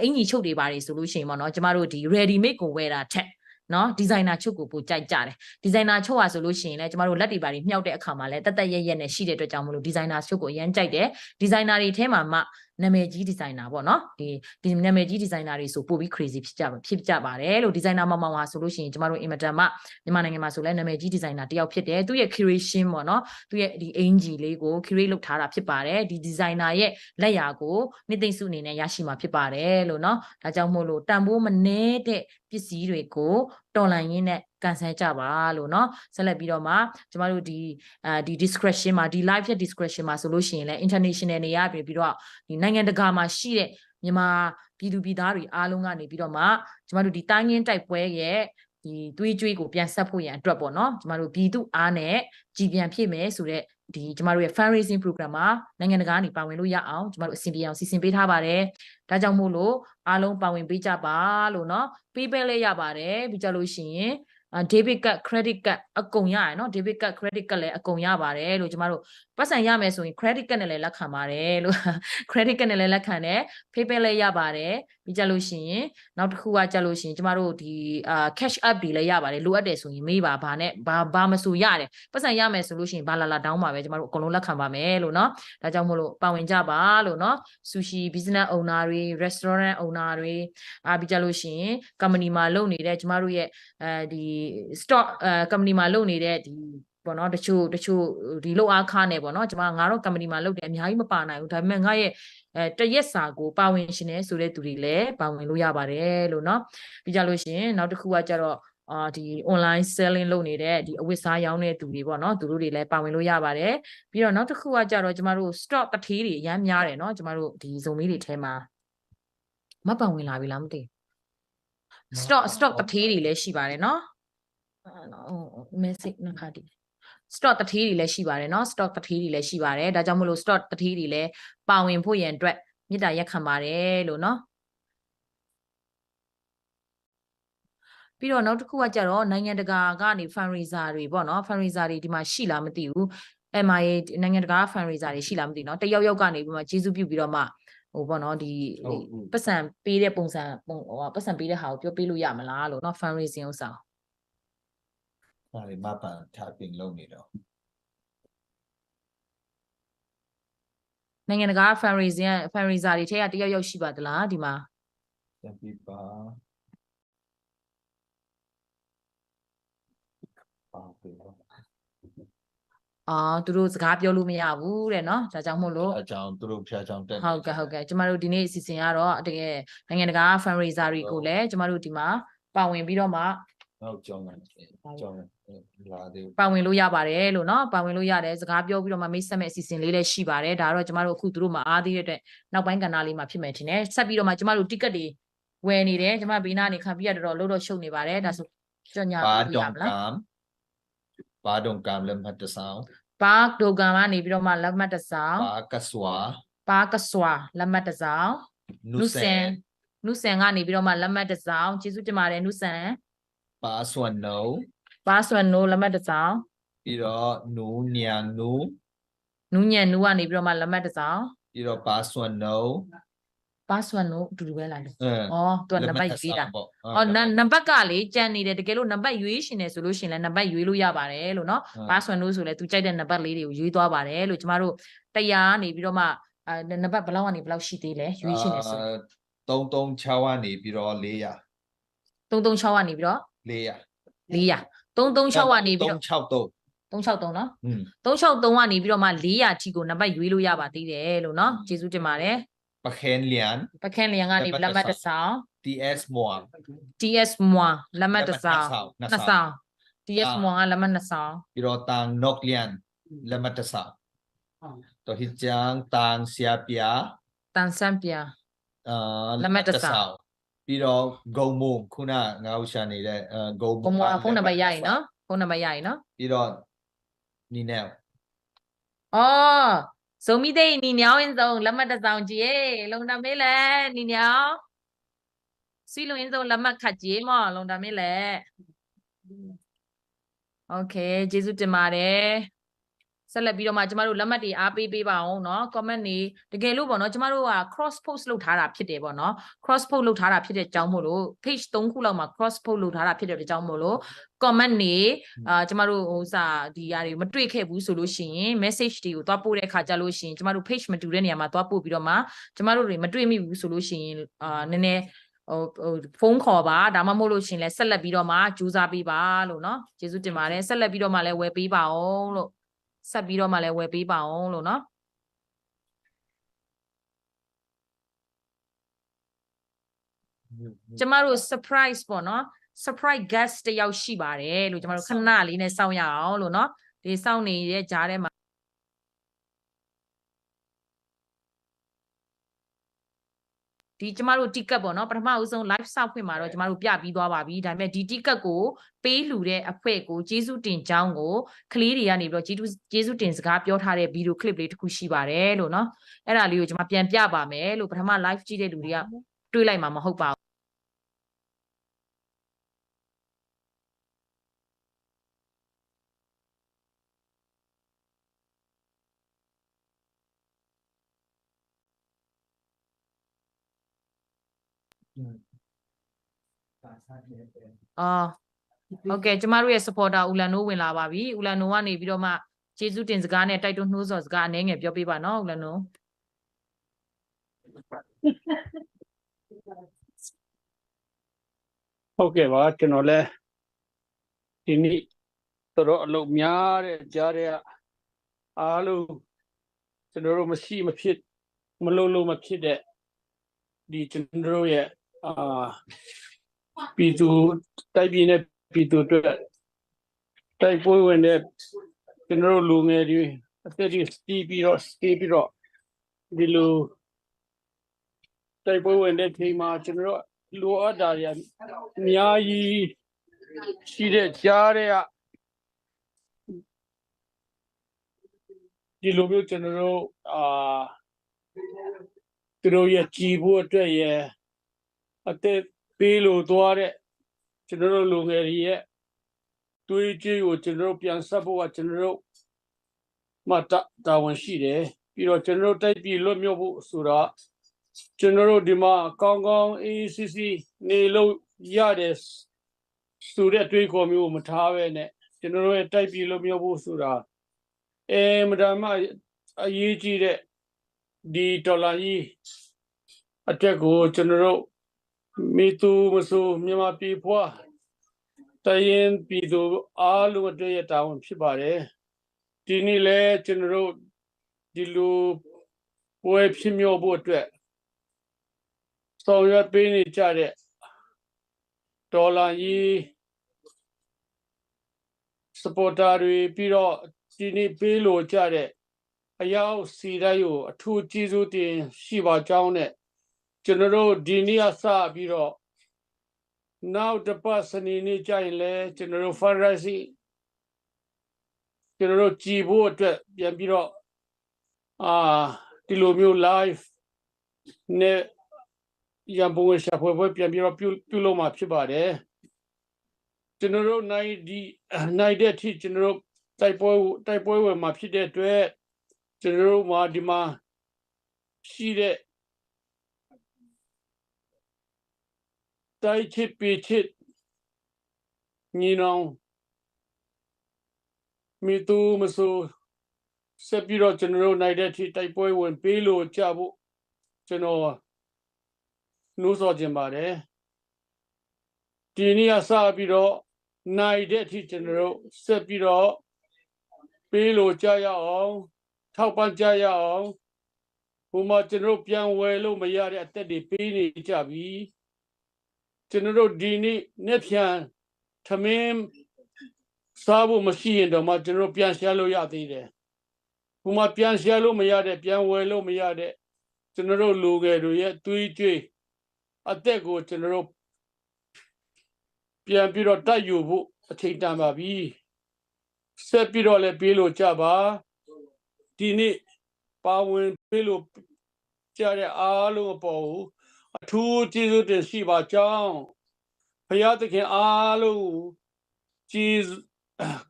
အင်ကြီးချုပ်တွေပါတယ်ဆိုလို့ရှိရင်ပေါ့เนาะကျမတို့ဒီ ready made ကိုဝယ်တာထက်နော်ဒီဇိုင်နာချုပ်ကိုပိုကြိုက်ကြတယ်ဒီဇိုင်နာချုပ်อ่ะဆိုလို့ရှိရင်လည်းကျမတို့လက်တွေပါတွေမြှောက်တဲ့အခါမှာလည်းတက်ရက်ရက်နဲ့ရှိတဲ့အတွက်ကြောင့်မလို့ဒီဇိုင်နာချုပ်ကိုအရန်ကြိုက်တယ်ဒီဇိုင်နာတွေထဲမှာမှနာမည်ကြီးဒီဇိုင်နာပေါ့နော်ဒီနာမည်ကြီးဒီဇိုင်နာတွေဆိုပို့ပြီး crazy ဖြစ်ကြပါတယ်လို့ဒီဇိုင်နာမောင်ဟာဆိုလို့ရှိရင်ကျမတို့အင်မတန်မှမြန်မာနိုင်ငံမှာဆိုလဲနာမည်ကြီးဒီဇိုင်နာတယောက်ဖြစ်တယ်သူရဲ့ curation ပေါ့နော်သူရဲ့ဒီအင်ဂျီလေးကို curate လုပ်ထားတာဖြစ်ပါတယ်ဒီဒီဇိုင်နာရဲ့လက်ရာကိုနှစ်သိမ့်စုအနေနဲ့ရရှိမှာဖြစ်ပါတယ်လို့နော်ဒါကြောင့်မို့လို့တန်ဖိုးမနည်းတဲ့ပစ္စည်းတွေကိုတော်လန်ရင်းနဲ့ကန်ဆယ်ကြပါလို့เนาะဆက်လက်ပြီးတော့မှကျမတို့ဒီ discretion မှာဒီ live ရဲ့ discretion မှာဆိုလို့ရှိရင်လည်း international နေရပြီးတော့ဒီနိုင်ငံတကာမှာရှိတဲ့မြန်မာပြည်သူပြည်သားတွေအားလုံးကနေပြီးတော့မှကျမတို့ဒီတိုင်းရင်းတိုက်ပွဲရဲ့ဒီသွေးကြွေးကိုပြန်ဆက်ဖို့ရန်အတွက်ပေါ့เนาะကျမတို့ပြည်သူအားနဲ့ကြည်ပြန်ဖြစ်မယ်ဆိုတော့ဒီကျမတို့ရဲ့ fundraising program မှာနိုင်ငံတကာကနေပါဝင်လို့ရအောင်ကျမတို့အစီအစဉ်အောင်စီစဉ်ပေးထားပါတယ်ဒါကြောင့်မို့လို့အားလုံးပါဝင်ပေးကြပါလို့เนาะပေးပေးလဲရပါတယ်ပြီးကြလို့ရှိရင်debit card credit card အကုန်ရရเนาะ debit card credit card လည်းအကုန်ရပါတယ်လို့ကျမတို့ပတ်စံရမယ်ဆိုရင် credit card နဲ့လည်းလက်ခံပါတယ်လို့ credit card နဲ့လည်းလက်ခံတယ် PayPal လည်းရပါတယ်ပြီးကြလို့ရှိရင်နောက်တစ်ခုကကြလို့ရှိရင်ကျမတို့ဒီcash app တွေလည်းရပါတယ်လိုအပ်တယ်ဆိုရင်မေးပါဘာနဲ့ဘာမဆိုရတယ်ပတ်စံရမယ်ဆိုလို့ရှိရင်ဘာလာတောင်းပါပဲကျမတို့အကုန်လုံးလက်ခံပါမယ်လို့เนาะဒါကြောင့်မို့လို့ပါဝင်ကြပါလို့เนาะ sushi business owner တွေ restaurant owner တွေပြီးကြလို့ရှိရင် company မှာလုပ်နေတဲ့ကျမတို့ရဲ့ဒီ stock company မှာလုပ်နေတဲ့ဒီပေါ့နော်တချို့ဒီလောက်အားခါနေပေါ့နော်ကျွန်မငါတို့ company မှာလုပ်တယ်အများကြီးမပါနိုင်ဘူးဒါပေမဲ့ငါရဲ့တရက်စာကိုပါဝင်ရှင်နေဆိုတဲ့သူတွေလည်းပါဝင်လို့ရပါတယ်လို့เนาะပြီးကြလို့ရှိရင်နောက်တစ်ခုကကြတော့ဒီ online selling လုပ်နေတဲ့ဒီအဝတ်စားရောင်းတဲ့သူတွေပေါ့နော်သူတို့တွေလည်းပါဝင်လို့ရပါတယ်ပြီးတော့နောက်တစ်ခုကကြတော့ကျမတို့ stock တထေးတွေအများများတယ်เนาะကျမတို့ဒီဇုံမီးတွေထဲမှာမပါဝင်လာပြီလားမသိ stock တထေးတွေလည်းရှိပါတယ်เนาะmessage နှခါတည် stock တထေးတွေလည်းရှိပါတယ်เนาะ stock တထေးတွေလည်းရှိပါတယ်ဒါကြောင့်မလို့ stock တထေးတွေလည်းပါဝင်ဖို့ရန်အတွက်မေတ္တာရက်ခံပါတယ်လို့เนาะပြီးတော့နောက်တစ်ခုကကြတော့နိုင်ငံတကာကနေ fundraiser တွေပေါ့နော် fundraiser တွေဒီမှာရှိလားမသိဘူး MIA နိုင်ငံတကာ fundraiser တွေရှိလားမသိဘူးเนาะတယောက်ကနေပြီးမှကျေးဇူးပြုပြီးတော့မှဟိုပေါ့နော်ဒီပတ်စံပေးတဲ့ပုံစံပတ်စံပေးတဲ့ဟာကိုပြောပေးလို့ရမလားလို့เนาะ fundraising ဥစ္စာဒါလေးမပန်ထားပြင်လုပ်နေတော့နိုင်ငံတကာ fundraiser တွေထဲကတယောက်ရှိပါသလားဒီမှာပြန်ပြပါ သူတို့စကားပြောလို့မရဘူးတဲ့နော်ဒါကြောင့်မို့လို့ အကြောင်းသူတို့ဖျားကြောင်းတက် ဟုတ်ကဲ့ကျမတို့ဒီနေ့အစီအစဉ်ကတော့တကယ်နိုင်ငံတကာ fundraiser တွေကိုလည်းကျမတို့ဒီမှာပါဝင်ပြီးတော့မှ ဟုတ်ကြောင်းတယ်ကြောင်းလာသေး ပါဝင်လို့ရပါတယ်လို့နော်ပါဝင်လို့ရတယ်စကားပြောပြီးတော့မှမိတ်ဆက်မဲ့အစီအစဉ်လေးလည်းရှိပါတယ်ဒါတော့ကျမတို့အခုသူတို့မအားသေးတဲ့အတွက်နောက်ပိုင်းကဏ္ဍလေးမှာဖြစ်မယ်ထင်တယ်ဆက်ပြီးတော့မှကျမတို့ ticket တွေဝယ်နေတယ်ကျမဘေးနားနေခံပြီးရတော့လို့တော့ရှုပ်နေပါတယ်ဒါဆိုကြော်ညာ ပါ လို့ ဒုံ ရမလား ကမ်ပါဒုံကမ်လက်မှတ်တဆောင် ပါဒိုကန်ကနေပြီးတော့မှလက်မှတ်တစ်စောင်း ပါကဆွာ ပါကစွာလက်မှတ်တစ်စောင်း နုဆန် နုဆန်ကနေပြီးတော့မှလက်မှတ်တစ်စောင်းကျေးဇူးတင်ပါတယ်နုဆန် ပါဆွန်နို ပါဆွန်နိုလက်မှတ်တစ်စောင်း ပြီးတော့နူညံနူ နူးညံနူးကနေပြီးတော့မှလက်မှတ်တစ်စောင်း ပြီးတော့ပါဆွန်နို ပါဆွန်နိုအတူတူပဲလားလို့ အဲ သူကနံပါတ်ရွေးတာ ပေါ့ နံပါတ်ကလေကြံနေတယ်တကယ်လို့နံပါတ်ရွေးရှင်တယ်ဆိုလို့ရှင်လဲနံပါတ်ရွေးလို့ရပါတယ်လို့နော်ပါဆွန်နိုဆိုလဲသူကြိုက်တဲ့နံပါတ်လေးတွေကိုရွေးသွားပါတယ်လို့ကျမတို့တရားကနေပြီးတော့မှနံပါတ်ဘယ်လောက်ကနေဘယ်လောက်ရှိသေးလဲရွေးရှင်တယ်ဆို 336ကနေပြီးတော့400 336ကနေပြီးတော့ 400 336ကနေပြီးတော့ 363 363နော် อืม 363ကနေပြီးတော့မှ400ထိကိုနံပါတ်ရွေးလို့ရပါသေးတယ်လို့နော်ကျေးဇူးတင်ပါတယ် ပခဲလျန် ပခန့်လျံကနေလက်မှတ်တစ်ဆောင် TS မွာ TS မွာလက်မှတ်တစ်ဆောင်နှစ်ဆောင် TS မွာကလက်မှတ်နှစ်ဆောင် ပြီးတော့တန်နော့လျန်လက်မှတ်တဆောင်တော့ဟစ်ချန်တန်ဆရာပြာ တန်ဆန်ပြ လက်မှတ်တဆောင်ပြီးတော့ဂုံမုံခုနငါဥရှာနေတဲ့ဂုံ ကိုမွာဖုန်းနံပါတ်ရရင်နော်ဖုန်းနံပါတ်ရရင်နော် ပြီးတော့နီနဲ အော်ဇုံမိသိနီညောင်းရင်စုံလက်မှတ်တစ်ဆောင်ကြည်လုံတမေးလဲနီညောင်းဆွေလုံရင်စုံလက်မှတ်ခတ်ကြည်မော်လုံတမေးလဲโอเคကျေးဇူးတင်ပါတယ်ဆက်လက်ပြီးတော့မှကျမတို့လက်မှတ်တွေအားပေးပါအောင်เนาะ comment တွေတကယ်လို့ပေါ့เนาะကျမတို့က cross post လုပ်ထားတာဖြစ်တယ်ပေါ့เนาะ cross post လုပ်ထားတာဖြစ်တဲ့အကြောင်းမို့လို့ page 3ခုလောက်မှာ cross post လုပ်ထားတာဖြစ်တဲ့အကြောင်းမို့လို့ comment တွေကျမတို့ဒီຢာတွေမတွေ့ခဲ့ဘူးဆိုလို့ရှိရင် message တွေကိုသွားပို့တဲ့အခါကြလို့ရှိရင်ကျမတို့ page မတူတဲ့နေရာမှာသွားပို့ပြီးတော့မှကျမတို့တွေမတွေ့မိဘူးဆိုလို့ရှိရင်နည်းနည်းဖုန်းခေါ်ပါဒါမှမဟုတ်လို့ရှင်လဲဆက်လက်ပြီးတော့မှကြိုးစားပေးပါလို့เนาะကျေးဇူးတင်ပါတယ်ဆက်လက်ပြီးတော့မှလည်းဝယ်ပေးပါအောင်လို့ဆက်ပြီးတော့မှလည်းဝယ်ပေးပါအောင်လို့เนาะကျမတို့ surprise ပေါ့เนาะ surprise guest တယောက်ရှိပါတယ်လို့ကျမတို့ခဏလေးနဲ့စောင့်ရအောင်လို့เนาะဒီစောင့်နေတဲ့ကြားထဲမှာဒီကျမတို့ ticket ပေါ့နော်ပထမဦးဆုံး live ဆောက်ဖွင့်မှာတော့ကျမတို့ပြပြီးသွားပါပြီဒါပေမဲ့ဒီ ticket ကိုပေးလှူတဲ့အဖွဲ့ကိုကျေးဇူးတင်ကြောင်းကိုကလေးတွေကနေပြီးတော့ကျေးဇူးတင်စကားပြောထားတဲ့ဗီဒီယို clip လေးတစ်ခုရှိပါတယ်လို့နော်အဲ့ဒါလေးကိုကျွန်မပြန်ပြပါမယ်လို့ပထမ live ကြည့်တဲ့လူတွေကတွေးလိုက်မှာမဟုတ်ပါဘူးဟုတ်ကဲ့ကျမတို့ရဲ့ supporter ဦးလန်နိုးဝင်လာပါပြီဦးလန်နိုးကနေပြီးတော့မှကျေးဇူးတင်စကားနဲ့တိုက်တွန်းနှိုးဆော်စကားအနည်းငယ်ပြောပေးပါနော်ဦးလန်နိုးဟုတ်ကဲ့ပါကျွန်တော်လည်းဒီနေ့တော်အလုပ်များတဲ့ကြားတဲ့အားလုံးကျွန်တော်တို့မရှိမဖြစ်မလို့မဖြစ်တဲ့ဒီကျွန်တော်တို့ရဲ့ပြည်သူတိုက်ပြည်နဲ့ပြည်သူတွေတိုက်ပွဲဝင်တဲ့ကျွန်တော်တို့လူငယ်တွေအသက်ကြီးပြီးတော့ဒီလိုတိုက်ပွဲဝင်တဲ့ချိန်မှာကျွန်တော်တို့လိုအပ်တာတွေအများကြီးရှိတဲ့ကြားတဲ့ဒီလိုမျိုးကျွန်တော်တို့သူတို့ရဲ့ကြည်ဖို့အတွက်ရဲ့အသက်ပေးလို့သွားတဲ့ကျွန်တော်တို့လူငယ်တွေရဲ့တွေးကြည့်ကိုကျွန်တော်တို့ပြန်ဆက်ဖို့ကကျွန်တော်တို့မှတာဝန်ရှိတယ်ပြီးတော့ကျွန်တော်တို့တိုက်ပြည်လွတ်မြောက်ဖို့ဆိုတော့ကျွန်တော်တို့ဒီမှာကောင်းကောင်း ACC နေလို့ရတယ်ဆိုတဲ့တွေးခေါ်မျိုးမထားပဲနဲ့ကျွန်တော်တို့ရဲ့တိုက်ပြည်လွတ်မြောက်ဖို့ဆိုတာမဒါမှအရေးကြီးတဲ့ဒီဒေါ်လာကြီးအတွက်ကိုကျွန်တော်တို့မိသူမဆိုမြန်မာပြည်ဖွားတရင်ပြည်သူအားလုံးအတွက်ရတာဝန်ဖြစ်ပါတယ် ဒီနေ့လဲကျွန်တော်တို့ဒီလိုပွဲဖြစ်မြောက်ဖို့အတွက်ဆောင်ရွက်ပေးနေကြတဲ့ဒေါ်လာကြီးစပေါ်တာတွေပြီးတော့ဒီနေ့ပေးလို့ကြတဲ့အယောက်စီတိုင်းကိုအထူးကျေးဇူးတင်ရှိပါကြောင်းနဲ့ကျွန်တော်တို့ဒီနေ့အစပြီးတော့နောက်တစ်ပတ်စနေနေ့ကျရင်လဲကျွန်တော်တို့ fundraising ကျွန်တော်တို့ကြည်ဖို့အတွက်ပြန်ပြီးတော့ဒီလိုမျိုး live နဲ့ရန်ပုံရှာဖွေပွဲပြန်ပြီးတော့ပြုလုပ်မှာဖြစ်ပါတယ်ကျွန်တော်တို့နိုင်တဲ့အထိကျွန်တော်တို့တိုက်ပွဲဝင်မှာဖြစ်တဲ့အတွက်ကျွန်တော်တို့မှာဒီမှာရှိတဲ့တိုက်ချစ်ပေချစ်ညီနောင်မိသူမဆိုဆက်ပြီးတော့ကျွန်တော်တို့နိုင်တဲ့အထိတိုက်ပွဲဝင်ပေးလို့ကြဖို့ကျွန်တော်နှိုးဆော်ခြင်းပါတယ်ဒီနေ့အစပြီးတော့နိုင်တဲ့အထိကျွန်တော်တို့ဆက်ပြီးတော့ပေးလို့ကြရအောင်ထောက်ပံ့ကြရအောင်ဘုမကျွန်တော်တို့ပြန်ဝယ်လို့မရတဲ့အသက်တွေပေးနေကြပြီကျွန်တော်တို့ဒီနေ့နေ့ပြန်ထမင်းစားဖို့မရှိရင်တော့မှကျွန်တော်ပြန်ရှာလို့ရသေးတယ်ဘုမပြန်ရှာလို့မရတဲ့ပြန်ဝယ်လို့မရတဲ့ကျွန်တော်တို့လူငယ်တွေရဲ့သွေးကြွေးအသက်ကိုကျွန်တော်တို့ပြန်ပြီးတော့တိုက်ယူဖို့အချိန်တန်ပါပြီဆက်ပြီးတော့လည်းပေးလို့ကြပါဒီနေ့ပါဝင်ပေးလို့ကြတဲ့အားလုံးအပေါ်ကိုအထူးကျေးဇူးတင်ရှိပါကြောင်းဘုရားသခင်အားလုံးကျေးဇူး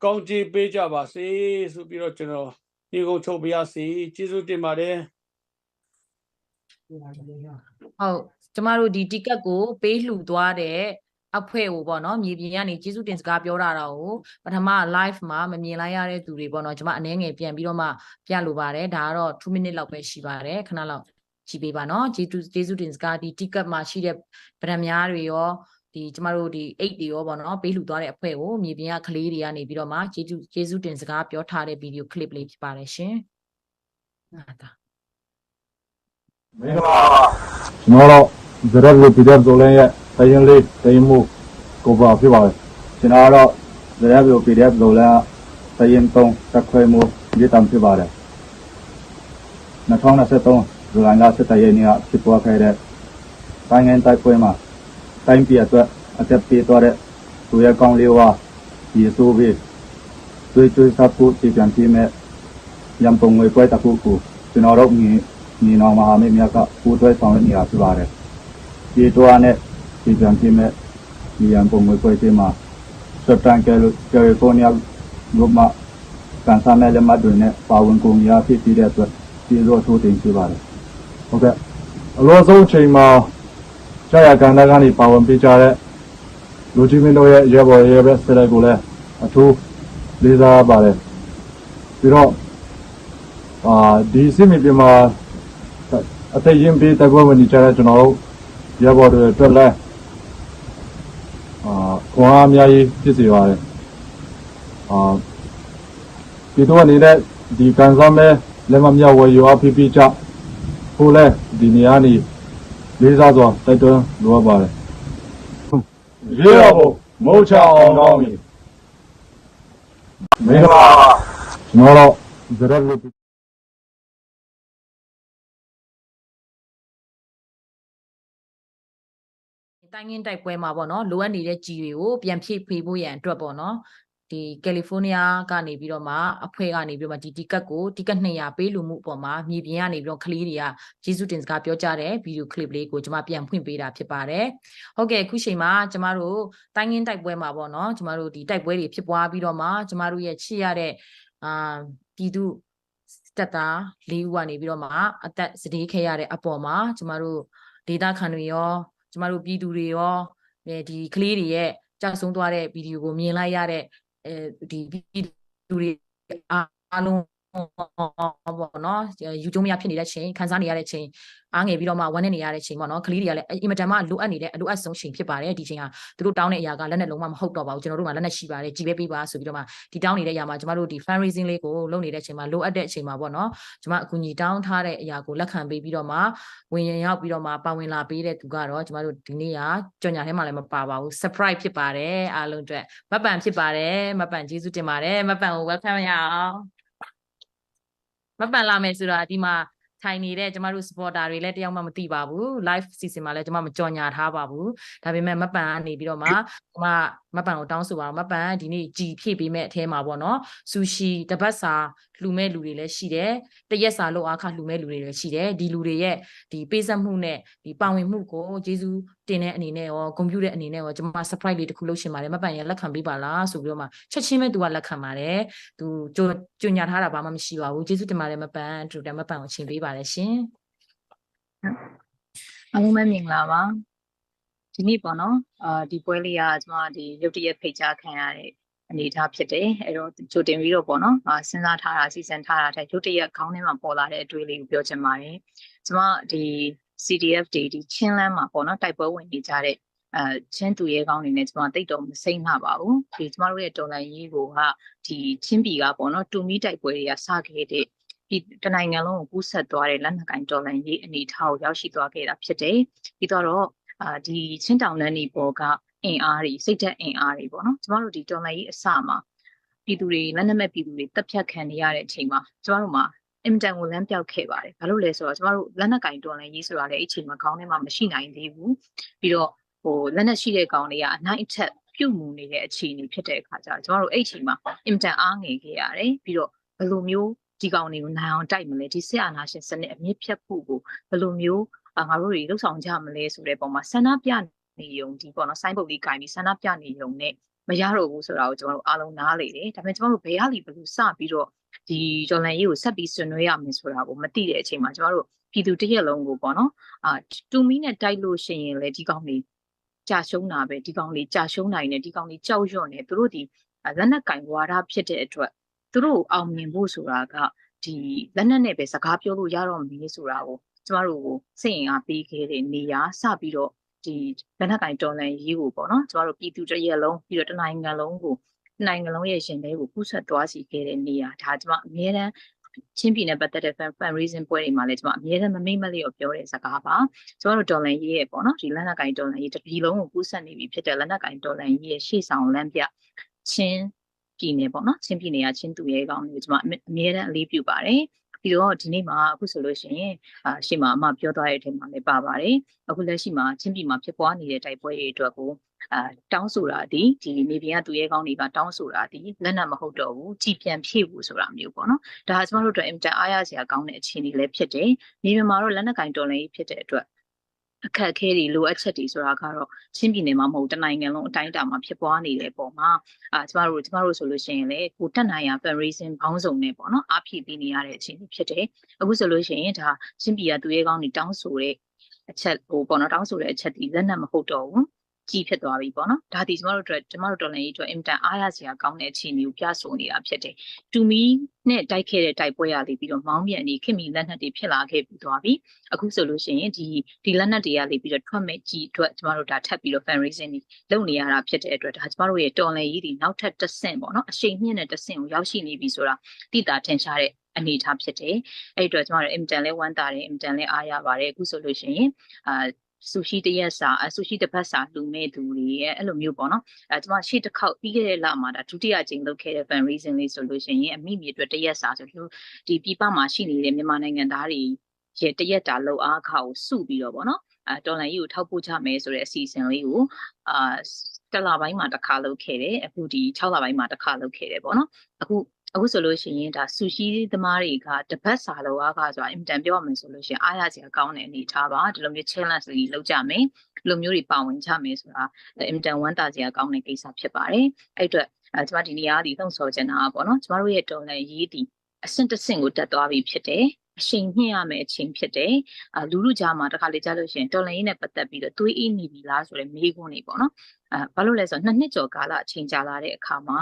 ကောင်းချီးပေးကြပါစေဆိုပြီးတော့ကျွန်တော်ဒီကုန်းချုပ်ပါရစေကျေးဇူးတင်ပါတယ် ဟုတ်ကျမတို့ဒီ ticket ကိုပေးလှူသွားတဲ့အဖွဲ့ကိုပေါ့နော်မြေပြင်ကနေကျေးဇူးတင်စကားပြောတာကိုပထမ live မှာမမြင်လိုက်ရတဲ့သူတွေပေါ့နော်ကျမအနေငယ်ပြန်ပြီးတော့မှပြလိုပါတယ်ဒါကတော့2 minute လောက်ပဲရှိပါတယ်ခဏလောက်ကြည့်ပေးပါနော်ကျေးဇူးတင်စကားဒီ ticket မှာရှိတဲ့ဗရမများတွေရောဒီကျမတို့ဒီ8တွေရောပေါ့နော်ပေးလှူသွားတဲ့အဖွဲ့ကိုမြေပြင်ကကလေးတွေကနေပြီးတော့မှကျေးဇူးတင်စကားပြောထားတဲ့ video clip လေးဖြစ်ပါတယ်ရှင်ဟုတ်တာမင်္ဂလာကျွန်တော်ဇရက်လူပြည်တဲ့ဇိုလန်ရဲ့တရင်လေးတရင်မှုကိုပါဖြစ်ပါတယ်ကျွန်တော်ကတော့ဇရက်လူပြည်တဲ့ဇိုလန်တရင်3တက်ခွဲမှုဒီတမ်းဖြစ်ပါတယ်2023ဇူလိုင်လ17ရက်နေ့ကဖြစ်ပွားခဲ့တဲ့တိုင်းငန်းတိုက်ပွဲမှာတိုင်းပြည်အတွက်အသက်ပေးသွားတဲ့သူရဲ့ကောင်းလေးဝါယေရှုပဲကျွေးစားဖို့စီပြန်ပြီးမဲ့ရန်ပုံငွေပွဲတစ်ခုကိုကျွန်တော်တို့ညီနောင်မဟာမိတ်များကပူးတွဲဆောင်ရွက်နေတာဖြစ်ပါတယ်ဒီတော့နဲ့စီပြန်ပြီးမဲ့ရန်ပုံငွေပွဲချင်းမှာစတန်ကယ်လီဖိုးနီးယားမြို့မှာကန်ဆာမဲလက်မှတ်တွေနဲ့ပါဝင်ကုန်ရဖြစ်ပြီးတဲ့အတွက်ဒီလိုထိုးတင်ပြပါတယ်ဟုတ်ကဲ့အလို့ဆုံးချိန်မှာကြာရကန်တဲ့ကနေပါဝင်ပေးကြတဲ့လူကြီးမင်းတို့ရဲ့ရဲဘော်ရဲဘက်စတဲ့ကိုလည်းအထူးလေးစားပါတယ်ပြီးတော့ဒီစစ်မြေပြင်မှာအသက်ရင်ပေးတဲ့ဘဝဝင်ကြတဲ့ကျွန်တော်တို့ရဲဘော်တွေအတွက်လည်းခွန်အားအများကြီးဖြစ်စေပါတယ်ဒီတော့နေတဲ့ဒီကန်ဆာမဲလက်မမြောက်ဝယ်ယူအဖိပိချကိုလည်းဒီနေရာနေလေးစားစွာတိုက်တွန်းလိုအပ်ပါတယ်ရေတော်ဘုမုတ်ချအောင်ကောင်းပြီမင်္ဂလာကျွန်တော်ဇရက်လူတိုင်းငင်းတိုက်ပွဲမှာပေါ့နော်လိုအပ်နေတဲ့ကြီးတွေကိုပြန်ဖြည့်ဖေးဖို့ရန်အတွက်ပေါ့နော်ဒီကယ်လီဖိုးနီးယားကနေပြီးတော့မှအဖွဲ့ကနေပြီးတော့မှဒီ ticket 200ပေးလူမှုအပေါ်မှာမြေပြင်ကနေပြီးတော့ကလေးတွေကကျေးဇူးတင်စကားပြောကြတဲ့ video clip လေးကိုကျွန်မပြန်ဖွင့်ပေးတာဖြစ်ပါတယ်ဟုတ်ကဲ့အခုချိန်မှာကျမတို့တိုင်းငင်းတိုက်ပွဲမှာပေါ့နော်ကျမတို့ဒီတိုက်ပွဲတွေဖြစ်ပွားပြီးတော့မှကျမတို့ရဲ့ချစ်ရတဲ့ပြည်သူတပ်သား၄ဦးကနေပြီးတော့မှအသက်စတေးခဲ့ရတဲ့အပေါ်မှာကျမတို့ဒေသခံတွေရောကျမတို့ပြည်သူတွေရောဒီကလေးတွေရဲ့ကြောက်ဆုံးသွားတဲ့ဗီဒီယိုကိုမြင်လိုက်ရတဲ့ဒီပြည်သူတွေအားလုံး ပေါ့နော်ယူကျုံမရဖြစ်နေတဲ့ချိန်ခန်းစားနေရတဲ့ချိန်အားငယ်ပြီးတော့မှဝမ်းနေနေရတဲ့ချိန်ပေါ့နော်ကလေးတွေကလည်းအင်မတန်မှလိုအပ်နေတဲ့အလိုအပ်ဆုံးချိန်ဖြစ်ပါတယ်ဒီချိန်ဟာသူတို့တောင်းတဲ့အရာကလက်နဲ့လုံးဝမဟုတ်တော့ပါဘူးကျွန်တော်တို့မှာလက်နဲ့ရှိပါတယ်ကြည်ပဲပေးပါဆိုပြီးတော့မှဒီတောင်းနေတဲ့အရာမှာကျမတို့ဒီ fundraising လေးကိုလုပ်နေတဲ့အချိန်မှာလိုအပ်တဲ့အချိန်မှာပေါ့နော်ကျမအကူအညီတောင်းထားတဲ့အရာကိုလက်ခံပေးပြီးတော့မှဝင်ရင်ရောက်ပြီးတော့မှပါဝင်လာပေးတဲ့သူကတော့ကျမတို့ဒီနေ့ကကြော်ညာထဲမှာလည်းမပါပါဘူး surprise ဖြစ်ပါတယ်အားလုံးအတွက်မပန်ဖြစ်ပါတယ်မပန်ကျေးဇူးတင်ပါတယ်မပန်ကို welcome ရအောင်မပန်လာမယ်ဆိုတာဒီမှာထိုင်နေတဲ့ကျမတို့ supporter တွေလည်းတယောက်မှမသိပါဘူး live season မှာလည်းကျမမကြော်ညာထားပါဘူးဒါပေမဲ့မပန်ကနေပြီးတော့မှကျမမပန်ကိုတောင်းဆိုပါမပန်ဒီနေ့ကြည်ဖြည့်ပေးမဲ့အထဲမှာပေါ့နော်ဆူရှီတပတ်စာလှူမဲ့လူတွေလည်းရှိတယ်တရက်စာလောက်အားခလှူမဲ့လူတွေလည်းရှိတယ်ဒီလူတွေရဲ့ဒီပေးဆက်မှုနဲ့ဒီပါဝင်မှုကိုကျေးဇူးတင်တဲ့အနေနဲ့ရောဂုဏ်ပြုတဲ့အနေနဲ့ရောကျမ surprise လေးတစ်ခုလုပ်ရှင်ပါတယ်မပန်ရဲ့လက်ခံပေးပါလားဆိုပြီးတော့မှချက်ချင်းပဲသူကလက်ခံပါတယ်သူကြွညာထားတာဘာမှမရှိပါဘူးကျေးဇူးတင်ပါတယ်မပန်သူတမပန်ကိုချိန်ပေးပါတယ်ရှင်အားလုံးပဲမင်္ဂလာပါဒီနေ့ပေါ့နော်ဒီပွဲလေးကကျွန်မဒီရုပ်တရက်ဖိတ်ကြားခံရတဲ့အနေအထားဖြစ်တယ်အဲ့တော့ကြိုတင်ပြီးတော့ပေါ့နော်စဉ်းစားထားတာစီစဉ်ထားတာတဲ့ရုပ်တရက်ခေါင်းထဲမှာပေါ်လာတဲ့အတွေ့အလေးကိုပြောချင်ပါတယ်ကျွန်မဒီ CDF တွေဒီချင်းလန်းမှာပေါ့နော်တိုက်ပွဲဝင်နေကြတဲ့ချင်းသူရဲကောင်းနေနဲ့ကျွန်မတိတ်တော့မစိမ့်မှာပါဘူးဒီကျွန်မတို့ရဲ့တော်လိုင်းရေးကိုကဒီချင်းပြည်ကပေါ့နော်တူမီတိုက်ပွဲတွေကစခဲ့တဲ့ဒီတနိုင်ငံလုံးကိုကူးဆက်သွားတဲ့လက်နက်ကင်တော်လိုင်းရေးအနေအထားကိုရောက်ရှိသွားခဲ့တာဖြစ်တယ်ပြီးတော့ဒီချင်းတောင်လန်းဒီပေါ်ကအင်အားတွေစိတ်သက်အင်အားတွေပေါ့နော်ကျမတို့ဒီတော်လိုင်းရေးအစမှာပြည်သူတွေလက်နက်မဲ့ပြည်သူတွေတပ်ဖြတ်ခံနေရတဲ့အချိန်မှာကျမတို့မှာအင်မတန်ကိုလမ်းပြောက်ခဲ့ပါတယ်ဘာလို့လဲဆိုတော့ကျမတို့လက်နက်ကင်တော်လိုင်းရေးဆိုတာလည်းအဲ့ချိန်မှာခေါင်းထဲမှာမရှိနိုင်သေးဘူးပြီးတော့လက်နက်ရှိတဲ့ကောင်တွေကအနိုင်အထက်ပြုတ်မှုနေတဲ့အခြေအနေဖြစ်တဲ့အခါကျတော့ကျမတို့အဲ့ချိန်မှာအင်မတန်အားငယ်ခဲ့ရတယ်ပြီးတော့ဘယ်လိုမျိုးဒီကောင်တွေကိုနိုင်အောင်တိုက်မလဲဒီစစ်အာဏာရှင်စနစ်အမြင့်ဖြတ်ဖို့ကိုဘယ်လိုမျိုးငါတို့တွေလှုပ်ဆောင်ကြမလဲဆိုတဲ့ပုံမှာဆန္ဒပြနေုံဒီပေါ့နော်ဆိုင်းပုတ်လေးကင်ပြီးဆန္ဒပြနေုံနဲ့မရတော့ဘူးဆိုတာကိုကျွန်တော်တို့အားလုံးနားလေတယ်ဒါပေမဲ့ကျွန်တော်တို့ဘယ်ဟာလီဘယ်လိုစပြီးတော့ဒီဂျော်လန်ရေးကိုဆက်ပြီးဆွေးနွေးရမယ်ဆိုတာကိုမသိတဲ့အချိန်မှာကျွန်တော်တို့ပြည်သူတစ်ရက်လုံးကိုပေါ့နော်တူမီနဲ့တိုက်လို့ရှိရင်လေဒီကောင်တွေကြာရှုံးတာပဲဒီကောင်လေးကြာရှုံးနိုင်တယ်ဒီကောင်လေးကြောက်ရွံ့နေသူတို့ဒီလက်နက်ကင်ဝါဒဖြစ်တဲ့အတွက်သူတို့အောင်မြင်ဖို့ဆိုတာကဒီလက်နက်နဲ့ပဲစကားပြောလို့ရတော့မင်းဆိုတာကိုကျမတို့ကိုစိတ်အင်အားပေးခဲ့တဲ့နေရာစပြီးတော့ဒီလက်နက်ကင်တော်လန်ရေးကိုပေါ့နော်ကျမတို့ပြည်သူတစ်ရက်လုံးပြီးတော့တနိုင်ငံလုံးကိုနိုင်ငံလုံးရဲ့ရှင်သေးကိုကူးဆက်သွားစီခဲ့တဲ့နေရာဒါကျမအများတန်းချင်းပြည်နယ်ပတ်သက်တဲ့ fundraising ပွဲတွေမှာလည်းကျမအများတန်းမမိတ်မလျော့ပြောတဲ့စကားပါကျမတို့တော်လန်ရေးရဲ့ပေါ့နော်ဒီလက်နက်ကင်တော်လန်ရေးတစ်ပြည်လုံးကိုကူးဆက်နေပြီဖြစ်တဲ့လက်နက်ကင်တော်လန်ရေးရဲ့ရှေ့ဆောင်လမ်းပြချင်းပြည်နယ်ပေါ့နော်ချင်းပြည်နယ်ကချင်းသူရဲကောင်းတွေကိုကျမအများတန်းအလေးပြုပါတယ်ပြီးတော့ဒီနေ့မှာအခုဆိုလို့ရှိရင်ရှေ့မှာအမပြောသွားတဲ့အထက်မှာလည်းပါပါတယ်အခုလက်ရှိမှာချင်းပြည်မှာဖြစ်ပွားနေတဲ့တိုက်ပွဲတွေအတွက်ကိုတောင်းဆိုတာဒီနေပြည်တော်သူရဲကောင်းတွေကတောင်းဆိုတာဒီလက်နက်မဟုတ်တော့ဘူးကြည်ပြန်ဖြည့်ဖို့ဆိုတာမျိုးပေါ့နော်ဒါကကျမတို့အတွက်အင်တာအားရစရာကောင်းတဲ့အခြေအနေလည်းဖြစ်တယ်နေပြည်မှာတော့လက်နက်ကင်တော်လည်းဖြစ်တဲ့အတွက်အခက်အခဲတွေလိုအပ်ချက်တွေဆိုတာကတော့ချင်းပြည်နယ်မှာမဟုတ်တနိုင်ငံလုံးအတိုင်းအတာမှာဖြစ်ပွားနေတဲ့ပုံမှာကျမတို့ဆိုလို့ရှိရင်လေကိုတက်နိုင်ရ fundraising ဘောင်းဆောင်နေပေါ့နော်အားဖြည့်ပေးနေရတဲ့အခြေအနေဖြစ်တယ်အခုဆိုလို့ရှိရင်ဒါချင်းပြည်ကသူရဲကောင်းတွေတောင်းဆိုတဲ့အချက်ပေါ့နော်တောင်းဆိုတဲ့အချက်ဒီလက်နက်မဟုတ်တော့ဘူးကြီးဖြစ်သွားပြီပေါ့နော်ဒါဒီကျမတို့တော်လည်းအတွက်အင်တန်အားရစရာကောင်းတဲ့အခြေအနေကိုပြဆိုနေတာဖြစ်တယ်တူမီနဲ့တိုက်ခဲ့တဲ့တိုက်ပွဲရလေးပြီးတော့မောင်းပြန်နေခင်မီလက်နက်တွေဖြစ်လာခဲ့ပြီးသွားပြီအခုဆိုလို့ရှိရင်ဒီလက်နက်တွေကလေးပြီးတော့ထွက်မဲ့ကြီးအတွက်ကျမတို့ဒါထပ်ပြီးတော့ fundraising လုပ်နေရတာဖြစ်တဲ့အတွက်ဒါကျမတို့ရဲ့တော်လည်းကြီးဒီနောက်ထပ်တစ်ဆင့်ပေါ့နော်အရှိန်မြင့်တဲ့တစ်ဆင့်ကိုရောက်ရှိနေပြီဆိုတာသိတာထင်ရှားတဲ့အနေအထားဖြစ်တယ်အဲ့အတွက်ကျမတို့အင်တန်လဲဝမ်းသာတယ်အင်တန်လဲအားရပါတယ်အခုဆိုလို့ရှိရင်ဆူရှီတရက်စာဆူရှီတစ်ပတ်စာလူမဲ့သူတွေရဲ့အဲ့လိုမျိုးပေါ့နော်ကျမရှေ့တစ်ခေါက်ပြီးခဲ့တဲ့လမှာဒါဒုတိယကြိမ်လုပ်ခဲ့တဲ့ fundraising လေးဆိုလို့ရှိရင်အမိမြေအတွက်တရက်စာဆိုလို့ဒီပြည်ပမှာရှိနေတဲ့မြန်မာနိုင်ငံသားတွေရဲ့တရက်တာလောက်အားခါကိုစုပြီးတော့ပေါ့နော်တော်လန်ကြီးကိုထောက်ပို့ချမယ်ဆိုတဲ့အစီအစဉ်လေးကိုတစ်လပိုင်းမှာတစ်ခါလုပ်ခဲ့တယ်အခုဒီ6လပိုင်းမှာတစ်ခါလုပ်ခဲ့တယ်ပေါ့နော်အခုဆိုလို့ရှိရင်ဒါဆူရှီသမားတွေကတပတ်စာလောက်အားခါဆိုတာအင်တန်ပြောရမယ်ဆိုလို့ရှိရင်အားရစရာကောင်းတဲ့အနေထားပါဒီလိုမျိုး challenge တွေလုပ်ကြမယ်ဒီလိုမျိုးတွေပါဝင်ကြမယ်ဆိုတာအင်တန်ဝမ်းသာစရာကောင်းတဲ့ကိစ္စဖြစ်ပါတယ်အဲ့အတွက်ကျမဒီနေရာဒီသုံးဆော်ချင်တာပေါ့နော်ကျမတို့ရဲ့တော်လန်ရေးဒီအဆင့်တစ်ဆင့်ကိုတက်သွားပြီဖြစ်တယ်အချိန်ညှိရမယ်အချိန်ဖြစ်တယ်လူလူကြားမှာတစ်ခါလေကြားလို့ရှိရင်တော်လန်ရေးနဲ့ပတ်သက်ပြီးတော့တွေးအေးနေပြီလားဆိုတဲ့မေးခွန်းတွေပေါ့နော်ဘာလို့လဲဆိုတော့2နှစ်ကျော်ကာလအချိန်ကြာလာတဲ့အခါမှာ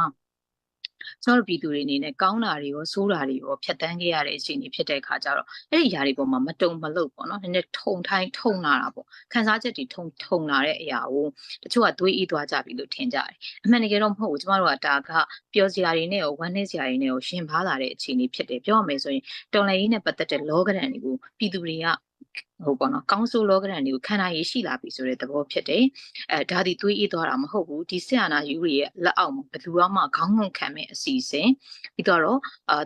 ကျွန်တော်တို့ပြည်သူတွေအနေနဲ့ကောင်းတာတွေရောဆိုးတာတွေရောဖြတ်တန်းခဲ့ရတဲ့အခြေအနေဖြစ်တဲ့အခါကျတော့အဲ့ဒီຢာတွေပေါ်မှာမတုံမလုပ်ပေါ့နော်နည်းနည်းထုံလာတာပေါ့ခန်းစားချက်တွေထုံလာတဲ့အရာကိုတချို့ကသွေးအေးသွားကြပြီလို့ထင်ကြတယ်အမှန်တကယ်တော့မဟုတ်ဘူးကျမတို့ကဒါကပျော်စရာတွေနဲ့ရောဝမ်းနည်းစရာတွေနဲ့ရောရှင်ပါလာတဲ့အခြေအနေဖြစ်တယ်ပြောရမယ်ဆိုရင်တော်လှန်ရေးနဲ့ပတ်သက်တဲ့လောကဓာတ်တွေကိုပြည်သူတွေကဟုတ်ပေါ့နော်ကောင်းဆိုးလောကဓာတ်တွေကိုခန္ဓာရည်ရှိလာပြီဆိုတဲ့သဘောဖြစ်တယ်ဒါဒီသွေးအေးသွားတာမဟုတ်ဘူးဒီဆရာနာယူတွေရဲ့လက်အောက်မှာဘယ်သူမှခေါင်းငုံခံမဲ့အစီအစဉ်ပြီးတော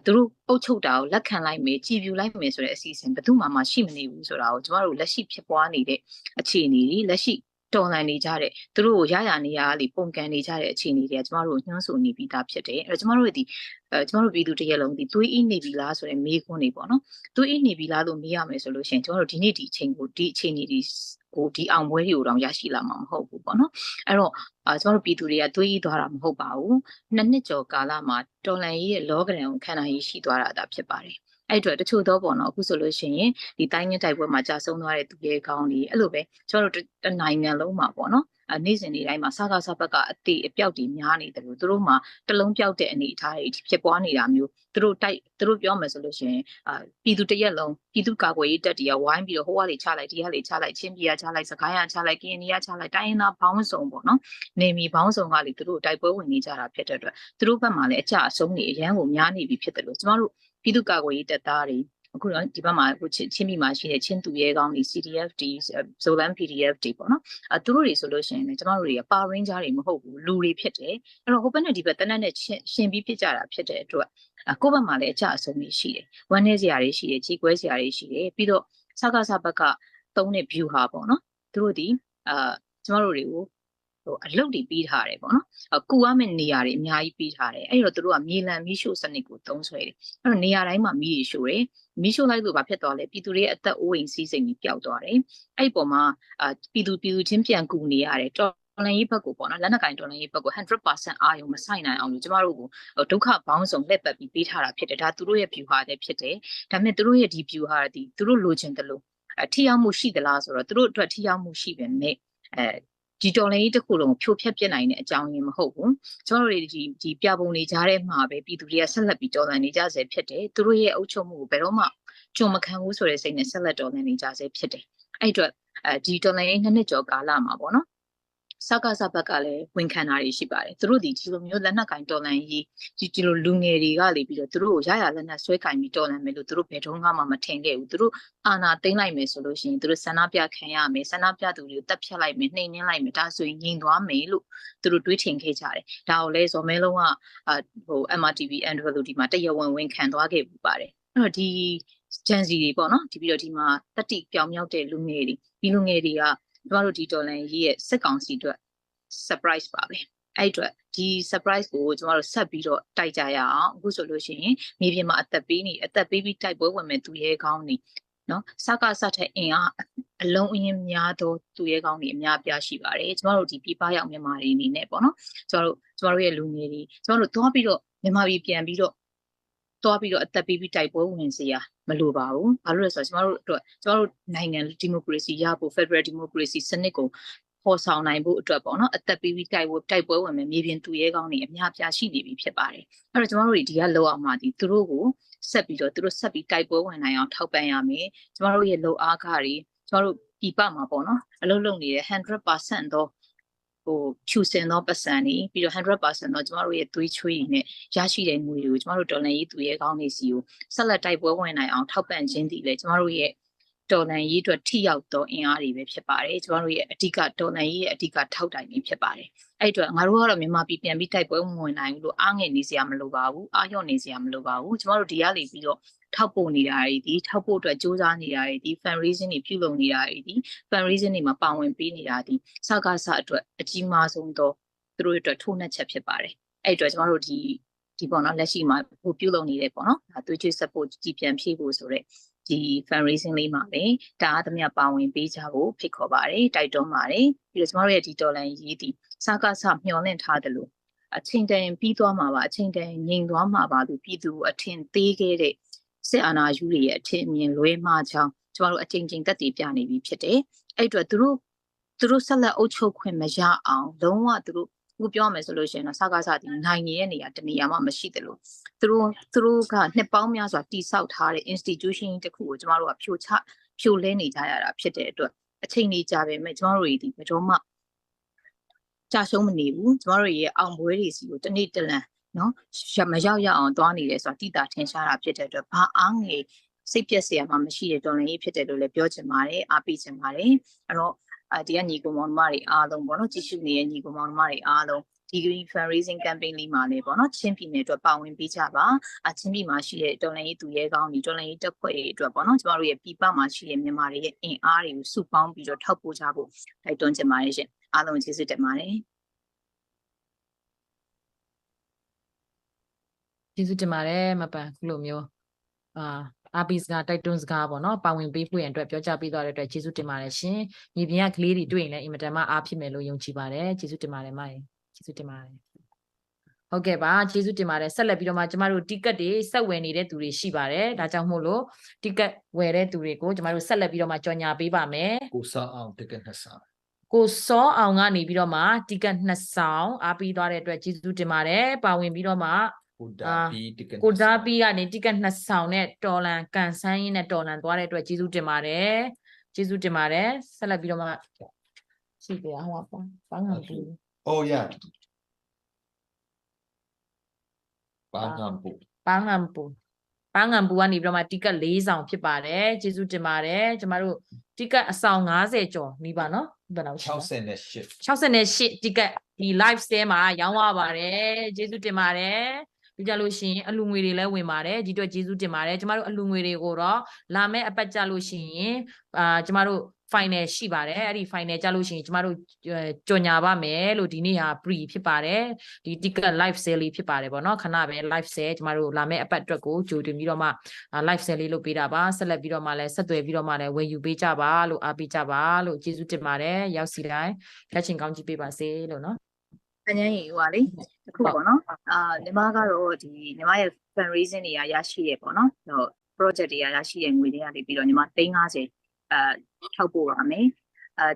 ့သူတို့အုပ်ချုပ်တာကိုလက်ခံလိုက်မယ်ကြည်ပြူလိုက်မယ်ဆိုတဲ့အစီအစဉ်ဘယ်သူမှမရှိမနေဘူးဆိုတာကိုကျမတို့လက်ရှိဖြစ်ပွားနေတဲ့အခြေအနေတွေလက်ရှိတော်လှန်နေကြတဲ့သူတို့ကိုရနေရလေးပုံကန်နေကြတဲ့အခြေအနေတွေကကျမတို့ညှို့ဆိုနေပြီးသားဖြစ်တယ်အဲ့တော့ကျမတို့ကျမတို့ပြည်သူတရက်လုံးဒီသွေးအေးနေပြီလားဆိုတဲ့မေးခွန်းတွေပေါ့နော်သွေးအေးနေပြီလားလို့မေးရမယ်ဆိုလို့ရှိရင်ကျမတို့ဒီနေ့ဒီအချိန်ကိုဒီအခြေအနေဒီအောင်ပွဲတွေကိုတော့ရရှိလာမှာမဟုတ်ဘူးပေါ့နော်အဲ့တော့ကျမတို့ပြည်သူတွေကသွေးအေးသွားတာမဟုတ်ပါဘူးနှစ်ကျော်ကာလမှာတော်လှန်ရေးရဲ့လောကဓာတ်ကိုခန္ဓာရည်ရှိသွားတာဖြစ်ပါတယ်အဲ့တော့တချို့တော့ပေါ့နော်အခုဆိုလို့ရှိရင်ဒီတိုင်းငင်းတိုက်ပွဲမှာကြာဆုံးသွားတဲ့သူရဲကောင်းတွေအဲ့လိုပဲကျွန်တော်တို့တနိုင်ငံလုံးမှာပေါ့နော်နေ့စဉ်နေ့တိုင်းမှာစကားဘက်ကအသေးအပြောက်တွေများနေတယ်လို့သူတို့မှာတလုံးပြောက်တဲ့အနေအထားတွေဖြစ်ပွားနေတာမျိုးသူတို့ပြောမယ်ဆိုလို့ရှိရင်ပြည်သူတရက်လုံးပြည်သူကာကွယ်ရေးတပ်တွေကဝိုင်းပြီးတော့ဟိုကလေချလိုက်ဒီကလေချလိုက်ချင်းပြည်ကချလိုက်စကိုင်းကချလိုက်ကရင်နီကချလိုက်တိုင်းရင်းသားဘောင်းစုံပေါ့နော်နေမီဘောင်းစုံကလေသူတို့တိုက်ပွဲဝင်နေကြတာဖြစ်တဲ့အတွက်သူတို့ဘက်မှာလည်းအကြအဆုံးတွေအရန်ကိုများနေပြီဖြစ်တယ်လို့ကျမတို့ပြည်သူ့ကာကွယ်ရေးတပ်သားတွေအခုတော့ဒီဘက်မှာအခုချင်းပြည်မှာရှိတဲ့ချင်းသူရဲကောင်းတွေ CDF တွေ Zolan PDF တွေပေါ့နော်သူတို့တွေဆိုလို့ရှိရင်လည်းကျမတို့တွေက Power Ranger တွေမဟုတ်ဘူးလူတွေဖြစ်တယ်အဲ့တော့ဟိုဘက်နဲ့ဒီဘက်တနက်နဲ့ရှင်ပြီးဖြစ်ကြတာဖြစ်တဲ့အတွက်ကိုယ့်ဘက်မှာလည်းအကြအဆုံးတွေရှိတယ်ဝမ်းနည်းစရာတွေရှိတယ်ကြီးကွဲစရာတွေရှိတယ်ပြီးတော့စကားဘက်ကသုံးတဲ့ view ဟာပေါ့နော်သူတို့ဒီကျမတို့တွေကိုအလုပ်တွေပြီးထားတယ်ပေါ့နော်ကူရမယ့်နေရာတွေအများကြီးပြီးထားတယ်အဲ့တော့တို့ကမြေလံမီးရှို့စနစ်ကိုသုံးဆွဲတယ်အဲ့တော့နေရာတိုင်းမှာမီးတွေရှို့တယ်မီးရှို့လိုက်လို့ဘာဖြစ်သွားလဲပြည်သူတွေရဲ့အသက်အိုးအိမ်စီးစိမ်တွေပျောက်သွားတယ်အဲ့ဒီပုံမှာပြည်သူချင်းပြန်ကူနေရတယ်တော်လှန်ရေးဘက်ကိုပေါ့နော်လက်နက်ကင်တော်လှန်ရေးဘက်ကို 100% အာရုံမဆိုင်နိုင်အောင်လို့ကျမတို့ကိုဒုက္ခပေါင်းစုံလက်ပတ်ပြီးပေးထားတာဖြစ်တယ်ဒါသူတို့ရဲ့ view ဟာလည်းဖြစ်တယ်ဒါပေမဲ့သူတို့ရဲ့ဒီ view ဟာဒီသူတို့လိုချင်တယ်လို့ထိရောက်မှုရှိသလားဆိုတော့သူတို့အတွက်ထိရောက်မှုရှိပေမဲ့ဒီတော်လှန်ရေးတစ်ခုလုံးဖြိုဖျက်ပြစ်နိုင်တဲ့အကြောင်းရင်းမဟုတ်ဘူးကျွန်တော်တို့ဒီပြပုံနေကြတဲ့မှာပဲပြည်သူတွေကဆက်လက်ပြီးတော်လှန်နေကြဆဲဖြစ်တယ်သူတို့ရဲ့အုပ်ချုပ်မှုကိုဘယ်တော့မှကြုံမခံဘူးဆိုတဲ့စိတ်နဲ့ဆက်လက်တော်လှန်နေကြဆဲဖြစ်တယ်အဲ့အတွက်ဒီတော်လှန်ရေးနှစ်ကျော်ကာလမှာပေါ့နော်စကားဘက်ကလည်းဝန်ခံတာတွေရှိပါတယ်သူတို့ဒီလိုမျိုးလက်နက်ကင်တော်လှန်ရေးဒီလိုလူငယ်တွေကလေပြီးတော့သူတို့ကိုရလက်နက်ဆွဲကင်ပြီးတော်လှန်မယ်လို့သူတို့ဘယ်တော့မှမထင်ခဲ့ဘူးသူတို့အာဏာသိမ်းလိုက်မယ်ဆိုလို့ရှိရင်သူတို့ဆန္ဒပြခံရမယ်ဆန္ဒပြသူတွေကိုတပ်ဖြတ်လိုက်မယ်နှိမ်နင်းလိုက်မယ်ဒါဆိုရင်ငြိမ်သွားမယ်လို့သူတို့တွေးထင်ခဲ့ကြတယ်ဒါကိုလည်းဇော်မဲလုံးကMRTV Andrew ဒီမှာတရားဝင်ခံသွားခဲ့ပူပါတယ်အဲ့တော့ဒီဂျန်စီတွေပေါ့နော်ဒီပြီးတော့ဒီမှာတတိပြောင်မြောက်တဲ့လူငယ်တွေဒီလူငယ်တွေကကျမတို့ဒီတော်လှန်ရေးရဲ့စစ်ကောင်စီအတွက် surprise ပါပဲအဲ့အတွက်ဒီ surprise ကိုကျမတို့ဆက်ပြီးတော့တိုက်ကြရအောင်အခုဆိုလို့ရှိရင်မြေပြင်မှာအသက်ပေးပြီးတိုက်ပွဲဝင်မဲ့သူရဲကောင်းနေနော်စကားဆက်တဲ့အင်အားအလုံးအင်းများသောသူရဲကောင်းတွေအများပြားရှိပါတယ်ကျမတို့ဒီပြည်ပရောက်မြန်မာတွေအနေနဲ့ပေါ့နော်ကျမတို့ရဲ့လူငယ်တွေကျမတို့သွားပြီးတော့မြန်မာပြည်ပြန်ပြီးတော့သွားပြီးတော့အသက်ပေးပြီးတိုက်ပွဲဝင်စေရမလိုပါဘူးဘာလို့လဲဆိုတော့ကျမတို့နိုင်ငံဒီမိုကရေစီရဖို့ Federal Democracy စနစ်ကိုပေါ်ဆောင်နိုင်ဖို့အတွက်ပေါ့နော်အသက်ပေးပြီးတိုက်ပွဲဝင်မယ်မြေပြင်သူရဲကောင်းတွေအများပြားရှိနေပြီဖြစ်ပါတယ်အဲ့တော့ကျမတို့ဒီကလောက်အောင်မှဒီသူတို့ကိုဆက်ပြီးတိုက်ပွဲဝင်နိုင်အောင်ထောက်ပံ့ရမယ်ကျမတို့ရဲ့လုံအားကားတွေကျမတို့ပြည်ပမှာပေါ့နော်အလုပ်လုပ်နေတဲ့ 100% သောဖြူစင်သောပတ်စံတွေပြီးတော့ 100% တော့ကျမတို့ရဲ့သွေးချွေးနဲ့ရရှိတဲ့ငွေတွေကိုကျမတို့တော်လှန်ရေးသူရဲကောင်းတွေစီကိုဆက်လက်တိုက်ပွဲဝင်နိုင်အောင်ထောက်ပံ့ခြင်းတည်လေကျမတို့ရဲ့တော်လှန်ရေးအတွက်ထိရောက်သောအင်အားတွေပဲဖြစ်ပါတယ်ကျမတို့ရဲ့အဓိကတော်လှန်ရေးရဲ့အဓိကထောက်တိုင်တွေဖြစ်ပါတယ်အဲ့အတွက်ငါတို့ကတော့မြန်မာပြည်ပြန်ပြီးတိုက်ပွဲဝင်နိုင်ဘူးလို့အားငယ်နေစရာမလိုပါဘူးအားလျော့နေစရာမလိုပါဘူးကျမတို့ဒီကနေပြီးတော့ထောက်ပို့နေတာတွေဒီထောက်ပို့အတွက်စ조사နေတာတွေဒီ fundraising တွေပြုလုပ်နေတာတွေဒီ fundraising တွေမှာပါဝင်ပေးနေတာဒီစကားစအတွက်အကြီးမားဆုံးသောသူတို့အတွက်ထိုးနှက်ချက်ဖြစ်ပါတယ်အဲ့အတွက်ကျမတို့ဒီပေါ့နော်လက်ရှိမှာပြုလုပ်နေတယ်ပေါ့နော်သွေးကြွေး support ကြီးပြန်ဖြည့်ဖို့ဆိုတဲ့ဒီ fundraising လေးမှာလည်းဒါအားသမျှပါဝင်ပေးကြဖို့ဖိတ်ခေါ်ပါတယ်တိုက်တွန်းပါတယ်ပြီးတော့ကျမတို့ရဲ့ဒီဒေါ်လာရေးဒီစကားစမျှော်လင့်ထားတယ်လို့အချိန်တန်ပြီးသွားမှာပါအချိန်တန်ငြိမ်သွားမှာပါလို့ပြည်သူအထင်သေးခဲ့တဲ့စစ်အာဏာယူတွေရဲ့အထင်အမြင်လွဲမှားကြောင်းကျမတို့အချိန်ချင်းတက်တည်ပြနေပြီဖြစ်တယ်အဲ့အတွက်သူတို့ဆက်လက်အုပ်ချုပ်ခွင့်မရအောင်လုံးဝသူတို့ ခုပြောမယ်ဆိုလို့ရှိရင်တော့စကားစသည်နိုင်ငံရဲ့နေရာတနေရာမှမရှိတယ်လို့သူတို့ကနှစ်ပေါင်းများစွာတည်ဆောက်ထားတဲ့ institution တစ်ခုကိုကျမတို့ကဖြိုလဲနေကြရတာဖြစ်တဲ့အတွက်အချိန်ကြီးကြာပေမဲ့ကျမတို့ဒီဘယ်တော့မှကြာရှုံးမနေဘူးကျမတို့ရဲ့အောင်ပွဲတွေစီကိုတစ်နေ့တစ်လန်နော်မရောက်ရအောင်သွားနေတယ်ဆိုတာတိတာထင်ရှားတာဖြစ်တဲ့အတွက်ဘာအားငယ်စိတ်ပြက်စရာမှမရှိတဲ့တော်လည်းဖြစ်တယ်လို့လည်းပြောချင်ပါတယ်အားပေးချင်ပါတယ်အဲ့တော့ဒီကညီကိုမောင်နှမတွေအားလုံးပေါ့နော်ကြည့်ရှုနေတဲ့ညီကိုမောင်နှမတွေအားလုံးဒီ fundraising campaign လေးမှာလည်းပေါ့နော်ချင်းပြည်နယ်အတွက်ပါဝင်ပေးကြပါချင်းပြည်မှာရှိတဲ့တော်လည်းသူရဲကောင်းတွေတော်လည်းတက်ဖွဲ့တွေအတွက်ပေါ့နော်ကျမတို့ရဲ့ပြည်ပမှာရှိတဲ့မြန်မာတွေရဲ့အင်အားတွေကိုစုပေါင်းပြီးတော့ထောက်ပို့ကြဖို့တိုက်တွန်းချင်ပါတယ်ရှင်အားလုံးကျေးဇူးတင်ပါတယ်ကျေးဇူးတင်ပါတယ်မပန်ခုလိုမျိုးအာဘီစကတိုက်တွန်းစကားပေါ့နော်ပါဝင်ပေးဖို့ရန်အတွက်ပြောကြားပေးသွားတဲ့အတွက်ကျေးဇူးတင်ပါတယ်ရှင်ညီပြင်ကကလေးတွေတွေ့ရင်လည်းအင်မတန်မှအားဖြစ်မယ်လို့ယုံကြည်ပါတယ်ကျေးဇူးတင်ပါတယ်မရေကျေးဇူးတင်ပါတယ်ဟုတ်ကဲ့ပါကျေးဇူးတင်ပါတယ်ဆက်လက်ပြီးတော့မှကျမတို့တိကတ်တွေဆက်ဝယ်နေတဲ့သူတွေရှိပါတယ်ဒါကြောင့်မို့လို့တိကတ်ဝယ်တဲ့သူတွေကိုကျမတို့ဆက်လက်ပြီးတော့မှကြော်ညာပေးပါမယ်ကိုစောအောင်တကယ်နှစ်ဆောင် ကိုစောအောင်ကနေပြီးတော့မှတိကတ်2ဆောင်အားပေးသွားတဲ့အတွက်ကျေးဇူးတင်ပါတယ်ပါဝင်ပြီးတော့မှကိုဒါပီတကယ် ကိုဒါပီကနေတိကတ်2ဆောင်နဲ့တော်လန်ကန်ဆန်းရင်းနဲ့တော်လန်သွားတဲ့အတွက်ကျေးဇူးတင်ပါတယ်ကျေးဇူးတင်ပါတယ်ဆက်လက်ပြီးတော့မှရှိပြအောင်ပါပန်းငံပူ Oh yeah ပန်းငံပူကနေပြီးတော့မှတိကတ်4ဆောင်ဖြစ်ပါတယ်ကျေးဇူးတင်ပါတယ်ကျမတို့တိကတ်အဆောင်90ကျော်နီးပါနော်ဘယ်လောက်ရှိလဲ68တိကတ်ဒီ live stream မှာရောင်းရပါတယ်ကျေးဇူးတင်ပါတယ်ပြီးကြလို့ရှိရင်အလူငွေတွေလည်းဝင်ပါတယ်ဒီအတွက်ကျေးဇူးတင်ပါတယ်ကျမတို့အလူငွေတွေကိုတော့လာမယ့်အပတ်ကြလို့ရှိရင်ကျမတို့ final ရှိပါတယ်အဲ့ဒီ final ကြလို့ရှိရင်ကျမတို့ကြော်ညာပါမယ်လို့ဒီနေ့ဟာ pre ဖြစ်ပါတယ်ဒီ ticket live sale လေးဖြစ်ပါတယ်ပေါ့နော်ခဏပဲ live sale ကျမတို့လာမယ့်အပတ်အတွက်ကိုကြိုတင်ပြီးတော့မှ live sale လေးလုပ်ပေးတာပါဆက်လက်ပြီးတော့မှလည်းဆက်သွယ်ပြီးတော့မှလည်းဝယ်ယူပေးကြပါလို့အားပေးကြပါလို့ကျေးဇူးတင်ပါတယ်ရောက်စီတိုင်းဖျက်ချင်ကောင်းကြည့်ပေးပါစေလို့နော်အញ្ញရင်ဟိုပါလေအခုပေါ့နော်ညီမကတော့ဒီညီမရဲ့ fundraising တွေကရရှိရပေါ့နော်ဟို project တွေကရရှိရငွေတွေကနေပြီးတော့ညီမ350ထောက်ပို့ပါမယ်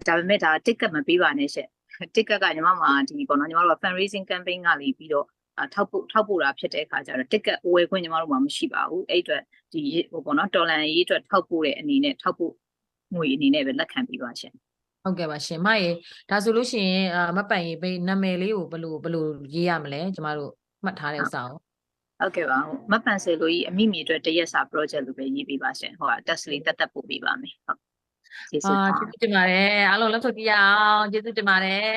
ဒါပေမဲ့ဒါ ticket မပေးပါနဲ့ရှင့် ticket ကညီမမှာဒီပေါ့နော်ညီမတို့ fundraising campaign ကလေးပြီးတော့ထောက်ပို့တာဖြစ်တဲ့အခါကျတော့ ticket ဝယ်ခွင့်ညီမတို့မှာမရှိပါဘူးအဲ့အတွက်ဒီဟိုပေါ့နော်တော်လန်ရေးအတွက်ထောက်ပို့တဲ့အနေနဲ့ထောက်ပို့ငွေအနေနဲ့ပဲလက်ခံပေးပါရှင့်ဟုတ်ကဲ့ပါရှင်မရေဒါဆိုလို့ရှိရင်မပန်ရေးပေးနာမည်လေးကိုဘယ်လိုရေးရမလဲကျမတို့မှတ်ထားတဲ့ဥစ္စာကိုဟုတ်ကဲ့ပါမပန်စေလို့ကြီးအမိမိအတွက်တရက်စာ project လို့ပဲရေးပေးပါရှင်ဟိုက test လေးတက်ပို့ပေးပါမယ်ဟုတ်ကျေးဇူးတင်ပါတယ်အားလုံးလက်ဆိုပြရအောင်ကျေးဇူးတင်ပါတယ်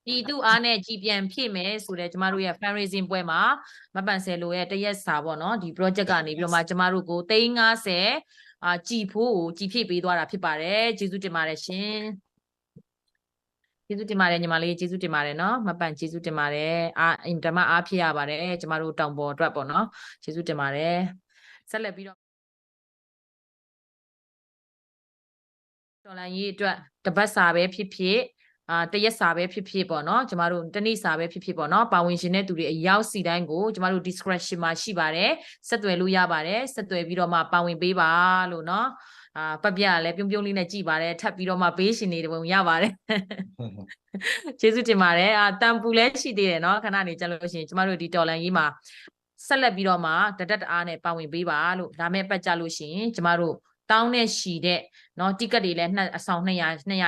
ဒီသူအားနဲ့ကြည်ပြန်ဖြည့်မယ်ဆိုတဲ့ကျမတို့ရဲ့ fundraising ပွဲမှာမပန်စေလို့ရဲ့တရက်စာပေါ့နော်ဒီ project ကနေပြီးတော့မှကျမတို့ကို350ကြည်ဖို့ကြည်ဖြည့်ပေးသွားတာဖြစ်ပါတယ်ကျေးဇူးတင်ပါတယ်ရှင်ကျေးဇူးတင်ပါတယ်ညီမလေးကျေးဇူးတင်ပါတယ်နော်မပန်ကျေးဇူးတင်ပါတယ်အင်တမအားဖြစ်ရပါတယ်ကျမတို့တောင်ပေါ်အတွက်ပေါ့နော်ကျေးဇူးတင်ပါတယ်ဆက်လက်ပြီးတော့တော်လိုင်းရေးအတွက်တပတ်စာပဲဖြစ်ဖြစ်တရက်စာပဲဖြစ်ဖြစ်ပေါ့နော်ကျမတို့တနေ့စာပဲဖြစ်ဖြစ်ပေါ့နော်ပါဝင်ရှင်တဲ့သူတွေအရောက်စီတိုင်းကိုကျမတို့ discretion မှာရှိပါတယ်ဆက်သွယ်လို့ရပါတယ်ဆက်သွယ်ပြီးတော့မှပါဝင်ပေးပါလို့နော်ပတ်ပြလည်းပြုံးပြုံးလေးနဲ့ကြည်ပါတယ်ထပ်ပြီးတော့မှပေးရှင်နေတယ်ပုံရပါတယ်ကျေးဇူးတင်ပါတယ်တန်ပူလည်းရှိသေးတယ်နော်ခဏနေကြလို့ရှိရင်ကျမတို့ဒီတော်လန်ရေးမှာဆက်လက်ပြီးတော့မှတဒတ်အားနဲ့ပါဝင်ပေးပါလို့ဒါမဲ့ပတ်ကြလို့ရှိရင်ကျမတို့တောင်းနဲ့ရှီတဲ့เนาะ ticket တွေလည်းအဆောင်200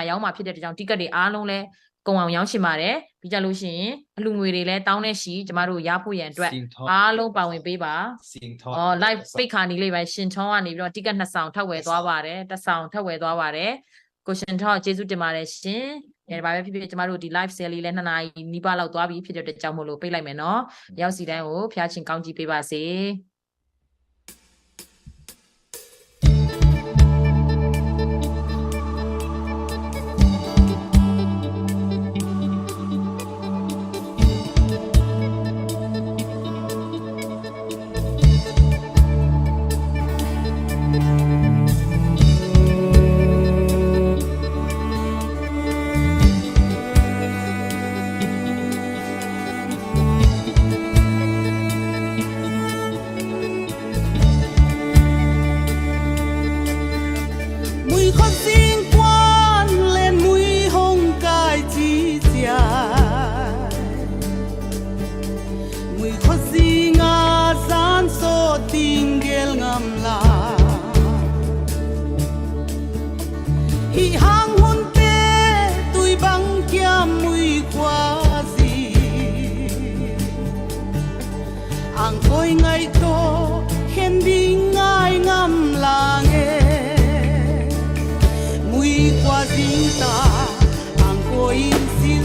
ရောင်းမှာဖြစ်တဲ့ကြောင့် ticket တွေအားလုံးလည်းကုန်အောင်ရောင်းရှင်ပါတယ်ပြီးကြလို့ရှိရင်အလူငွေတွေလည်းတောင်းနဲ့ရှီကျမတို့ရဖို့ရန်အတွက်အားလုံးပါဝင်ပေးပါlive ပိတ်ခါနေလေးပဲရှင်ချောင်းကနေပြီးတော့ ticket 2ဆောင်ထပ်ဝယ်သွားပါတယ်တစ်ဆောင်ထပ်ဝယ်သွားပါတယ်ကိုရှင်ထောက်ကျေးဇူးတင်ပါတယ်ရှင်ဒါပါပဲဖြစ်ဖြစ်ကျမတို့ဒီ live sale လေးလည်း2နာရီနီးပါးလောက်သွားပြီဖြစ်တဲ့ကြောင့်မို့လို့ပိတ်လိုက်မယ်เนาะရောက်စီတိုင်းကိုဖျားချင်ကောင်းကြည့်ပေးပါစေ hi hang hun te tui bang kia mui qua gì ang khôi ngay to khen đi ngay ngam là nghe mui qua gì ta ang khôi xin